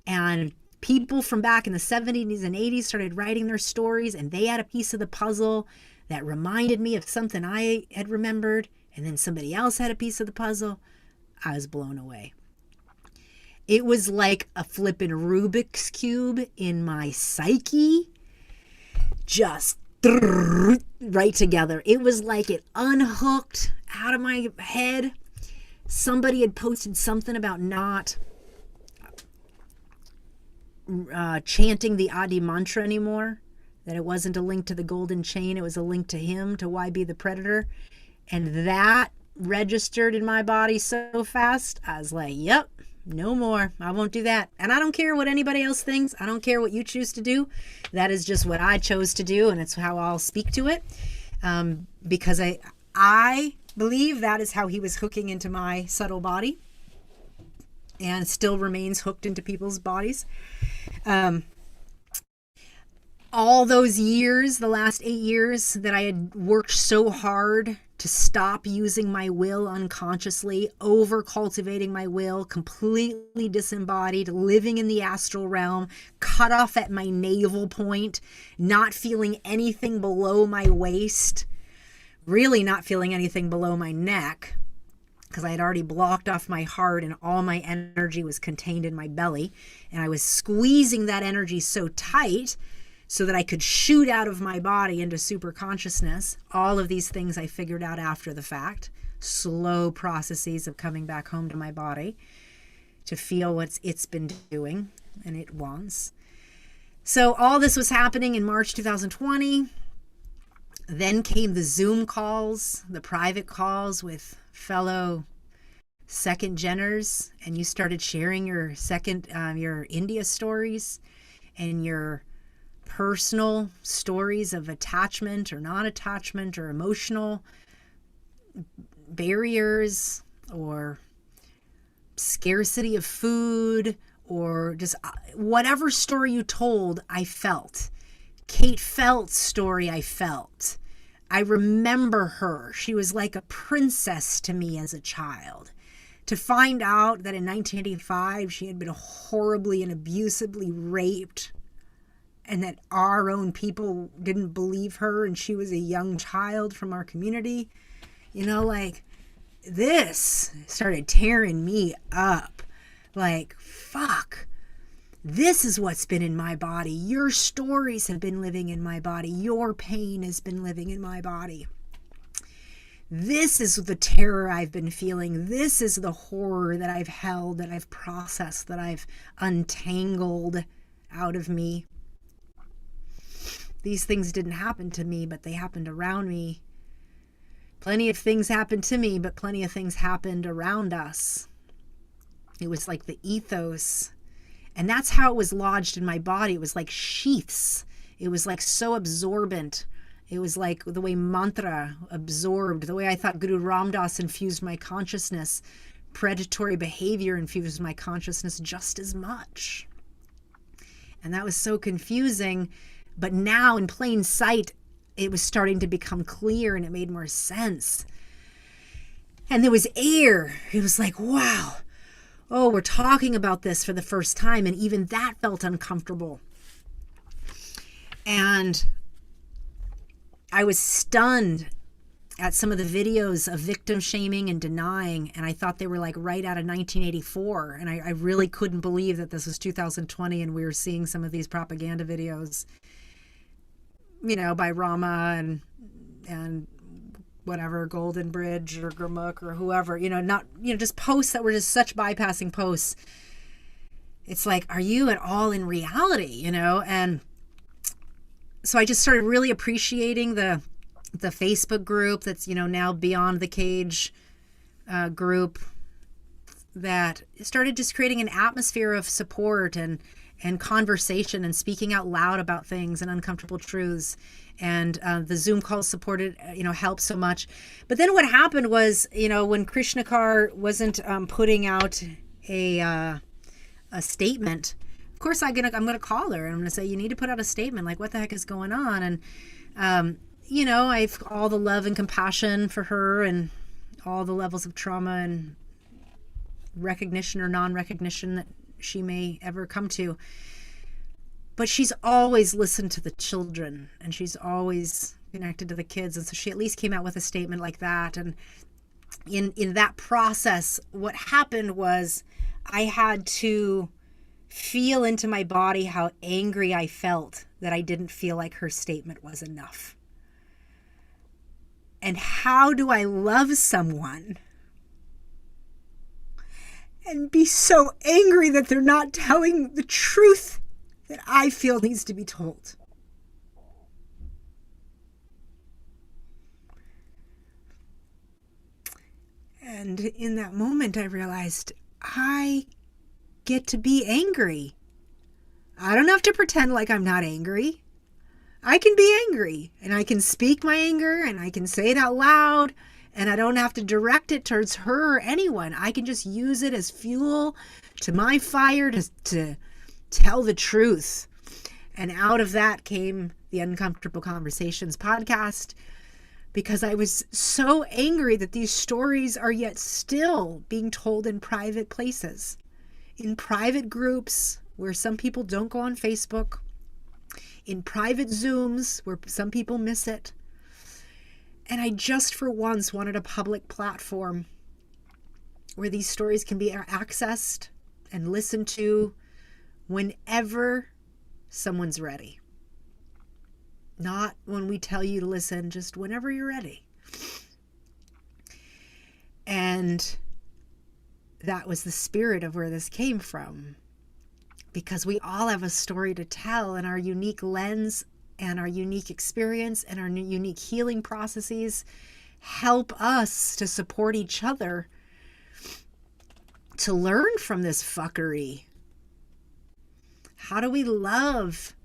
Speaker 1: and people from back in the 70s and 80s started writing their stories, and they had a piece of the puzzle that reminded me of something I had remembered, and then somebody else had a piece of the puzzle, I was blown away. It was like a flippin' Rubik's Cube in my psyche, just right together. It was like it unhooked out of my head. Somebody had posted something about not chanting the Adi mantra anymore, that it wasn't a link to the golden chain, it was a link to him, to why be the predator. And that registered in my body so fast, I was like, yep, no more. I won't do that. And I don't care what anybody else thinks. I don't care what you choose to do. That is just what I chose to do, and it's how I'll speak to it. Because I believe that is how he was hooking into my subtle body, and still remains hooked into people's bodies. All those years, the last 8 years that I had worked so hard to stop using my will unconsciously, over cultivating my will, completely disembodied, living in the astral realm, cut off at my navel point, not feeling anything below my waist, really not feeling anything below my neck, because I had already blocked off my heart and all my energy was contained in my belly. And I was squeezing that energy so tight so that I could shoot out of my body into super consciousness. All of these things I figured out after the fact. Slow processes of coming back home to my body to feel what it's been doing, and it wants. So all this was happening in March 2020. Then came the Zoom calls, the private calls with fellow second geners, and you started sharing your your India stories and your personal stories of attachment or non-attachment or emotional barriers or scarcity of food, or just whatever story you told, I felt. Kate Felt's story, I felt. I remember her. She was like a princess to me as a child. To find out that in 1985 she had been horribly and abusively raped, and that our own people didn't believe her, and she was a young child from our community, this started tearing me up. Like, fuck. This is what's been in my body. Your stories have been living in my body. Your pain has been living in my body. This is the terror I've been feeling. This is the horror that I've held, that I've processed, that I've untangled out of me. These things didn't happen to me, but they happened around me. Plenty of things happened to me, but plenty of things happened around us. It was like the ethos And that's how it was lodged in my body. It was like sheaths. It was like so absorbent. It was like the way mantra absorbed, the way I thought Guru Ram Dass infused my consciousness. Predatory behavior infused my consciousness just as much. And that was so confusing. But now in plain sight, it was starting to become clear and it made more sense. And there was air. It was like, wow. Oh, we're talking about this for the first time. And even that felt uncomfortable. And I was stunned at some of the videos of victim shaming and denying. And I thought they were like right out of 1984. And I really couldn't believe that this was 2020 and we were seeing some of these propaganda videos, you know, by Rama and whatever, Golden Bridge or Gurmukh or whoever, you know, not, you know, just posts that were just such bypassing posts. It's like, are you at all in reality, you know? And so I just started really appreciating the Facebook group that's, you know, now Beyond the Cage group that started just creating an atmosphere of support and conversation and speaking out loud about things and uncomfortable truths. And the Zoom calls supported, you know, helped so much. But then what happened was, you know, when Krishna Kaur wasn't putting out a statement, of course I'm gonna call her and I'm gonna say, you need to put out a statement. Like, what the heck is going on? And you know, I've all the love and compassion for her and all the levels of trauma and recognition or non-recognition that she may ever come to. But she's always listened to the children and she's always connected to the kids. And so she at least came out with a statement like that. And in that process, what happened was I had to feel into my body how angry I felt that I didn't feel like her statement was enough. And how do I love someone and be so angry that they're not telling the truth that I feel needs to be told? And in that moment, I realized I get to be angry. I don't have to pretend like I'm not angry. I can be angry and I can speak my anger and I can say it out loud and I don't have to direct it towards her or anyone. I can just use it as fuel to my fire to tell the truth. And out of that came the Uncomfortable Conversations podcast, because I was so angry that these stories are yet still being told in private places, in private groups where some people don't go on Facebook, in private Zooms where some people miss it. And I just for once wanted a public platform where these stories can be accessed and listened to whenever someone's ready. Not when we tell you to listen, just whenever you're ready. And that was the spirit of where this came from. Because we all have a story to tell, and our unique lens and our unique experience and our unique healing processes help us to support each other to learn from this fuckery. How do we love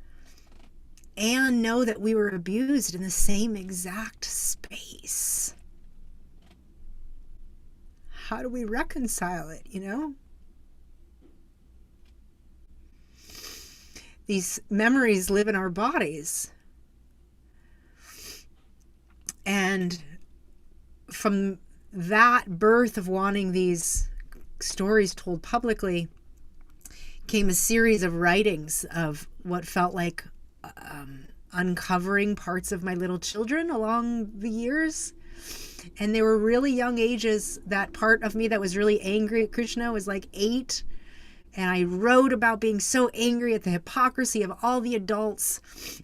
Speaker 1: and know that we were abused in the same exact space? How do we reconcile it, you know? These memories live in our bodies. And from that birth of wanting these stories told publicly came a series of writings of what felt like uncovering parts of my little children along the years. And they were really young ages. That part of me that was really angry at Krishna was like 8. And I wrote about being so angry at the hypocrisy of all the adults.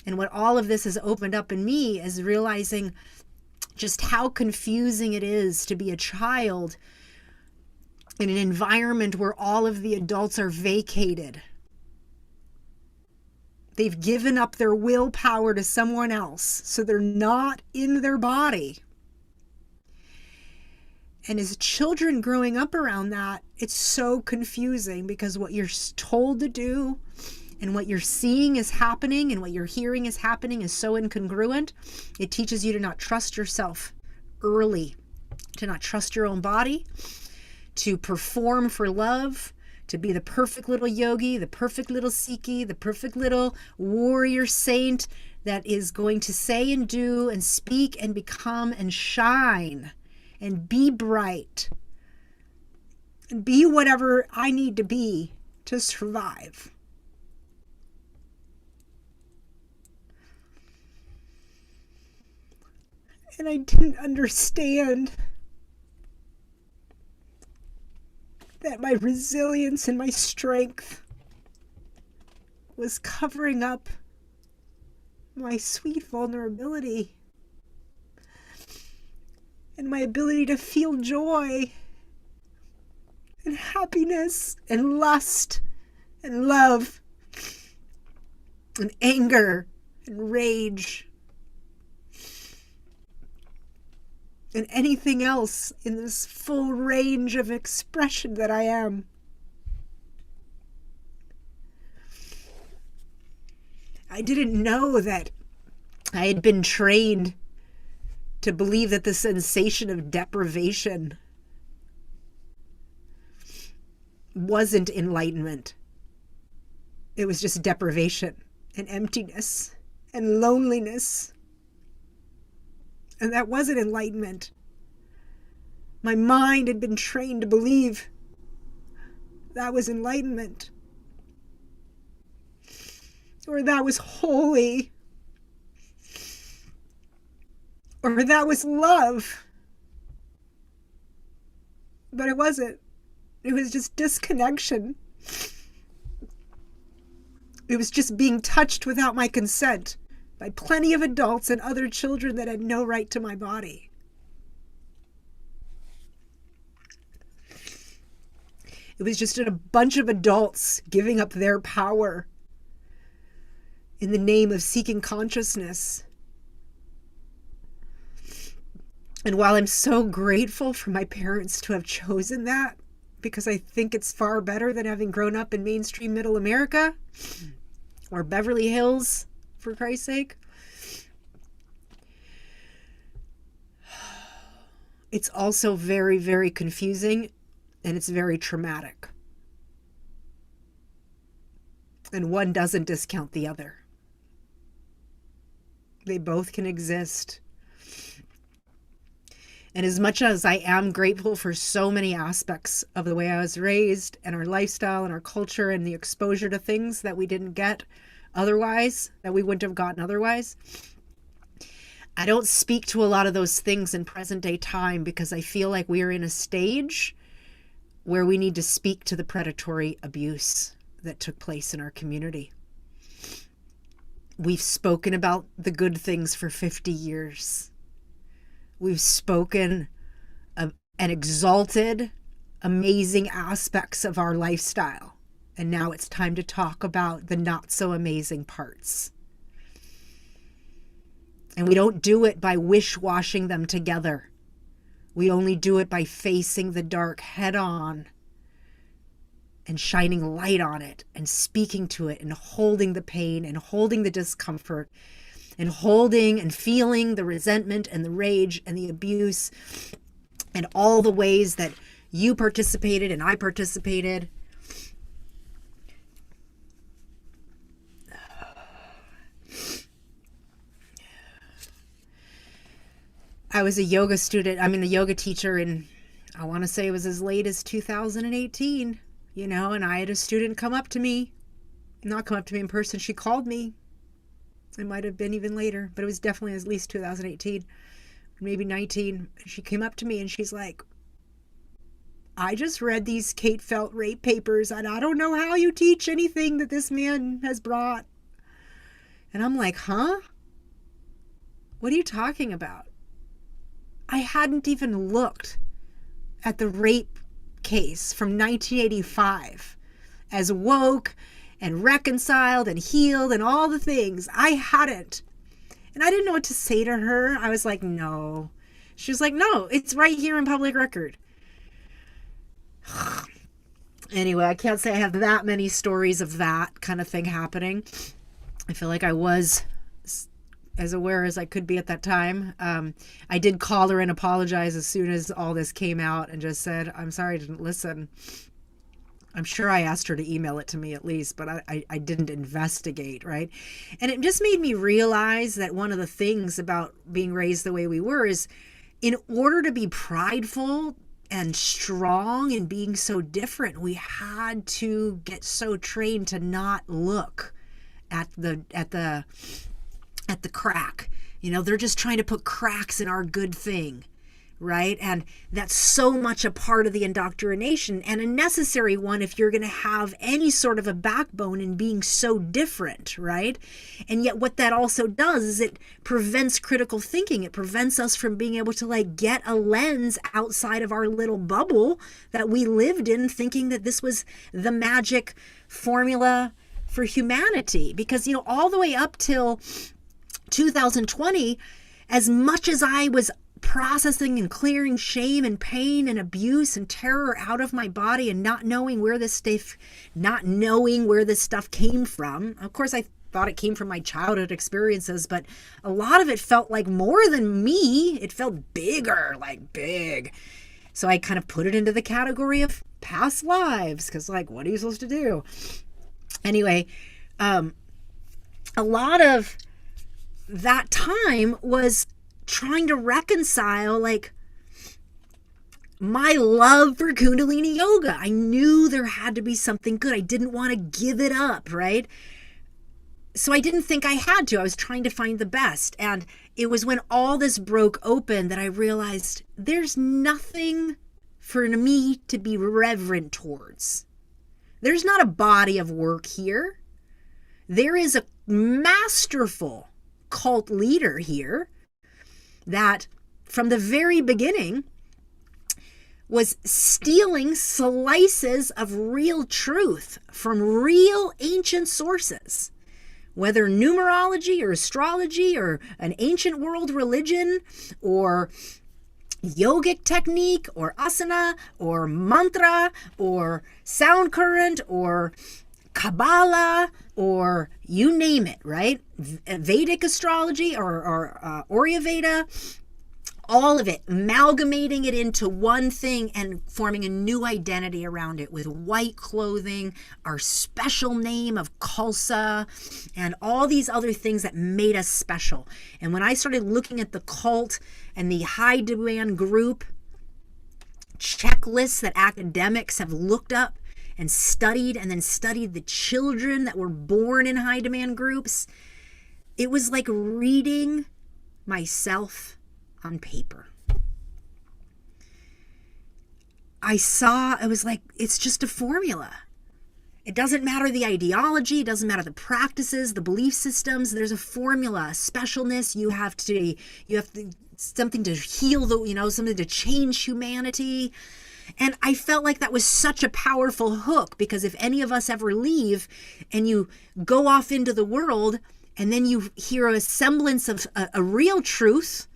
Speaker 1: And what all of this has opened up in me is realizing just how confusing it is to be a child in an environment where all of the adults are vacated. They've given up their willpower to someone else, so they're not in their body. And as children growing up around that, it's so confusing because what you're told to do and what you're seeing is happening and what you're hearing is happening is so incongruent. It teaches you to not trust yourself early, to not trust your own body, to perform for love, to be the perfect little yogi, the perfect little Sikhi, the perfect little warrior saint that is going to say and do and speak and become and shine and be bright and be whatever I need to be to survive. And I didn't understand that my resilience and my strength was covering up my sweet vulnerability and my ability to feel joy and happiness and lust and love and anger and rage and anything else in this full range of expression that I am. I didn't know that I had been trained to believe that the sensation of deprivation wasn't enlightenment. It was just deprivation and emptiness and loneliness. And that wasn't enlightenment. My mind had been trained to believe that was enlightenment, or that was holy, or that was love. But it wasn't. It was just disconnection. It was just being touched without my consent by plenty of adults and other children that had no right to my body. It was just a bunch of adults giving up their power in the name of seeking consciousness. And while I'm so grateful for my parents to have chosen that, because I think it's far better than having grown up in mainstream middle America or Beverly Hills, for Christ's sake, it's also very, very confusing and it's very traumatic. And one doesn't discount the other. They both can exist. And as much as I am grateful for so many aspects of the way I was raised and our lifestyle and our culture and the exposure to things that we didn't get otherwise, that we wouldn't have gotten otherwise, I don't speak to a lot of those things in present day time because I feel like we are in a stage where we need to speak to the predatory abuse that took place in our community. We've spoken about the good things for 50 years. We've spoken of and exalted amazing aspects of our lifestyle. And now it's time to talk about the not so amazing parts. And we don't do it by wish-washing them together. We only do it by facing the dark head on and shining light on it and speaking to it and holding the pain and holding the discomfort and holding and feeling the resentment and the rage and the abuse and all the ways that you participated and I participated. I was a yoga student. I mean, a yoga teacher in, I want to say it was as late as 2018, and I had a student come up to me, not come up to me in person. She called me. It might have been even later, but it was definitely at least 2018, maybe 19. She came up to me and she's like, I just read these Kate Felt rape papers and I don't know how you teach anything that this man has brought. And I'm like, huh? What are you talking about? I hadn't even looked at the rape case from 1985 as woke and reconciled and healed and all the things. I hadn't. And I didn't know what to say to her. I was like, no, She was like, no, it's right here in public record. Anyway, I can't say I have that many stories of that kind of thing happening. I feel like I was as aware as I could be at that time. I did call her and apologize as soon as all this came out and just said, I'm sorry I didn't listen. I'm sure I asked her to email it to me at least, but I didn't investigate, right? And it just made me realize that one of the things about being raised the way we were is, in order to be prideful and strong and being so different, we had to get so trained to not look at the crack. You know, they're just trying to put cracks in our good thing, right? And that's so much a part of the indoctrination, and a necessary one if you're going to have any sort of a backbone in being so different, right? And yet what that also does is it prevents critical thinking. It prevents us from being able to like get a lens outside of our little bubble that we lived in, thinking that this was the magic formula for humanity. Because, you know, all the way up till 2020, as much as I was processing and clearing shame and pain and abuse and terror out of my body and not knowing where this stuff came from. Of course, I thought it came from my childhood experiences, but a lot of it felt like more than me. It felt bigger, like big. So I kind of put it into the category of past lives, because like, what are you supposed to do? Anyway, a lot of that time was trying to reconcile like my love for Kundalini yoga. I knew there had to be something good. I didn't want to give it up, right? So I didn't think I had to. I was trying to find the best. And it was when all this broke open that I realized there's nothing for me to be reverent towards. There's not a body of work here. There is a masterful cult leader here that from the very beginning was stealing slices of real truth from real ancient sources, whether numerology or astrology or an ancient world religion or yogic technique or asana or mantra or sound current or Kabbalah, or you name it, right? Vedic astrology or Ayurveda, all of it, amalgamating it into one thing and forming a new identity around it with white clothing, our special name of Khalsa, and all these other things that made us special. And when I started looking at the cult and the high demand group checklists that academics have looked up and then studied the children that were born in high demand groups, it was like reading myself on paper. It was like, it's just a formula. It doesn't matter the ideology, it doesn't matter the practices, the belief systems. There's a formula, a specialness. You have something to heal something to change humanity. And I felt like that was such a powerful hook, because if any of us ever leave and you go off into the world and then you hear a semblance of a real truth,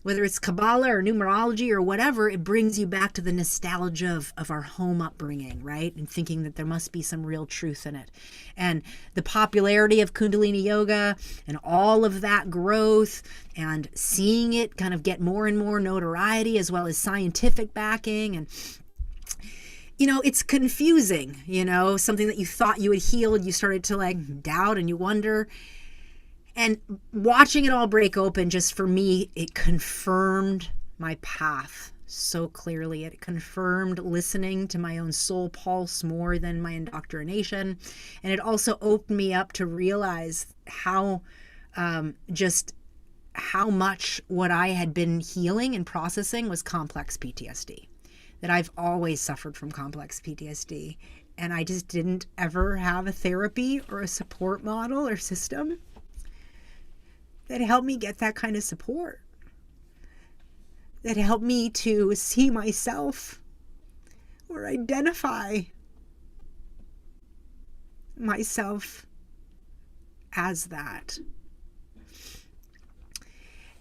Speaker 1: whether it's Kabbalah or numerology or whatever, it brings you back to the nostalgia of our home upbringing, right? And thinking that there must be some real truth in it. And the popularity of Kundalini Yoga and all of that growth and seeing it kind of get more and more notoriety as well as scientific backing. And, it's confusing, something that you thought you had healed, you started to like doubt and you wonder. And watching it all break open, just for me, it confirmed my path so clearly. It confirmed listening to my own soul pulse more than my indoctrination. And it also opened me up to realize how much what I had been healing and processing was complex PTSD. That I've always suffered from complex PTSD. And I just didn't ever have a therapy or a support model or system that helped me get that kind of support, that helped me to see myself or identify myself as that.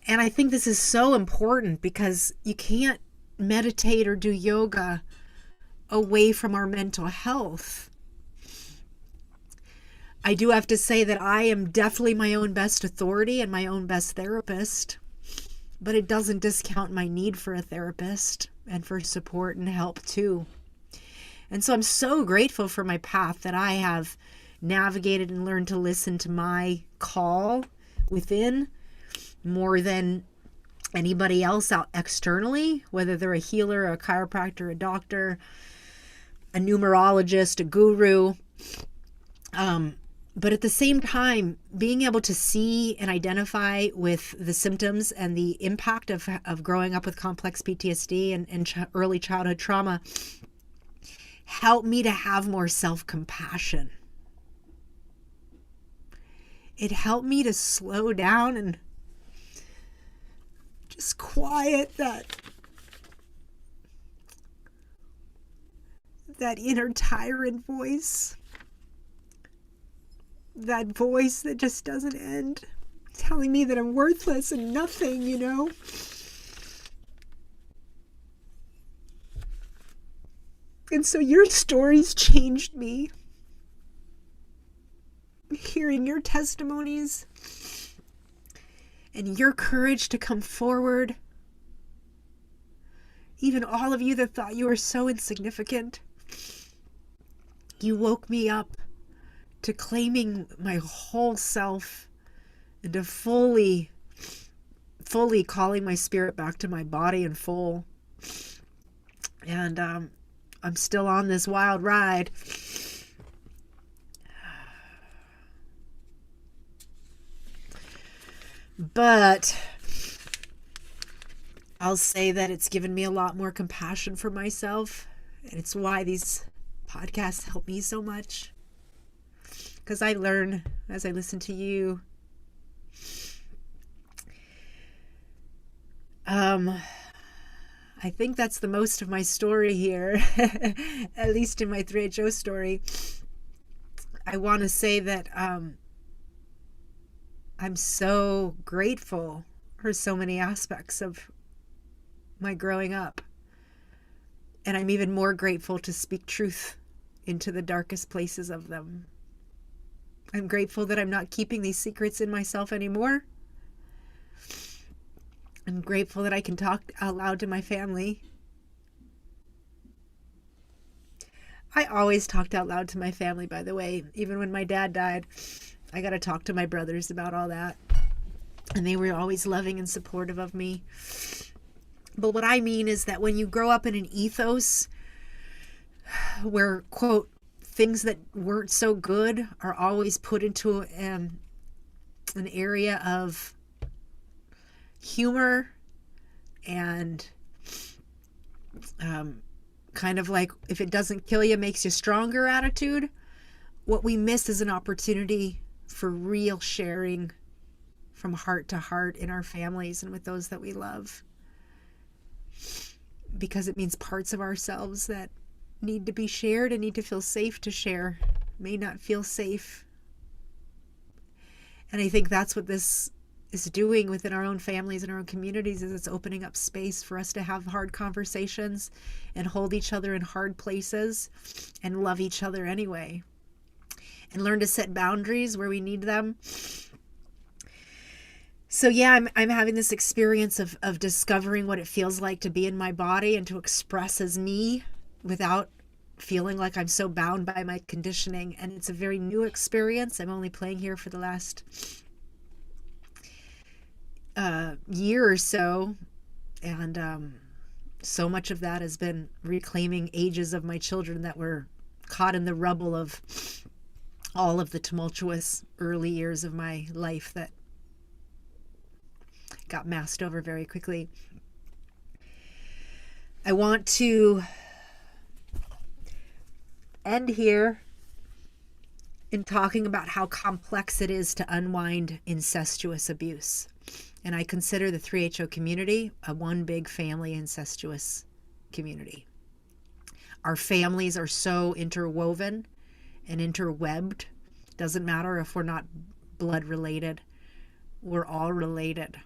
Speaker 1: And I think this is so important because you can't meditate or do yoga away from our mental health. I do have to say that I am definitely my own best authority and my own best therapist, but it doesn't discount my need for a therapist and for support and help too. And so I'm so grateful for my path that I have navigated and learned to listen to my call within more than anybody else out externally, whether they're a healer, a chiropractor, a doctor, a numerologist, a guru. But at the same time, being able to see and identify with the symptoms and the impact of growing up with complex PTSD and early childhood trauma helped me to have more self-compassion. It helped me to slow down and just quiet that inner tyrant voice. That voice that just doesn't end, telling me that I'm worthless and nothing, you know? And so your stories changed me. Hearing your testimonies and your courage to come forward. Even all of you that thought you were so insignificant. You woke me up to claiming my whole self and to fully calling my spirit back to my body in full. And I'm still on this wild ride. But I'll say that it's given me a lot more compassion for myself. And it's why these podcasts help me so much. Because I learn as I listen to you. I think that's the most of my story here, at least in my 3HO story. I want to say that I'm so grateful for so many aspects of my growing up. And I'm even more grateful to speak truth into the darkest places of them. I'm grateful that I'm not keeping these secrets in myself anymore. I'm grateful that I can talk out loud to my family. I always talked out loud to my family, by the way. Even when my dad died, I got to talk to my brothers about all that. And they were always loving and supportive of me. But what I mean is that when you grow up in an ethos where, quote, things that weren't so good are always put into an area of humor and kind of like, if it doesn't kill you, makes you stronger attitude, what we miss is an opportunity for real sharing from heart to heart in our families and with those that we love. Because it means parts of ourselves that need to be shared and need to feel safe to share may not feel safe. And I think that's what this is doing within our own families and our own communities, is it's opening up space for us to have hard conversations and hold each other in hard places and love each other anyway, and learn to set boundaries where we need them. So yeah, I'm having this experience of discovering what it feels like to be in my body and to express as me without feeling like I'm so bound by my conditioning. And it's a very new experience. I'm only playing here for the last year or so. And so much of that has been reclaiming ages of my children that were caught in the rubble of all of the tumultuous early years of my life that got masked over very quickly. I want to end here in talking about how complex it is to unwind incestuous abuse. And I consider the 3HO community a one big family incestuous community. Our families are so interwoven and interwebbed. Doesn't matter if we're not blood related. We're all related.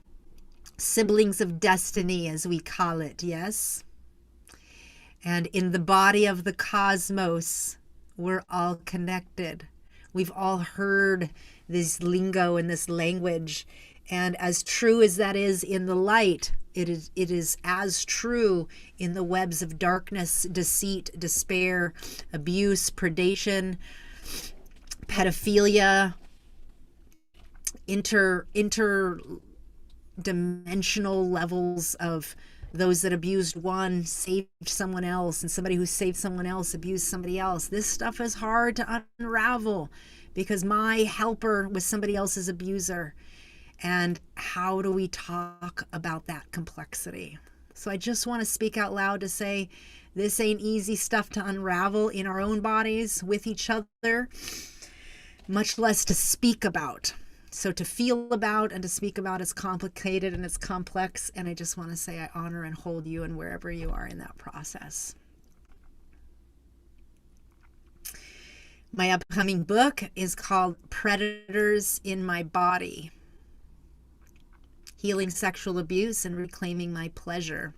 Speaker 1: siblings of destiny, as we call it, yes? And in the body of the cosmos, we're all connected. We've all heard this lingo and this language. And as true as that is in the light, it is as true in the webs of darkness, deceit, despair, abuse, predation, pedophilia, interdimensional levels of those that abused one saved someone else, and somebody who saved someone else abused somebody else. This stuff is hard to unravel because my helper was somebody else's abuser. And how do we talk about that complexity? So I just want to speak out loud to say this ain't easy stuff to unravel in our own bodies with each other, much less to speak about. So to feel about and to speak about is complicated and it's complex. And I just want to say I honor and hold you and wherever you are in that process. My upcoming book is called Predators in My Body: Healing Sexual Abuse and Reclaiming My Pleasure.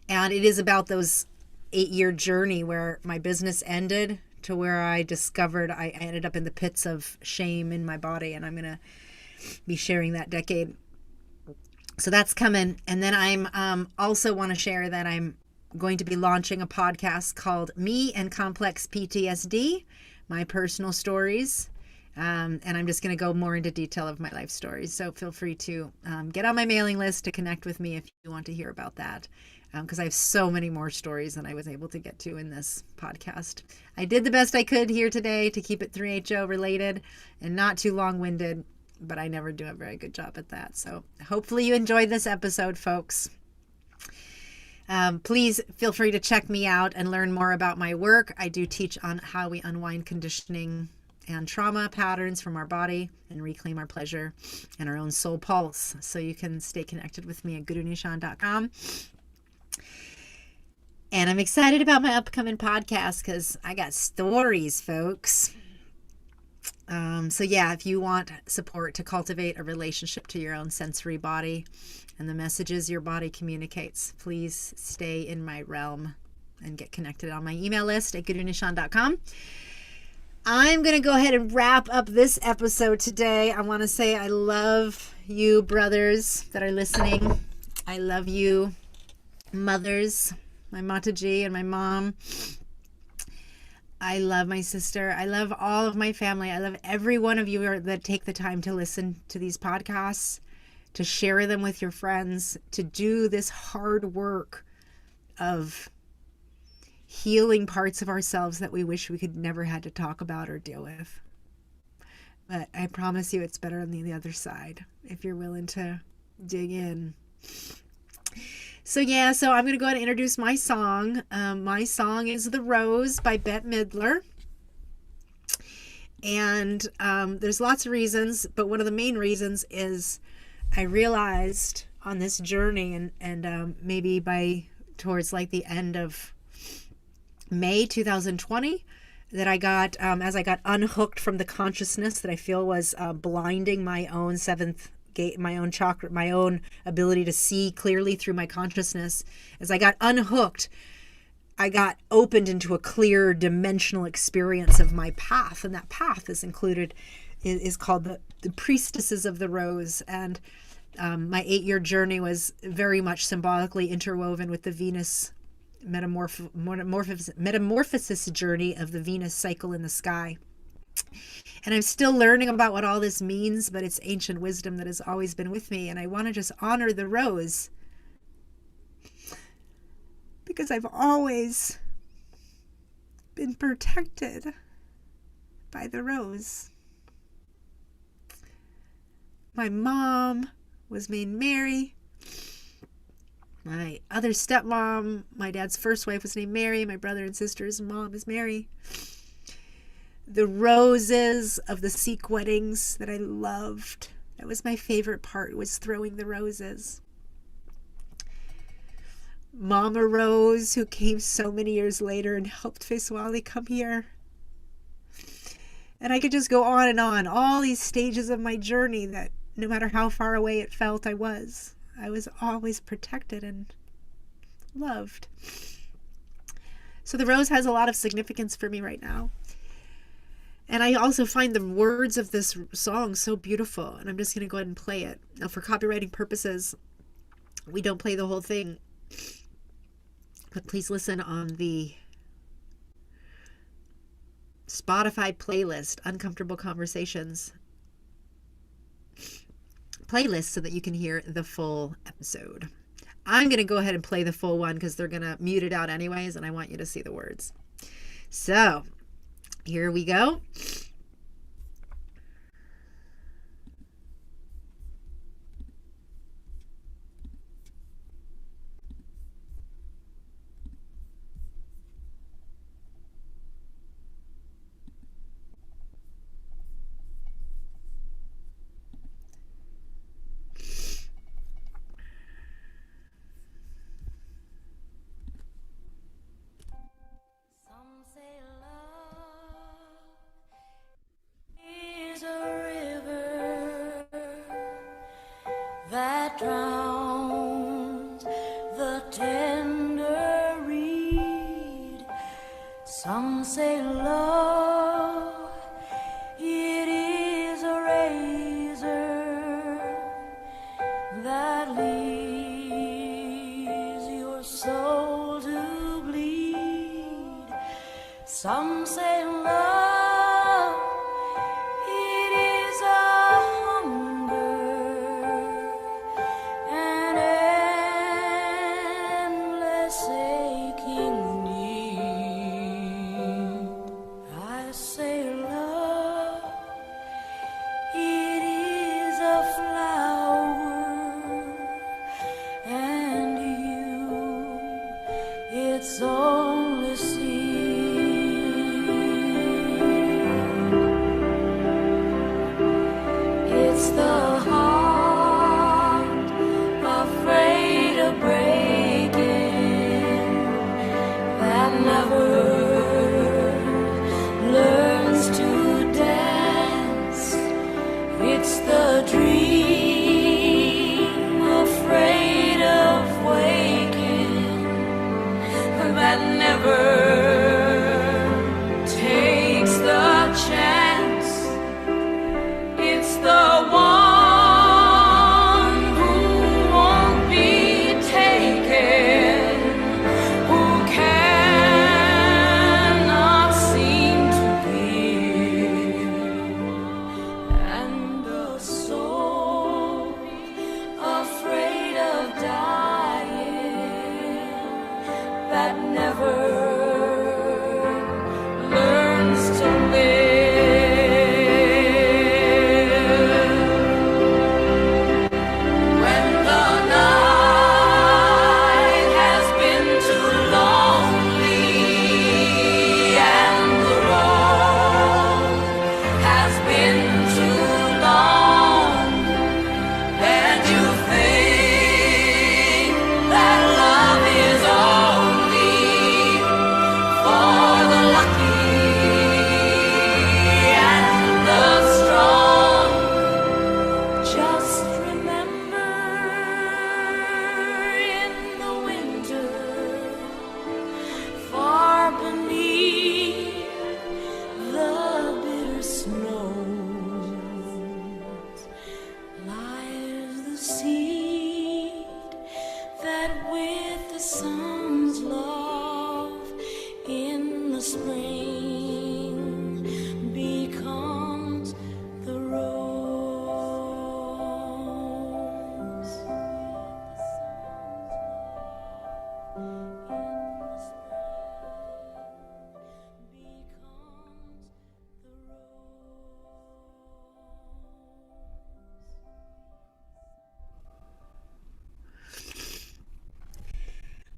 Speaker 1: And it is about those 8-year journey where my business ended to where I discovered I ended up in the pits of shame in my body, and I'm going to be sharing that decade. So that's coming. And then I'm also want to share that I'm going to be launching a podcast called Me and Complex PTSD, my personal stories. And I'm just going to go more into detail of my life stories. So feel free to get on my mailing list to connect with me if you want to hear about that. Because I have so many more stories than I was able to get to in this podcast. I did the best I could here today to keep it 3HO related and not too long-winded, but I never do a very good job at that. So hopefully you enjoyed this episode, folks. Please feel free to check me out and learn more about my work. I do teach on how we unwind conditioning and trauma patterns from our body and reclaim our pleasure and our own soul pulse. So you can stay connected with me at GuruNischan.com. And I'm excited about my upcoming podcast because I got stories, folks. So yeah, if you want support to cultivate a relationship to your own sensory body and the messages your body communicates, please stay in my realm and get connected on my email list at GuruNischan.com. I'm going to go ahead and wrap up this episode today. I want to say I love you, brothers that are listening. I love you, mothers, my Mataji and my mom. I love my sister. I love all of my family. I love every one of you that take the time to listen to these podcasts, to share them with your friends, to do this hard work of healing parts of ourselves that we wish we could never had to talk about or deal with. But I promise you it's better on the other side if you're willing to dig in. So I'm going to go ahead and introduce my song. My song is The Rose by Bette Midler. And there's lots of reasons, but one of the main reasons is I realized on this journey and maybe by towards like the end of May 2020 that I got, as I got unhooked from the consciousness that I feel was blinding my own seventh gate, my own chakra, my own ability to see clearly through my consciousness. As I got unhooked, I got opened into a clear dimensional experience of my path. And that path is called the Priestesses of the Rose. And my 8-year journey was very much symbolically interwoven with the Venus metamorphosis journey of the Venus cycle in the sky. And I'm still learning about what all this means, but it's ancient wisdom that has always been with me. And I want to just honor the rose because I've always been protected by the rose. My mom was named Mary. My other stepmom, my dad's first wife, was named Mary. My brother and sister's mom is Mary. The roses of the Sikh weddings that I loved. That was my favorite part, was throwing the roses. Mama Rose, who came so many years later and helped Faiswali come here. And I could just go on and on. All these stages of my journey that no matter how far away it felt I was always protected and loved. So the rose has a lot of significance for me right now. And I also find the words of this song so beautiful, and I'm just going to go ahead and play it. Now, for copywriting purposes, we don't play the whole thing, but please listen on the Spotify playlist, Uncomfortable Conversations playlist, so that you can hear the full episode. I'm going to go ahead and play the full one because they're going to mute it out anyways, and I want you to see the words. So, here we go.
Speaker 2: That drowns the tender reed. Some say love, it is a razor that leaves your soul to bleed. Some say love,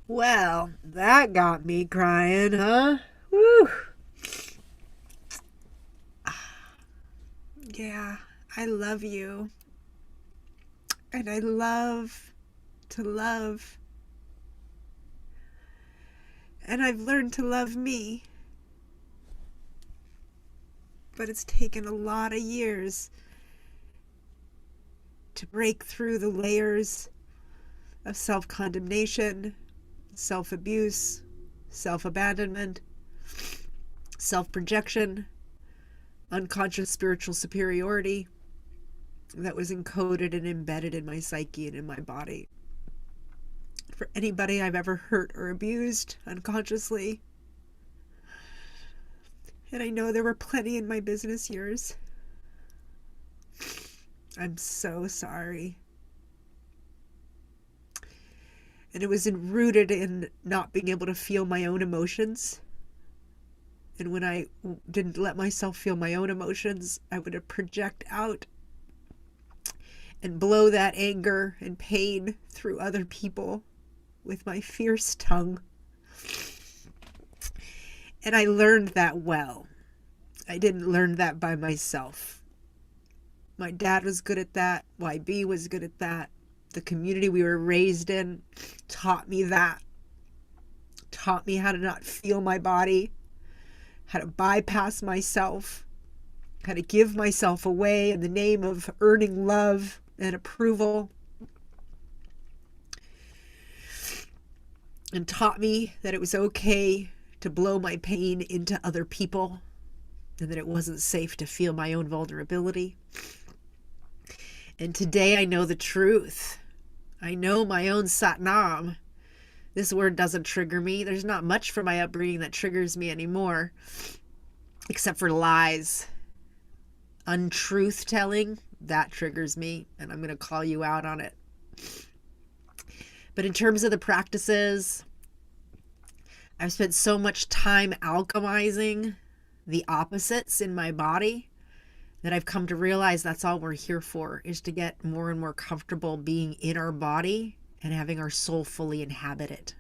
Speaker 1: Well, that got me crying, huh? Woo! Yeah, I love you. And I love to love. And I've learned to love me. But it's taken a lot of years
Speaker 3: to break through the layers of self-condemnation, self-abuse, self-abandonment, self-projection, unconscious spiritual superiority that was encoded and embedded in my psyche and in my body. For anybody I've ever hurt or abused unconsciously. And I know there were plenty in my business years. I'm so sorry. And it was rooted in not being able to feel my own emotions. And when I didn't let myself feel my own emotions, I would project out and blow that anger and pain through other people with my fierce tongue. And I learned that well. I didn't learn that by myself. My dad was good at that. YB was good at that. The community we were raised in taught me that. Taught me how to not feel my body, how to bypass myself, how to give myself away in the name of earning love and approval. And taught me that it was okay to blow my pain into other people and that it wasn't safe to feel my own vulnerability. And today I know the truth. I know my own Satnam. This word doesn't trigger me. There's not much from my upbringing that triggers me anymore, except for lies. Untruth telling, that triggers me, and I'm going to call you out on it. But in terms of the practices, I've spent so much time alchemizing the opposites in my body that I've come to realize that's all we're here for, is to get more and more comfortable being in our body and having our soul fully inhabit it.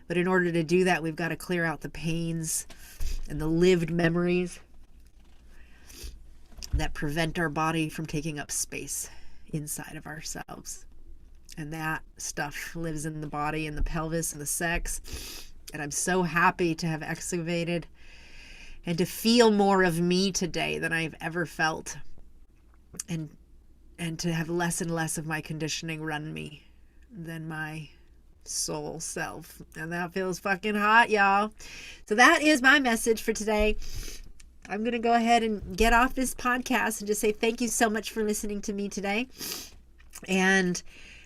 Speaker 3: But in order to do that, we've got to clear out the pains and the lived memories that prevent our body from taking up space inside of ourselves. And that stuff lives in the body and the pelvis and the sex. And I'm so happy to have excavated and to feel more of me today than I've ever felt. And to have less and less of my conditioning run me than my soul self. And that feels fucking hot, y'all. So that is my message for today. I'm going to go ahead and get off this podcast and just say thank you so much for listening to me today. And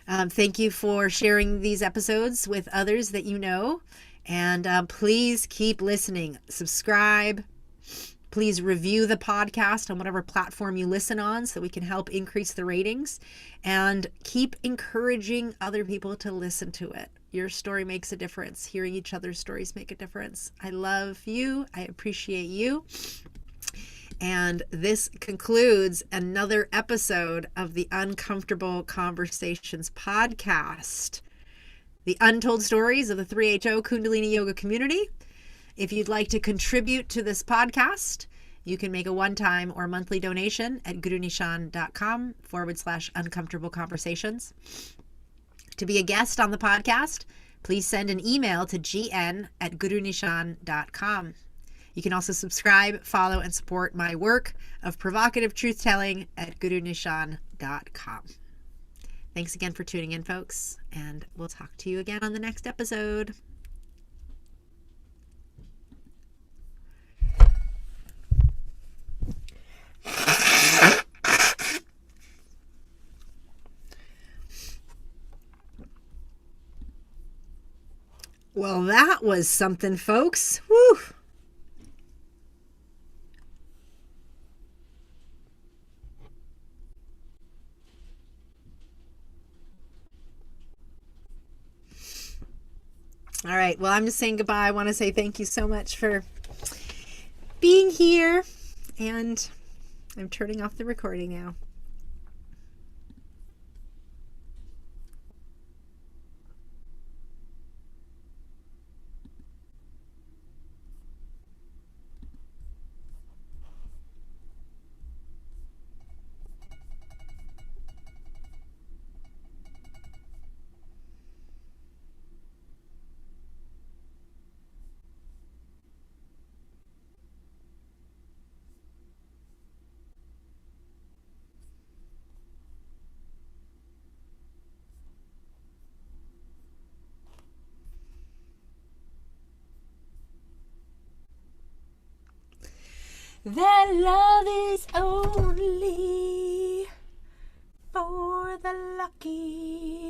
Speaker 3: thank you for sharing these episodes with others that you know. And please keep listening. Subscribe. Please review the podcast on whatever platform you listen on so we can help increase the ratings. And keep encouraging other people to listen to it. Your story makes a difference. Hearing each other's stories make a difference. I love you. I appreciate you. And this concludes another episode of the Uncomfortable Conversations podcast. The untold stories of the 3HO Kundalini Yoga community. If you'd like to contribute to this podcast, you can make a one-time or monthly donation at GuruNischan.com/uncomfortable conversations. To be a guest on the podcast, please send an email to gn@GuruNischan.com. You can also subscribe, follow, and support my work of provocative truth-telling at GuruNischan.com. Thanks again for tuning in, folks, and we'll talk to you again on the next episode. Well, that was something, folks. Woo! All right. Well, I'm just saying goodbye. I want to say thank you so much for being here. And I'm turning off the recording now.
Speaker 1: that love is only for the lucky.